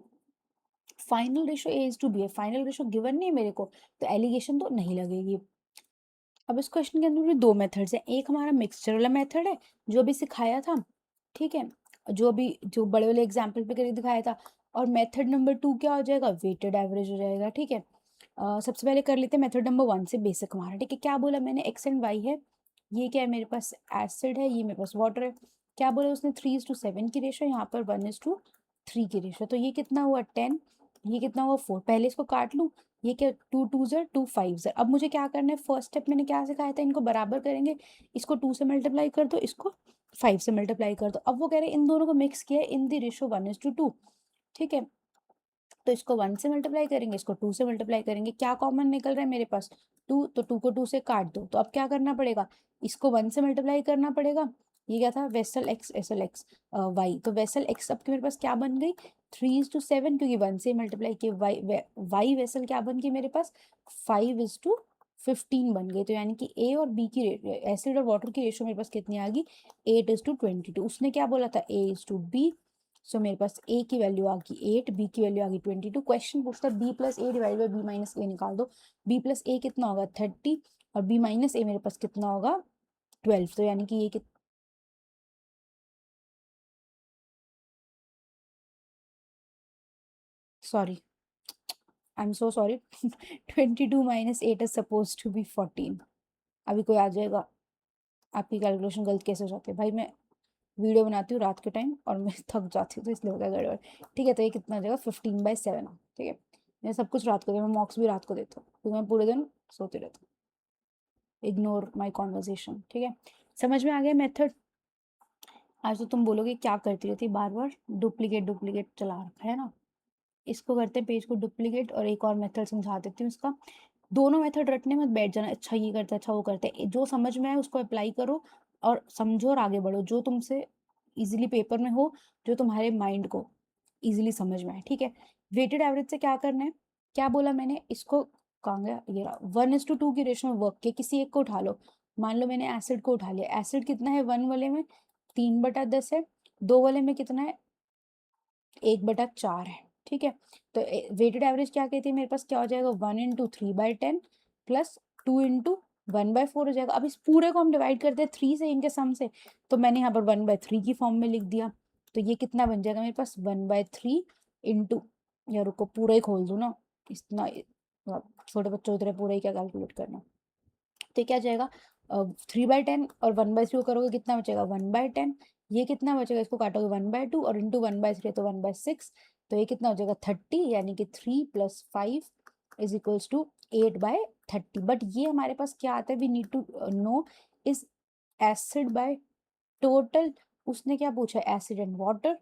फाइनल रेशियो A:B है, फाइनल रेशियो गिवन नहीं है मेरे को, तो एलिगेशन तो नहीं लगेगी। अब इस क्वेश्चन के अंदर भी दो मेथड्स हैं, एक हमारा मिक्सचर वाला मेथड है जो अभी सिखाया था, ठीक है, जो अभी जो बड़े वाले एग्जाम्पल पे करके दिखाया था, और मेथड नंबर 2 क्या हो जाएगा, वेटेड एवरेज हो जाएगा, ठीक है। सबसे पहले कर लेते हैं मेथड नंबर 1 से बेसिक हमारा, ठीक है। क्या बोला मैंने, एक्स एंड वाई है, ये क्या है मेरे पास एसिड है, ये मेरे पास वाटर है। क्या बोला उसने 3:7 की रेशो, यहाँ पर 1:3 की रेशो, तो ये कितना हुआ 10, ये कितना हुआ 4। पहले इसको काट लूँ, ये क्या 2 2 2 5। अब मुझे क्या करना है, फर्स्ट स्टेप मैंने क्या सिखाया था, इनको बराबर करेंगे, इसको 2 से मल्टीप्लाई कर दो, इसको 5 से मल्टीप्लाई कर दो। अब वो कह रहे हैं इन दोनों को मिक्स किया इन द रेशो 1:2, ठीक है। तो इसको 1 से मल्टीप्लाई करेंगे, इसको 2 से मल्टीप्लाई करेंगे, क्या कॉमन निकल रहा है मेरे पास 2, तो 2 को 2 से काट दो। तो अब क्या करना पड़ेगा, इसको 1 से मल्टीप्लाई करना पड़ेगा। ये क्या था, vessel X vessel X Y, तो वेसल एक्स अब मेरे पास क्या बन गई 3:7, क्योंकि 1 से मल्टीप्लाई किए। वाई वेसल क्या बन गई मेरे पास 5:15 बन गई। तो यानी कि ए और बी की एसिड और वाटर की रेशो मेरे पास कितनी आ गई 8:22। उसने क्या बोला था A:B, सो मेरे पास ए की वैल्यू आ गई 8, बी की वैल्यू आ गई 22। क्वेश्चन पूछता है B plus A divide by B minus A निकाल दो। बी प्लस ए कितना होगा 30 और बी माइनस ए मेरे पास कितना होगा 12। तो यानी कि ये sorry, I am so sorry 22 minus 8 is suppose to be 14। अभी कोई आ जाएगा, आपकी कैलकुलेशन गलत कैसे हो जाती है भाई, मैं वीडियो बनाती हूँ रात के टाइम और मैं थक जाती हूँ तो इसलिए होगा गड़बड़। ठीक है, तो ये कितना हो जाएगा 15/7, ठीक है। मैं सब कुछ रात को देती हूँ, मैं मॉक्स भी रात को देता हूँ क्योंकि मैं पूरे दिन सोती रहती हूँ। इग्नोर माई कॉन्वर्जेशन, ठीक है। समझ में आ गया मेथड। आज तो तुम बोलोगे क्या करती रहती बार बार, डुप्लीकेट डुप्लीकेट चला रखा है ना। इसको करते हैं पेज को डुप्लीकेट, और एक और मेथड समझा देती हूँ इसका। दोनों मेथड रटने मत बैठ जाना, अच्छा ये करते अच्छा वो करते, जो समझ में आए उसको अप्लाई करो और समझो और आगे बढ़ो, जो तुमसे इजीली पेपर में हो, जो तुम्हारे माइंड को इजीली समझ में आए, ठीक है। वेटेड एवरेज से क्या करना है, क्या बोला मैंने, इसको कहाँ गया ये रहा, 1:2 की रेशो में वर्क के किसी एक को उठा लो। मान लो मैंने एसिड को उठा लिया, एसिड कितना है 1 वाले में 3/10 है, 2 वाले में कितना है 1/4 है, ठीक है। तो वेटेड एवरेज क्या कहती है मेरे पास, क्या हो जाएगा 1 × 3/10 प्लस 2 × 1/4 हो जाएगा। अब इस पूरे को हम डिवाइड करते हैं 3 से, इनके सम से, तो मैंने यहाँ पर 1/3 की फॉर्म में लिख दिया। तो ये कितना बन जाएगा मेरे पास 1/3 इंटू, या रुको पूरा ही खोल दूँ ना, इतना छोटे बच्चों की तरह पूरा ही क्या कैलकुलेट करना। तो क्या जाएगा 3/10 और 1/3 करोगे कितना बचेगा 1/10। ये कितना बचेगा, इसको काटोगे 1/2 और इंटू 1/3 तो 1/6। तो ये कितना हो जाएगा 30, यानी कि 3 + 5 इज इक्वल्स टू 8/30। बट ये हमारे पास क्या आता है, we need to know is acid by total. उसने क्या पूछा acid and water,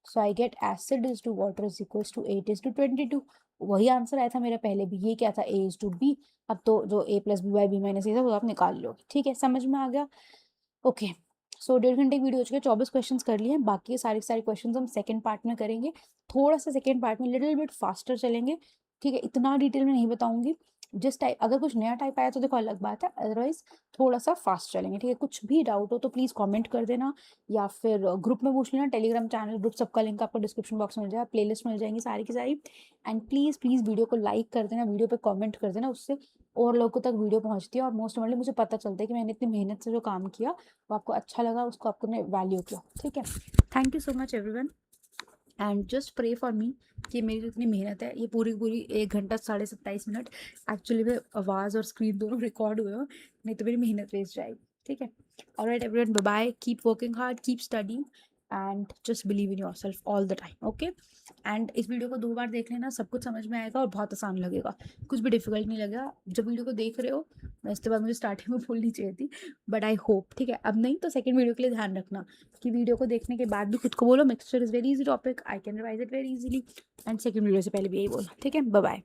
so I get acid is to water is equals to 8:22। वही आंसर आया था मेरा पहले भी, ये क्या था A:B। अब तो जो A+B/B - A था वो आप निकाल लो, ठीक है, समझ में आ गया। ओके, सो 1.5 घंटे की वीडियो हो चुकी है, 24 क्वेश्चंस कर लिए हैं, बाकी के सारे सारे क्वेश्चंस हम सेकंड पार्ट में करेंगे। थोड़ा सा सेकंड पार्ट में लिटिल बिट फास्टर चलेंगे, ठीक है, इतना डिटेल में नहीं बताऊंगी। जिस टाइप अगर कुछ नया टाइप आया तो देखो अलग बात है, अदरवाइज थोड़ा सा फास्ट चलेंगे, ठीक है। कुछ भी डाउट हो तो प्लीज़ कमेंट कर देना, या फिर ग्रुप में पूछ लेना, टेलीग्राम चैनल ग्रुप सबका लिंक आपको डिस्क्रिप्शन बॉक्स में मिल जाएगा, प्लेलिस्ट मिल जाएंगी सारी की सारी। एंड प्लीज़ प्लीज़ वीडियो को लाइक कर देना, वीडियो पे कमेंट कर देना, उससे और लोगों तक वीडियो पहुंचती है, और मोस्ट ऑफली मुझे पता चलता है कि मैंने इतनी मेहनत से जो काम किया वो आपको अच्छा लगा, उसको आपने वैल्यू किया, ठीक है। Thank you so much everyone, and just pray for me कि मेरी जो इतनी मेहनत है ये पूरी पूरी 1 घंटा 27.5 मिनट एक्चुअली में आवाज़ और स्क्रीन दोनों रिकॉर्ड हुए हो, नहीं तो मेरी मेहनत वेस्ट जाएगी, ठीक है। Alright everyone, bye bye, keep working hard, keep studying and just believe in yourself all the time, okay. And इस वीडियो को 2 बार देख लेना, सब कुछ समझ में आएगा और बहुत आसान लगेगा, कुछ भी डिफिकल्ट नहीं लगेगा। जब वीडियो को देख रहे हो, इसके बाद मुझे स्टार्टिंग में बोलनी चाहिए थी, बट आई होप, ठीक है। अब नहीं तो सेकंड वीडियो के लिए ध्यान रखना कि वीडियो को देखने के बाद भी खुद को बोलो mixture is very easy topic, I can revise it very easily, and second video से पहले भी यही बोलना, ठीक है। Bye bye.